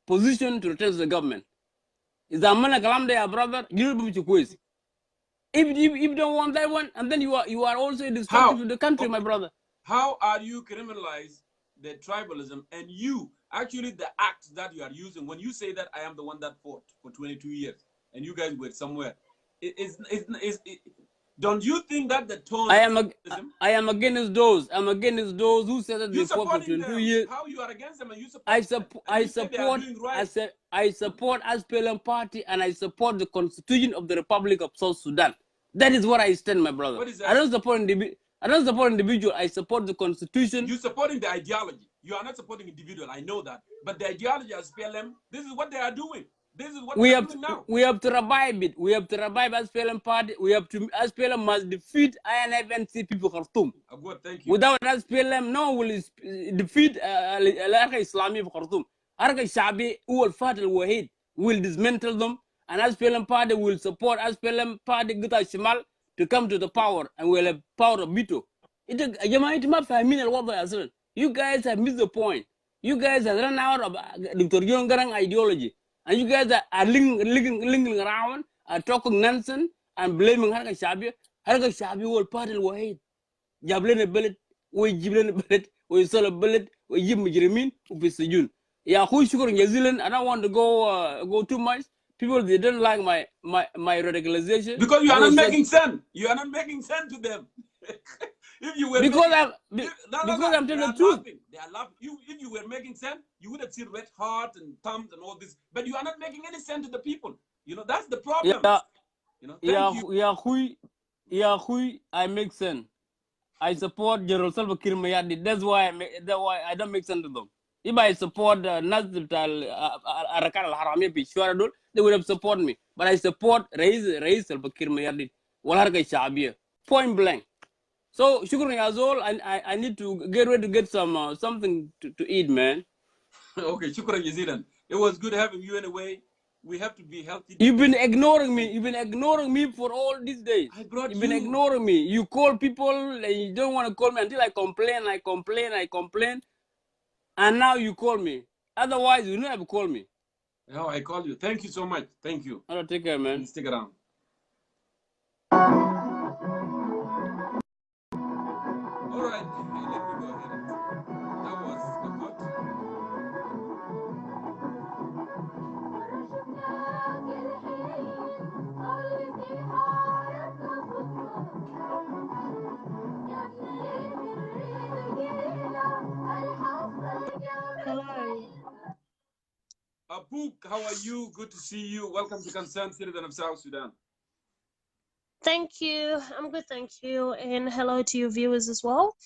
position to return to the government. Is that man a brother? You don't quiz. If you don't want that one, and then you are also destructive to the country, my brother. How are you criminalize the tribalism, and you actually the acts that you are using when you say that I am the one that fought for 22 years and you guys were somewhere? Don't you think that the tone? I am against those. I'm against those who said that they fought for 22 years. How you are against them and you support I support SPLM party, and I support the Constitution of the Republic of South Sudan. That is what I stand, my brother. What is that? I don't support individual. I support the Constitution. You're supporting the ideology. You are not supporting individual. I know that. But the ideology of SPLM, this is what they are doing. This is what we are doing now. We have to revive it. We have to revive SPLM party. SPLM must defeat INF and CP Khartoum. Good, thank you. Without SPLM, no one will defeat Al-Arqa Islami of Khartoum. Arqa Shabi, who will fight al-Wahid, will dismantle them, and SPLM party will support SPLM party Gita Shimal to come to the power, and we'll have power of veto. You guys have missed the point. You guys have run out of Dr. Yongarang ideology. And you guys are linking around, talking nonsense, and blaming Harka Shabi. Harka Shabi will party away. Jablin a bullet, we Jiblin a bullet, we sell a bullet, we Jim Jirimin, who is the June. Yeah, who's sugar in New Zealand? I don't want to go too much. People, they don't like my radicalization. Because you are not making sense. You are not making sense to them. If you were I'm telling the truth. They are laughing. If you were making sense, you would have seen red heart and thumbs and all this. But you are not making any sense to the people. That's the problem. I make sense. I support General Salva Kiir Mayadi. That's why I don't make sense to them. If I support Nazir Arakat al-Haramiya Pishwaradul, they would have supported me. But I support Rais Salva Kiir Mayadi. Walarga Shabiya. Point blank. So, shukran Yazol, I need to get ready to get something to eat, man. Okay, shukran Yazidan. It was good having you anyway. We have to be healthy. You've been ignoring me. You've been ignoring me for all these days. You've been ignoring me. You call people, and you don't want to call me until I complain. And now you call me. Otherwise, you never call me. Oh, I call you. Thank you so much. Thank you. I'll take care, man. Stick around. All right, let me go ahead. That was a good. Hello. Apuk, how are you? Good to see you. Welcome to Concerned Citizen of South Sudan. Thank you. I'm good, thank you. And hello to your viewers as well.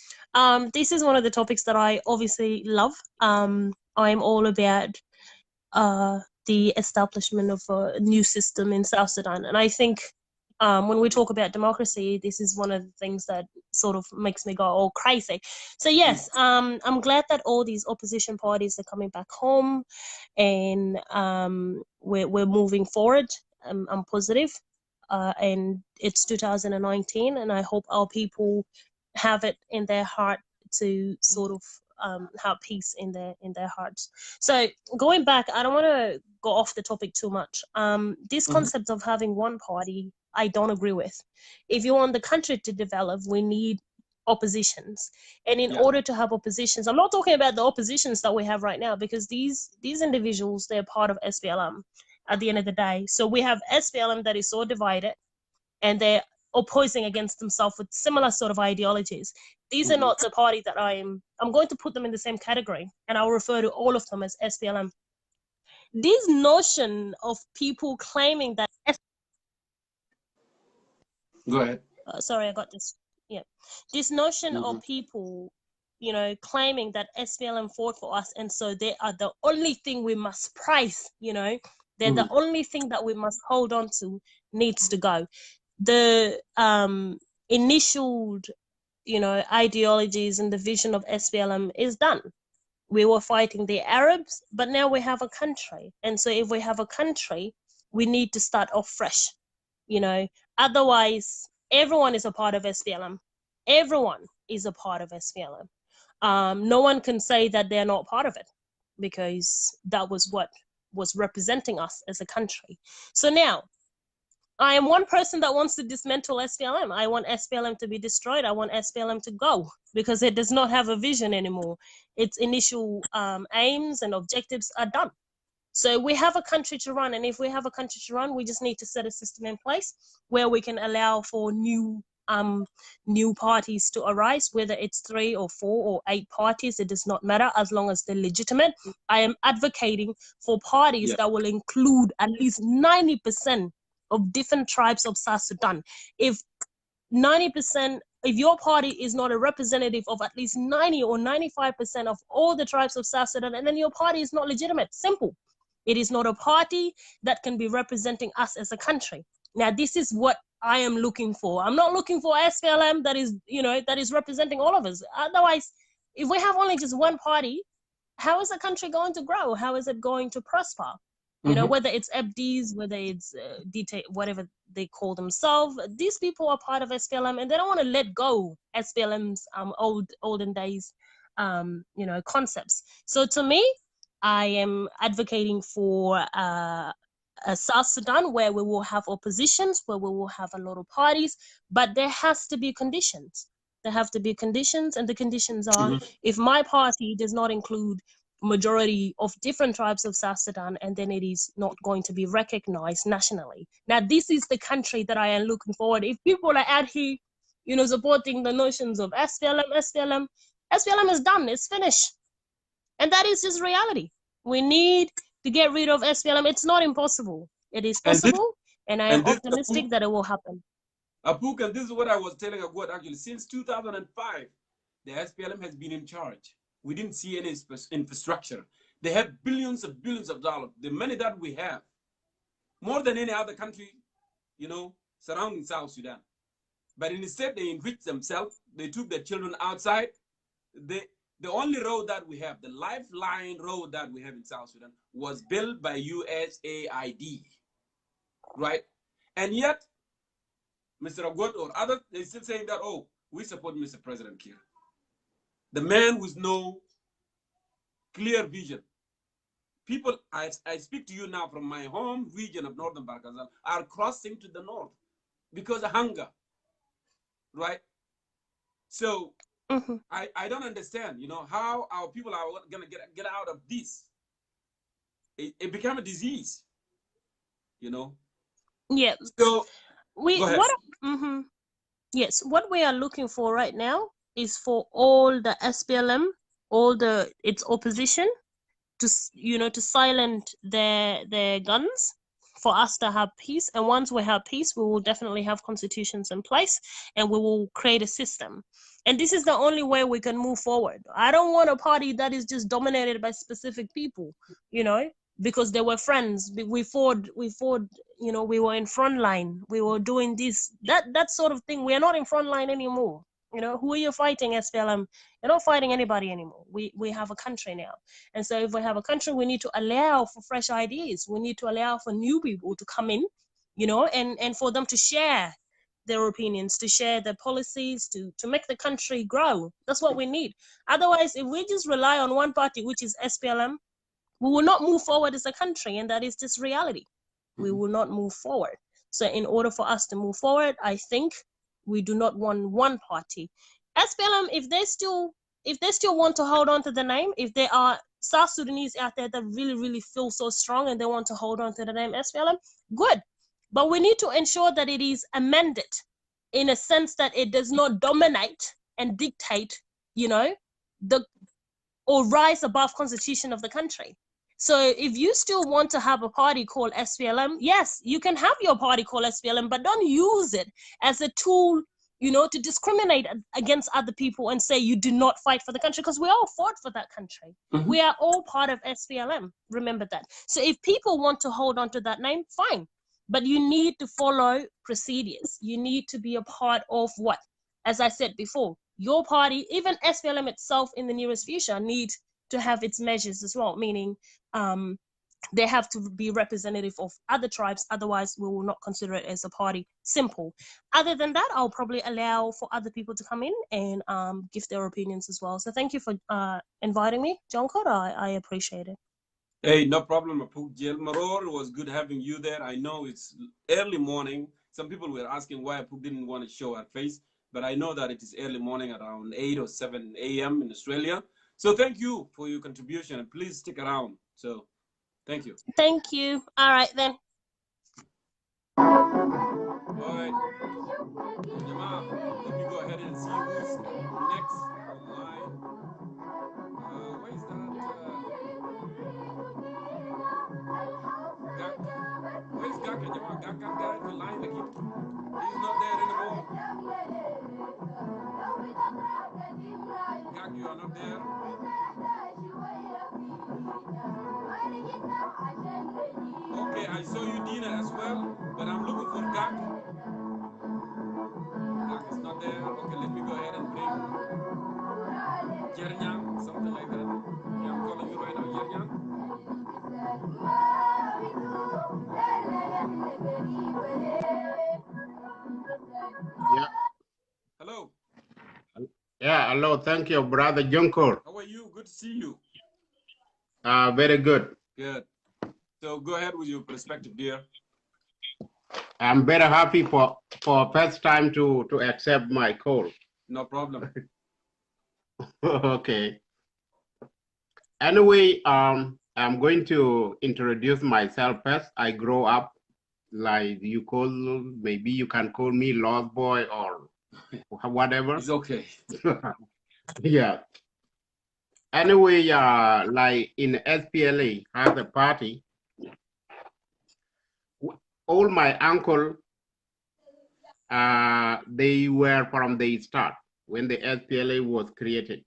This is one of the topics that I obviously love. I'm all about the establishment of a new system in South Sudan. And I think when we talk about democracy, this is one of the things that sort of makes me go all crazy. So yes, I'm glad that all these opposition parties are coming back home, and we're moving forward. I'm positive, and it's 2019, and I hope our people have it in their heart to sort of have peace in their hearts. So going back, I don't want to go off the topic too much. This concept of having one party, I don't agree with. If you want the country to develop, we need oppositions, and in order to have oppositions, I'm not talking about the oppositions that we have right now, because these individuals, they're part of SPLM at the end of the day. So we have SPLM that is so divided, and they're opposing against themselves with similar sort of ideologies. These are not the party that I'm going to put them in the same category, and I'll refer to all of them as SPLM. This notion of people claiming that Go ahead. Sorry, I got this. Yeah. This notion of people, claiming that SPLM fought for us, and so they are the only thing we must prize, they're the only thing that we must hold on to, needs to go. The initial, ideologies and the vision of SPLM is done. We were fighting the Arabs, but now we have a country. And so if we have a country, we need to start off fresh, Otherwise, everyone is a part of SPLM. Everyone is a part of SPLM. No one can say that they're not part of it, because that was what was representing us as a country. So now, I am one person that wants to dismantle SPLM. I want SPLM to be destroyed. I want SPLM to go, because it does not have a vision anymore. Its initial aims and objectives are done. So we have a country to run, and if we have a country to run, we just need to set a system in place where we can allow for new parties to arise, whether it's 3 or 4 or 8 parties, it does not matter, as long as they're legitimate. I am advocating for parties that will include at least 90% of different tribes of South Sudan. If 90%, if your party is not a representative of at least 90 or 95% of all the tribes of South Sudan, and then your party is not legitimate. Simple. It is not a party that can be representing us as a country. Now, this is what I am looking for. I'm not looking for SPLM that is, that is representing all of us. Otherwise, if we have only just one party, how is the country going to grow? How is it going to prosper? Whether it's FDs, whether it's whatever they call themselves, these people are part of SPLM, and they don't want to let go SPLM's olden days, concepts. So to me, I am advocating for a South Sudan where we will have oppositions, where we will have a lot of parties, but there has to be conditions. There have to be conditions, and the conditions are, if my party does not include majority of different tribes of South Sudan, and then it is not going to be recognized nationally. Now, this is the country that I am looking forward. If people are out here, supporting the notions of SPLM is done. It's finished. And that is just reality. We need to get rid of SPLM. It's not impossible. It is possible, and I am optimistic that it will happen. Apuk, and this is what I was telling Agwad, actually. Since 2005, the SPLM has been in charge. We didn't see any infrastructure. They have billions of dollars. The money that we have, more than any other country, surrounding South Sudan. But instead, they enriched themselves. They took their children outside. The only road that we have, the lifeline road that we have in South Sudan, was built by USAID, right? And yet, Mr. Agwad or others, they're still saying that, oh, we support Mr. President Kiir. The man with no clear vision. People, I speak to you now from my home region of Northern Barkazal, are crossing to the north because of hunger, right? So I don't understand, you know, how our people are gonna get out of this. It became a disease, you know. Yeah. So go ahead. Yes, what we are looking for right now is for all the SPLM, all its opposition, to to silence their guns, for us to have peace. And once we have peace, we will definitely have constitutions in place, and we will create a system. And this is the only way we can move forward. I don't want a party that is just dominated by specific people, you know, because they were friends. We fought, you know, we were in front line. We were doing this, that sort of thing. We are not in front line anymore. You know, who are you fighting, SPLM? You're not fighting anybody anymore. We have a country now. And so if we have a country, we need to allow for fresh ideas. We need to allow for new people to come in, you know, and for them to share their opinions, to share their policies, to make the country grow. That's what we need. Otherwise, if we just rely on one party, which is SPLM, we will not move forward as a country. And that is just reality. We will not move forward. So in order for us to move forward, I think we do not want one party. SPLM, if they still want to hold on to the name, if there are South Sudanese out there that really, really feel so strong and they want to hold on to the name SPLM, good. But we need to ensure that it is amended in a sense that it does not dominate and dictate, you know, or rise above constitution of the country. So if you still want to have a party called SPLM, yes, you can have your party called SPLM, but don't use it as a tool, you know, to discriminate against other people and say you do not fight for the country, because we all fought for that country. We are all part of SPLM. Remember that. So if people want to hold on to that name, fine. But you need to follow procedures. You need to be a part of what? As I said before, your party, even SPLM itself in the nearest future, need to have its measures as well, meaning they have to be representative of other tribes. Otherwise, we will not consider it as a party. Simple. Other than that, I'll probably allow for other people to come in and give their opinions as well. So thank you for inviting me, Jongkor. I appreciate it. Hey, no problem, Apuk Jel Maror. It was good having you there. I know it's early morning. Some people were asking why Apuk didn't want to show her face, but I know that it is early morning, around 8 or 7 a.m. in Australia. So thank you for your contribution, and please stick around. So thank you. Thank you. All right, then. All right. Jamal, let me go ahead and see who's next online. Where is that? Gak. Where's Gak, Jamal? Gak got guy to line the kid. He's not there anymore. Gak, you are not there. Okay, I saw you, Dina, as well, but I'm looking for Gak. Gak is not there. Okay, let me go ahead and bring Jernyang, something like that. Okay, I'm calling you right now, Jernyang. Yeah. Hello. Yeah, hello. Thank you, brother Jongkor. How are you? Good to see you. Very good. Good. So go ahead with your perspective, dear. I'm very happy for first time to accept my call. No problem. Okay. Anyway, I'm going to introduce myself first. I grow up like maybe you can call me Lost Boy or whatever. It's okay. Yeah. Anyway, like in SPLA as a party, all my uncle, they were from the start when the SPLA was created.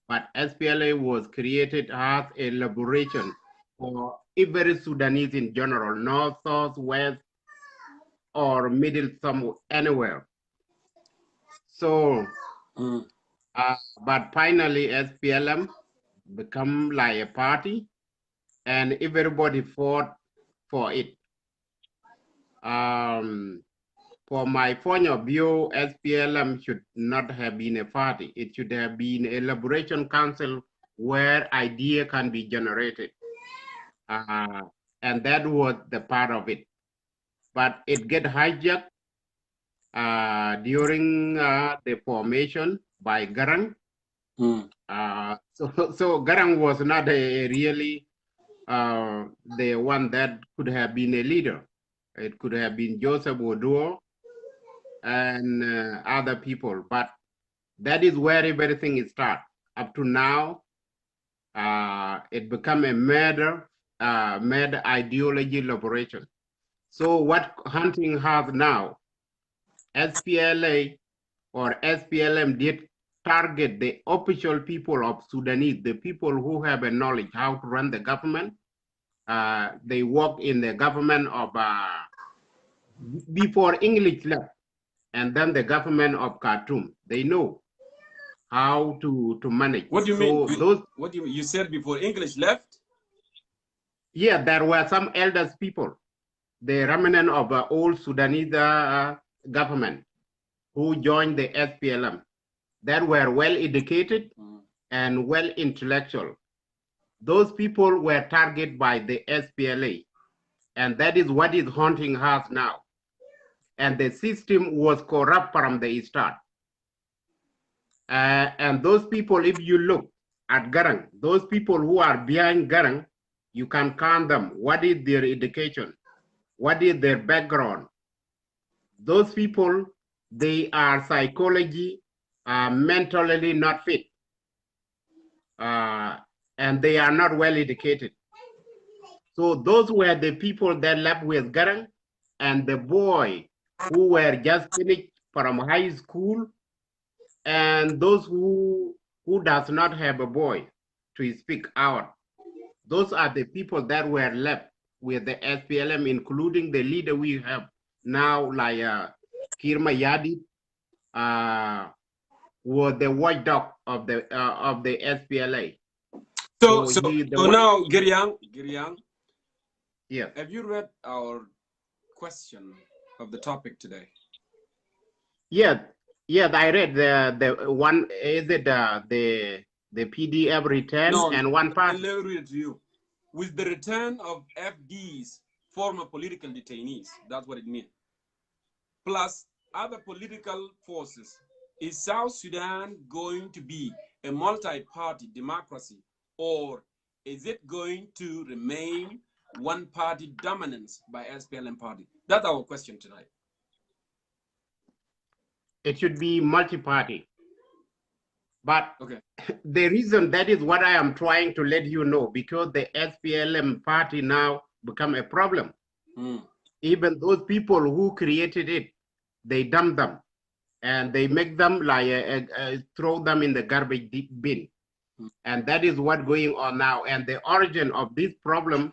But SPLA was created as a liberation for every Sudanese in general, north, south, west, or middle, anywhere. So, but finally SPLM become like a party and everybody fought for it. For my point of view, SPLM should not have been a party. It should have been a liberation council where idea can be generated. And that was the part of it. But it get hijacked during the formation by Garang. So Garang was not really the one that could have been a leader. It could have been Joseph Oduor and other people, but that is where everything starts. Up to now, it become a murder ideology liberation. So what hunting has now, SPLA or SPLM did target the official people of Sudanese, the people who have a knowledge how to run the government. They work in the government of before English left, and then the government of Khartoum. They know how to manage. What do you so mean? Those, what do you said before English left? Yeah, there were some elders people, the remnant of old Sudanese government who joined the SPLM that were well educated and well intellectual. Those people were targeted by the SPLA, and that is what is haunting us now. And the system was corrupt from the start. And those people, if you look at Garang, those people who are behind Garang, you can count them. What is their education? What is their background? Those people, they are psychology, mentally not fit. And they are not well educated. So those were the people that left with Garang, and the boy who were just finished from high school, and those who does not have a voice to speak out. Those are the people that were left with the SPLM, including the leader we have now, like Kirma Yadi, was the watchdog of the SPLA. So now, Giryang, yeah. Have you read our question of the topic today? Yeah, I read the one. Is it the PDF return and one part? Let me read it to you. With the return of FDs, former political detainees, that's what it means, plus other political forces, is South Sudan going to be a multi-party democracy, or is it going to remain one-party dominance by SPLM party? That's our question tonight. It should be multi-party. But the reason, that is what I am trying to let you know, because the SPLM party now become a problem. Even those people who created it, they dump them and they make them like throw them in the garbage bin. And that is what's going on now. And the origin of this problem,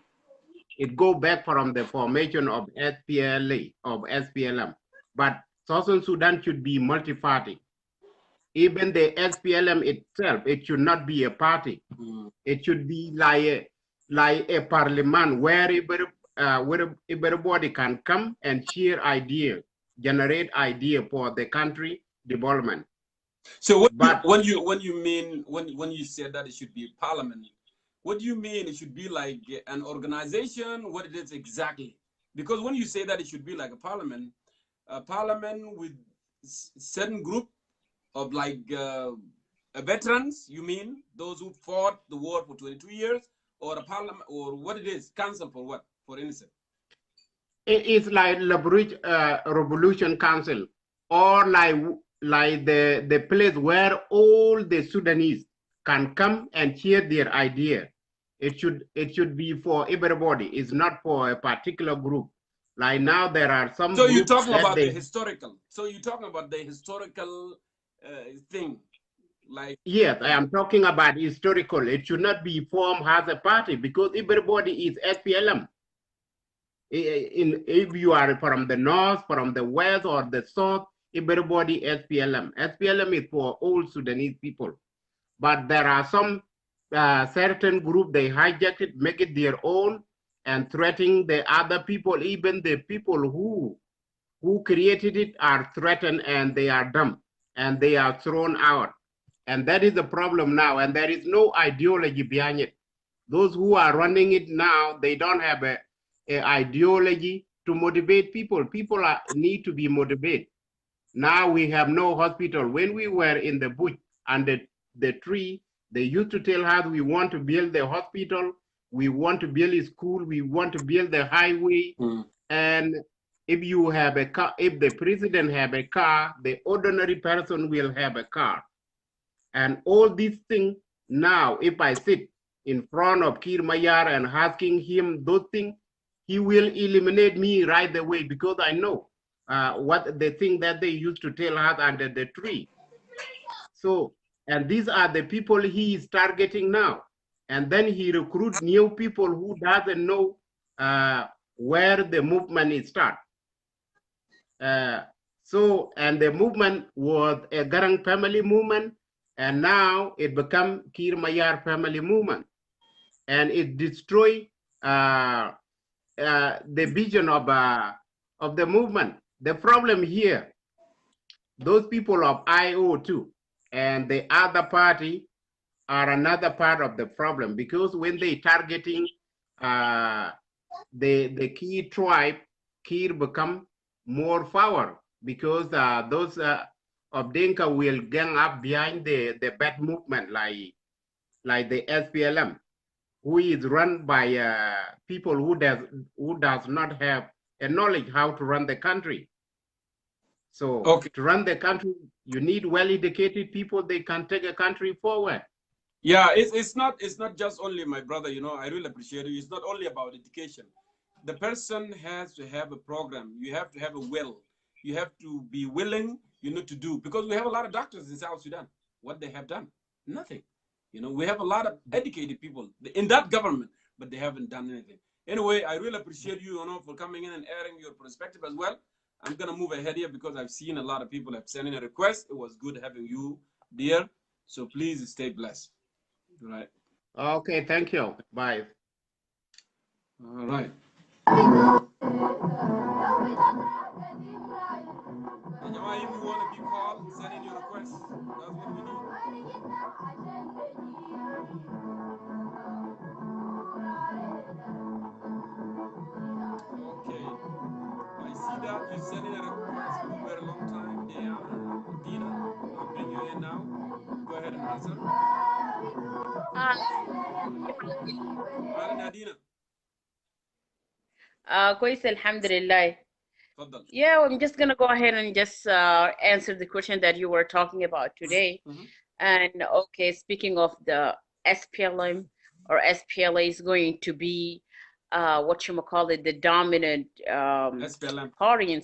it go back from the formation of SPLA, of SPLM. But Southern Sudan should be multi-party. Even the SPLM itself, it should not be a party. It should be like a parliament where everybody can come and share idea, generate idea for the country development. So when you said that it should be a parliament, what do you mean it should be like an organization? What it is exactly? Because when you say that it should be like a parliament with certain group of like veterans, you mean those who fought the war for 22 years, or a parliament, or what it is, council for what, for instance? It is like Revolution Council, or like the place where all the Sudanese can come and share their idea. It should be for everybody. It's not for a particular group. Like now there are some. So you're talking about the historical. So you're talking about the historical thing, like. Yes, I am talking about historical. It should not be formed as a party, because everybody is SPLM. If you are from the north, from the west, or the south, everybody SPLM. SPLM is for all Sudanese people. But there are some certain group, they hijack it, make it their own, and threatening the other people. Even the people who created it are threatened, and they are dumped, and they are thrown out. And that is the problem now. And there is no ideology behind it. Those who are running it now, they don't have a ideology to motivate people. People need to be motivated. Now we have no hospital. When we were in the bush under the tree, they used to tell us we want to build the hospital, we want to build a school, we want to build the highway. And if you have a car, if the president have a car, the ordinary person will have a car. And all these things now, if I sit in front of Kir Mayar and asking him those things, he will eliminate me right away because I know what the thing that they used to tell us under the tree. So, and these are the people he is targeting now. And then he recruit new people who doesn't know where the movement is start. So, and the movement was a Garang family movement, and now it become Kir Mayar family movement. And it destroy the vision of the movement. The problem here, those people of IO too, and the other party are another part of the problem, because when they targeting the key tribe, Kir become more power, because those of Dinka will gang up behind the bad movement like the SPLM, who is run by people who does not have a knowledge how to run the country. So to run the country, you need well-educated people. They can take a country forward. Yeah, it's not just only, my brother, you know, I really appreciate you. It's not only about education. The person has to have a program. You have to have a will. You have to be willing, you know, to do. Because we have a lot of doctors in South Sudan. What they have done? Nothing. You know, we have a lot of educated people in that government, but they haven't done anything. Anyway, I really appreciate you, you know, for coming in and airing your perspective as well. I'm going to move ahead here because I've seen a lot of people have sent in a request. It was good having you, dear. So please stay blessed. All right. Okay, thank you. Bye. All right. If you want to be called, send in your request. That's what we need. Okay. I see that you sent in a request for a very long time. Dina, I'll bring you in now. Go ahead and answer. Nadina. كويس الحمد لله. Yeah, I'm just gonna go ahead and just answer the question that you were talking about today. And okay, speaking of the SPLM or SPLA is going to be what you call it, the dominant party.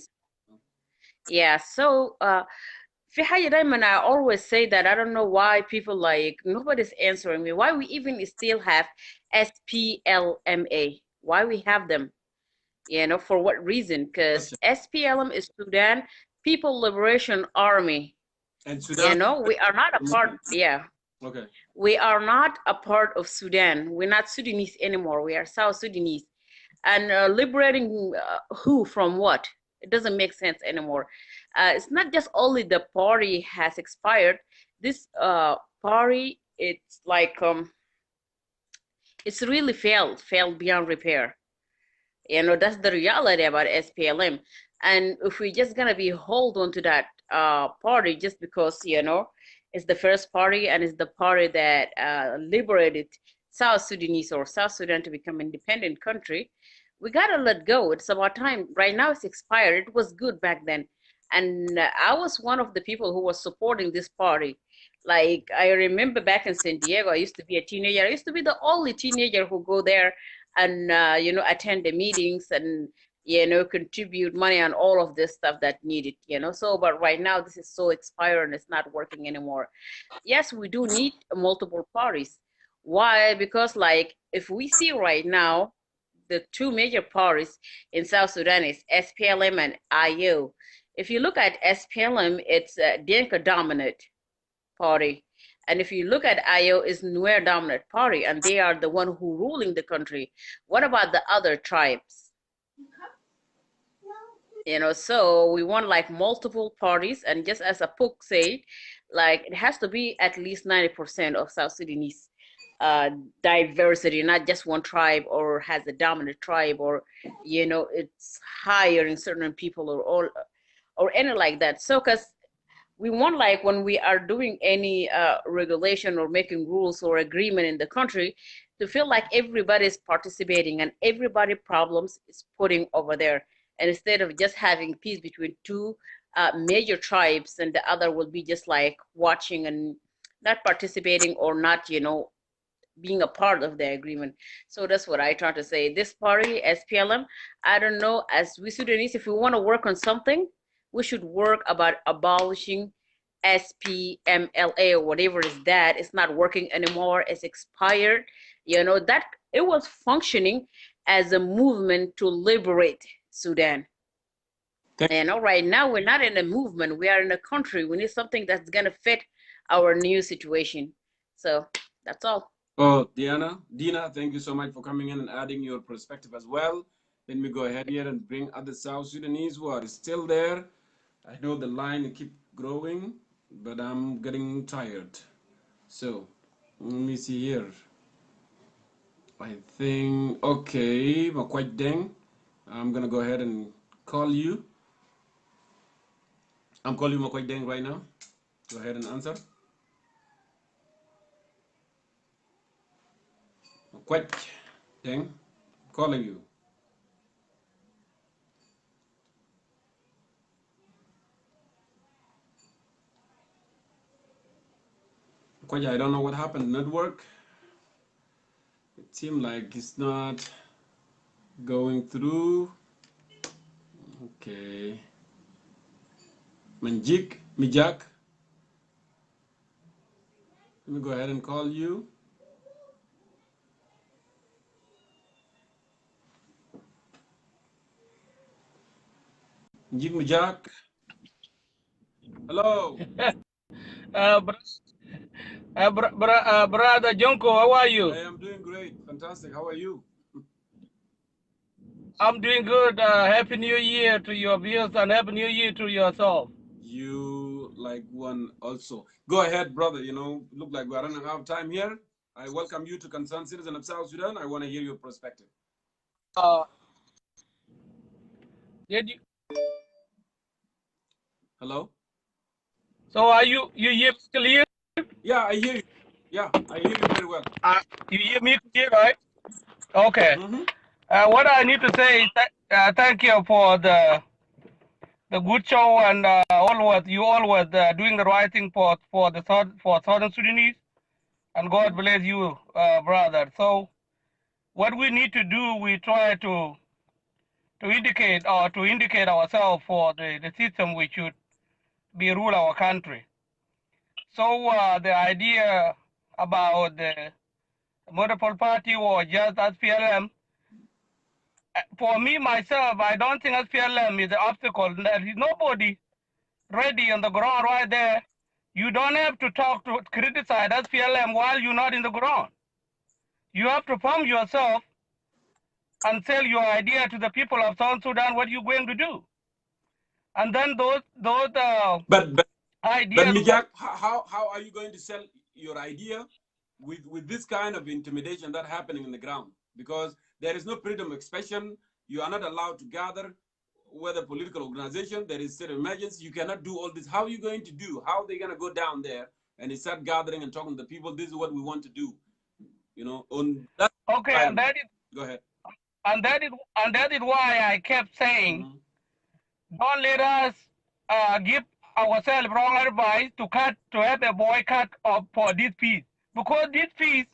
Yeah, so في حاجة دايما I always say that I don't know why people like nobody's answering me. Why we even still have SPLMA? Why we have them? You know, for what reason? Because SPLM is Sudan People Liberation Army. And Sudan, you know, we are not a part. Yeah. Okay. We are not a part of Sudan. We're not Sudanese anymore. We are South Sudanese. And liberating who from what? It doesn't make sense anymore. It's not just only the party has expired. This party, it's like it's really failed beyond repair. You know, that's the reality about SPLM. And if we're just gonna be hold on to that party just because, you know, it's the first party and it's the party that liberated South Sudanese or South Sudan to become an independent country, we gotta let go. It's about time. Right now it's expired. It was good back then. And I was one of the people who was supporting this party. Like, I remember back in San Diego, I used to be a teenager. I used to be the only teenager who go there and, you know, attend the meetings and, you know, contribute money and all of this stuff that needed, you know. So, but right now this is so expired and it's not working anymore. Yes, we do need multiple parties. Why? Because like, if we see right now, the two major parties in South Sudan is SPLM and IO. If you look at SPLM, it's a Dinka dominant party. And if you look at IO, it's Nuer dominant party, and they are the one who ruling the country. What about the other tribes? You know, so we want like multiple parties, and just as Apuk said, like it has to be at least 90% of South Sudanese diversity, not just one tribe or has a dominant tribe, or it's higher in certain people or all or any like that. So because we want, like, when we are doing any regulation or making rules or agreement in the country, to feel like everybody is participating and everybody problems is putting over there, and instead of just having peace between two major tribes, and the other will be just like watching and not participating or not being a part of the agreement. So that's what I try to say. This party, SPLM, I don't know, as we Sudanese, if we want to work on something, we should work about abolishing SPMLA or whatever is that. It's not working anymore. It's expired. That it was functioning as a movement to liberate Sudan. Right now we're not in a movement. We are in a country. We need something that's going to fit our new situation. So that's all. Oh, Dina, thank you so much for coming in and adding your perspective as well. Let me go ahead here and bring other South Sudanese who are still there. I know the line keep growing, but I'm getting tired. So let me see here. I think, okay, Makwaj Deng, I'm gonna go ahead and call you. I'm calling you Makwaj Deng right now. Go ahead and answer. Makwaj Deng, calling you. Makwaj, I don't know what happened. Network. It seemed like it's not going through. Okay. Manjik, Mijak. Let me go ahead and call you. Manjik, Mijak. Hello. Brother Jongkor, how are you? I am doing great. Fantastic. How are you? I'm doing good. Happy New Year to your viewers and Happy New Year to yourself. You like one also. Go ahead, brother. Look like we're running out of time here. I welcome you to Concerned Citizen of South Sudan. I want to hear your perspective. Did you? Hello? So are you hear me clear? Yeah, I hear you. Yeah, I hear you very well. You hear me clear, right? Okay. What I need to say is thank you for the good show, and you always doing the right thing for Southern Sudanese, and God bless you, brother. So what we need to do, we try to indicate ourselves for the system which should be rule our country. So the idea about the multiple party or just SPLM, for me myself, I don't think SPLM is the obstacle. There is nobody ready on the ground right there. You don't have to talk to criticize SPLM while you're not in the ground. You have to form yourself and sell your idea to the people of South Sudan what you're going to do. And then those but ideas. Mijak, how are you going to sell your idea with this kind of intimidation that's happening in the ground? Because there is no freedom of expression. You are not allowed to gather, whether political organization, there is state of emergency. You cannot do all this. How are you going to do? How are they going to go down there and start gathering and talking to the people? This is what we want to do. On that. Okay, and that is. Go ahead. And that is why I kept saying, don't let us give ourselves wrong advice to have a boycott for this peace, because this peace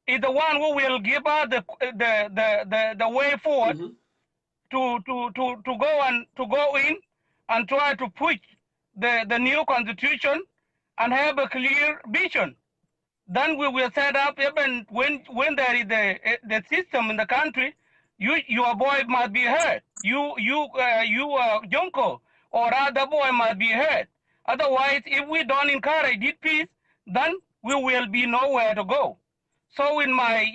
is the one who will give us the way forward to go in and try to push the new constitution and have a clear vision. Then we will set up, even when there is the system in the country, your boy must be heard. You Jongkor or other boy must be heard. Otherwise, if we don't encourage this peace, then we will be nowhere to go. So in my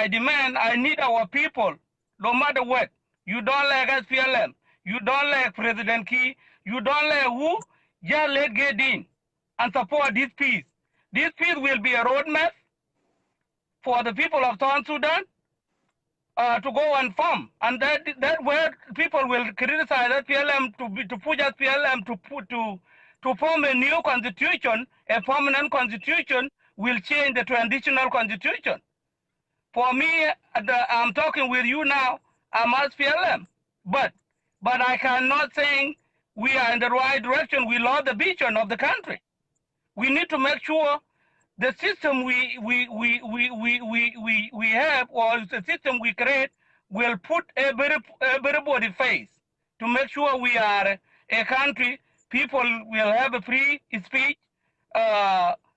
demand, I need our people, no matter what. You don't like SPLM, you don't like President Key, you don't like who, just let get in and support this peace. This peace will be a roadmap for the people of South Sudan to go and form, and that where people will criticize SPLM to push SPLM to form a new constitution, a permanent constitution will change the traditional constitution. For me, I'm talking with you now. I'm SPLM, but I cannot say we are in the right direction. We lost the vision of the country. We need to make sure the system we have, or the system we create, will put everybody face to make sure we are a country. People will have a free speech,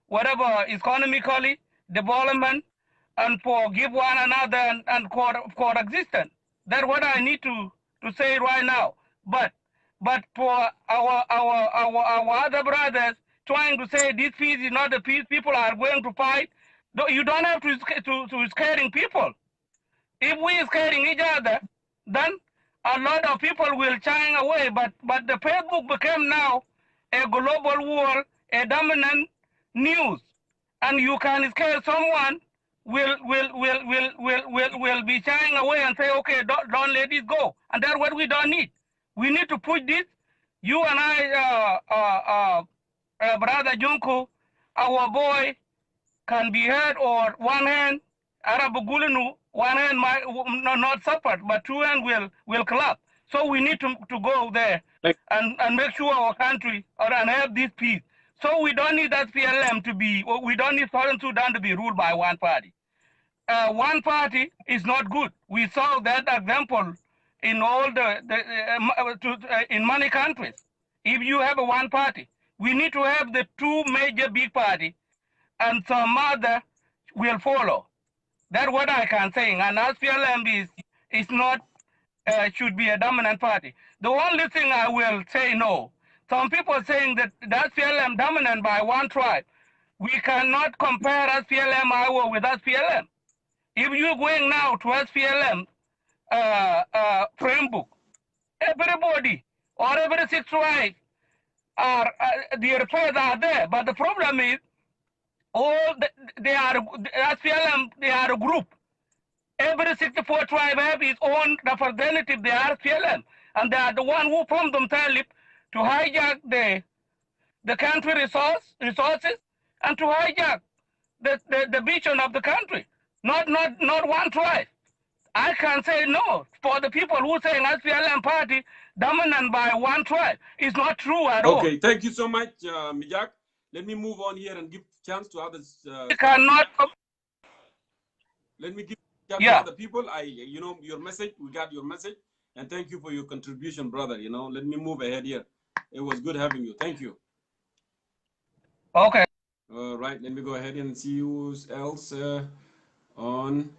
whatever economically development, and forgive one another and coexistence. That's what I need to say right now. But for our other brothers trying to say this peace is not the peace people are going to fight, you don't have to scaring people. If we are scaring each other, then a lot of people will shy away. But the Facebook became now a global war, a dominant news, and you can scare someone will be shying away and say, okay, don't let it go. And that's what we don't need. We need to push this. You and I, Brother Jongkor, our boy, can be heard, or one hand, Arab Gulenu, one hand might not support, but two hands will clap. So we need to go there and make sure our country and have this peace. So we don't need that SPLM to be, we don't need Southern Sudan to be ruled by one party. One party is not good. We saw that example in all in many countries. If you have a one party, we need to have the two major big parties, and some other will follow. That's what I can say. And SPLM is not, should be a dominant party. The only thing I will say no. Some people saying that SPLM dominant by one tribe. We cannot compare SPLM Iowa with SPLM. If you're going now to SPLM framework, everybody or every 6 tribes are their affairs are there. But the problem is, they are SPLM. They are a group. Every 64 tribe have its own representative. They are SPLM, and they are the one who formed themselves to hijack the country resources and to hijack the vision of the country. Not one tribe. I can say no for the people who say SPLM party dominant by one tribe. It's not true at all. Okay, thank you so much, Mijak. Let me move on here and give chance to others. Cannot. Let me give chance to other people. You know, your message. We got your message, and thank you for your contribution, brother. You know, let me move ahead here. It was good having you. Thank you. Okay. All right. Let me go ahead and see who else on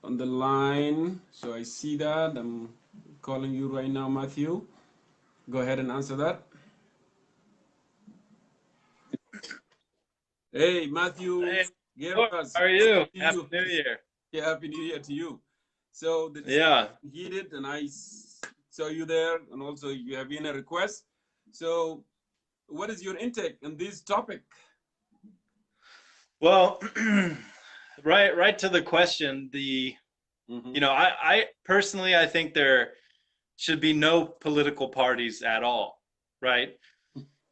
the line. So I see that. I'm calling you right now, Matthew. Go ahead and answer that. Hey, Matthew. Hey, how are you? Happy New Year. Yeah, Happy New Year to you. So the heated, and I saw you there, and also you have been a request. So what is your intake on this topic? Well, right to the question. You know, I personally, I think there should be no political parties at all, right?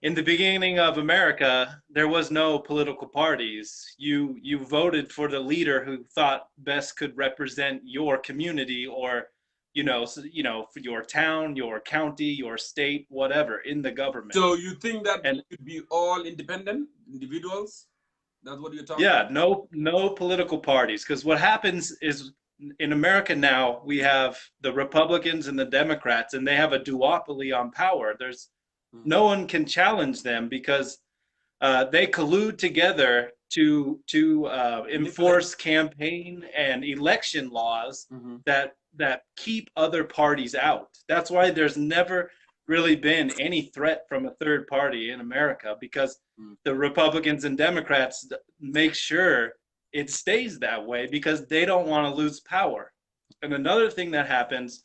In the beginning of America, there was no political parties. You voted for the leader who thought best could represent your community, or for your town, your county, your state, whatever, in the government. So you think that it should be all independent individuals? That's what you're talking about? Yeah, no political parties. Because what happens is, in America now, we have the Republicans and the Democrats, and they have a duopoly on power. There's no one can challenge them because they collude together to enforce campaign and election laws that keep other parties out. That's why there's never really been any threat from a third party in America, because the Republicans and Democrats make sure it stays that way because they don't want to lose power. And another thing that happens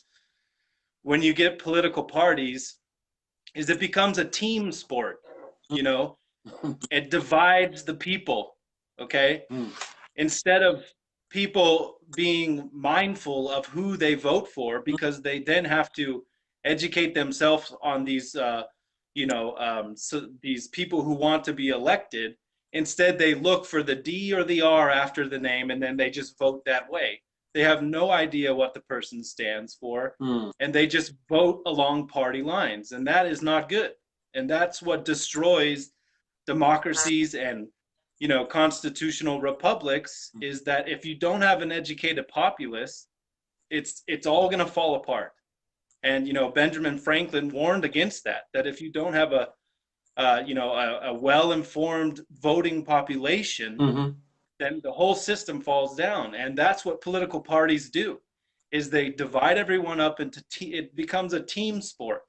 when you get political parties, is it becomes a team sport, you know? It divides the people, okay? Instead of people being mindful of who they vote for, because they then have to educate themselves on these, so these people who want to be elected. Instead, they look for the D or the R after the name, and then they just vote that way. They have no idea what the person stands for, and they just vote along party lines, and that is not good. And that's what destroys democracies and constitutional republics, is that if you don't have an educated populace, it's all going to fall apart. And Benjamin Franklin warned against that if you don't have a well-informed voting population, then the whole system falls down. And that's what political parties do, is they divide everyone up into it becomes a team sport.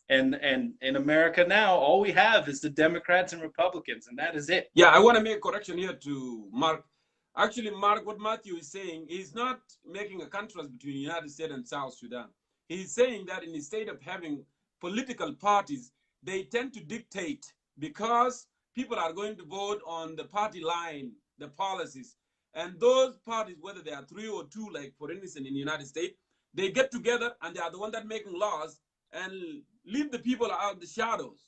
And in America now, all we have is the Democrats and Republicans, and that is it. Yeah, I want to make a correction here to Mark. Actually, Mark, what Matthew is saying, he's not making a contrast between the United States and South Sudan. He's saying that instead of having political parties, they tend to dictate, because people are going to vote on the party line, the policies. And those parties, whether they are 3 or 2, like for instance in the United States, they get together and they are the one that making laws and leave the people out the shadows,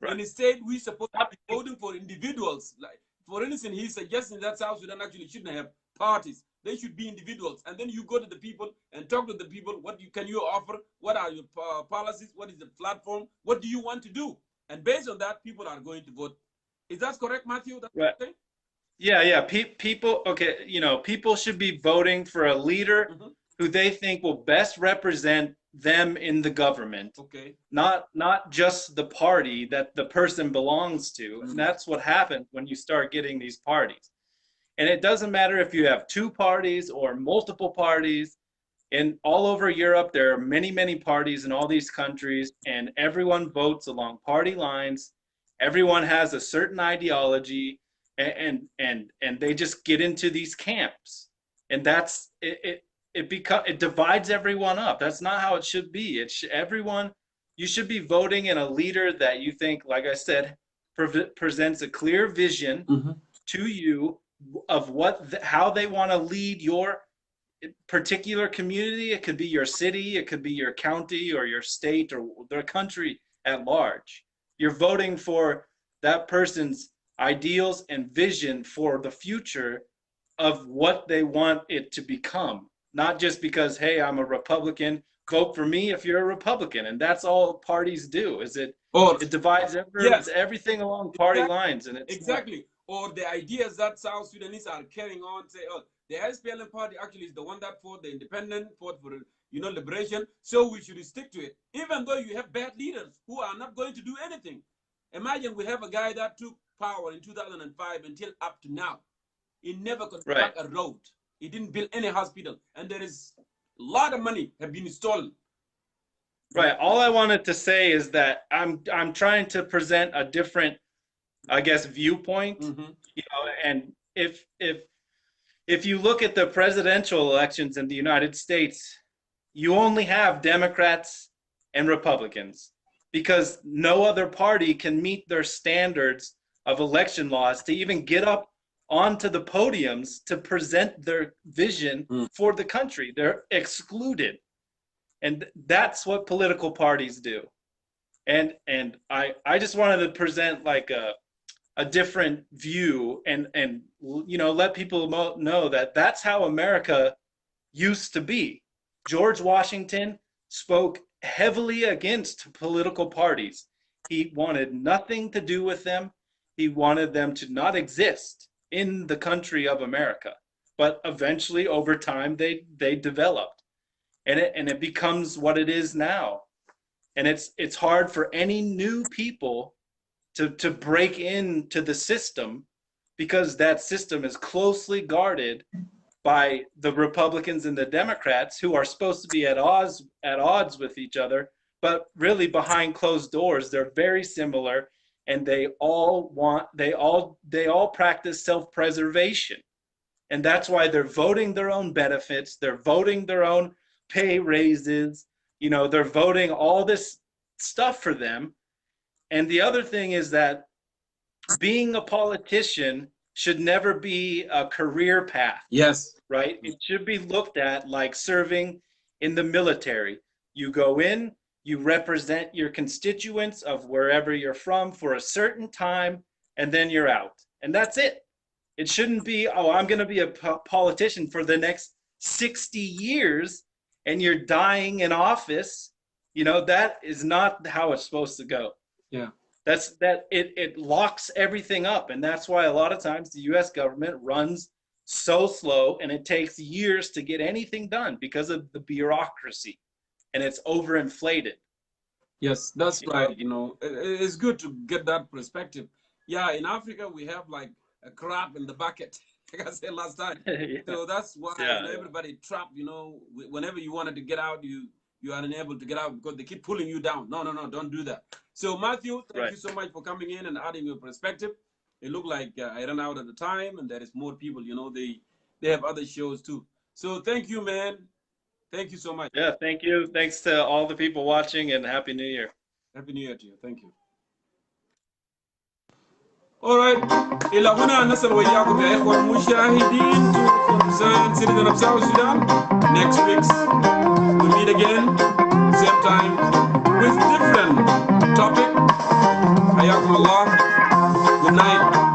Right. And instead, we supposed to be voting for individuals. Like, for instance, he's suggesting that South Sudan actually shouldn't have parties. They should be individuals. And then you go to the people and talk to the people. What can you offer? What are your policies? What is the platform? What do you want to do? And based on that, people are going to vote. Is that correct, Matthew? That's right. Okay? Yeah. People, okay, people should be voting for a leader who they think will best represent them in the government. Okay. Not just the party that the person belongs to. And that's what happens when you start getting these parties. And it doesn't matter if you have 2 parties or multiple parties. In all over Europe, there are many, many parties in all these countries, and everyone votes along party lines. Everyone has a certain ideology, and they just get into these camps. And that's it. It divides everyone up. That's not how it should be. You should be voting in a leader that you think, like I said, presents a clear vision to you of how they want to lead your particular community. It could be your city, it could be your county or your state or the country at large. You're voting for that person's ideals and vision for the future of what they want it to become. Not just because, hey, I'm a Republican, vote for me if you're a Republican. And that's all parties do, is it divides everything along party lines. And it's exactly. Or the ideas that South Sudanese are carrying on, say, the SPLM party actually is the one that fought the independent, fought for liberation, so we should stick to it. Even though you have bad leaders who are not going to do anything. Imagine we have a guy that took power in 2005 until up to now. He never constructed a road. He didn't build any hospital, and there is a lot of money have been stolen. Right. All I wanted to say is that I'm trying to present a different, I guess, viewpoint. And if you look at the presidential elections in the United States, you only have Democrats and Republicans, because no other party can meet their standards of election laws to even get up onto the podiums to present their vision for the country. They're excluded. And that's what political parties do. And I just wanted to present like a different view and let people know that that's how America used to be. George Washington spoke heavily against political parties. He wanted nothing to do with them. He wanted them to not exist in the country of America. But eventually, over time, they developed, and it becomes what it is now. And it's hard for any new people to break into the system, because that system is closely guarded by the Republicans and the Democrats, who are supposed to be at odds with each other, but really behind closed doors, they're very similar. And they all practice self-preservation. And that's why they're voting their own benefits. They're voting their own pay raises. They're voting all this stuff for them. And the other thing is that being a politician should never be a career path. Yes. Right? It should be looked at like serving in the military. You go in, you represent your constituents of wherever you're from for a certain time, and then you're out. And that's it. It shouldn't be, oh, I'm going to be a politician for the next 60 years and you're dying in office. You know, that is not how it's supposed to go. Yeah. It locks everything up. And that's why a lot of times the US government runs so slow and it takes years to get anything done because of the bureaucracy, and it's overinflated. Yes, that's right. You know, it's good to get that perspective. Yeah, in Africa, we have like a crab in the bucket, like I said last time. Yeah. So that's why everybody trapped, you know, whenever you wanted to get out, you are unable to get out because they keep pulling you down. No, don't do that. So Matthew, thank you so much for coming in and adding your perspective. It looked like I ran out of the time and there is more people, you know, they have other shows too. So thank you, man. Thank you so much. Yeah, thank you. Thanks to all the people watching, and Happy New Year. Happy New Year to you. Thank you. All right. إلى هنا نصل وإياكم يا إخوة المشاهدين to concerned citizen of South Sudan. Next week we meet again, same time with different topic. حياكم الله. Good night.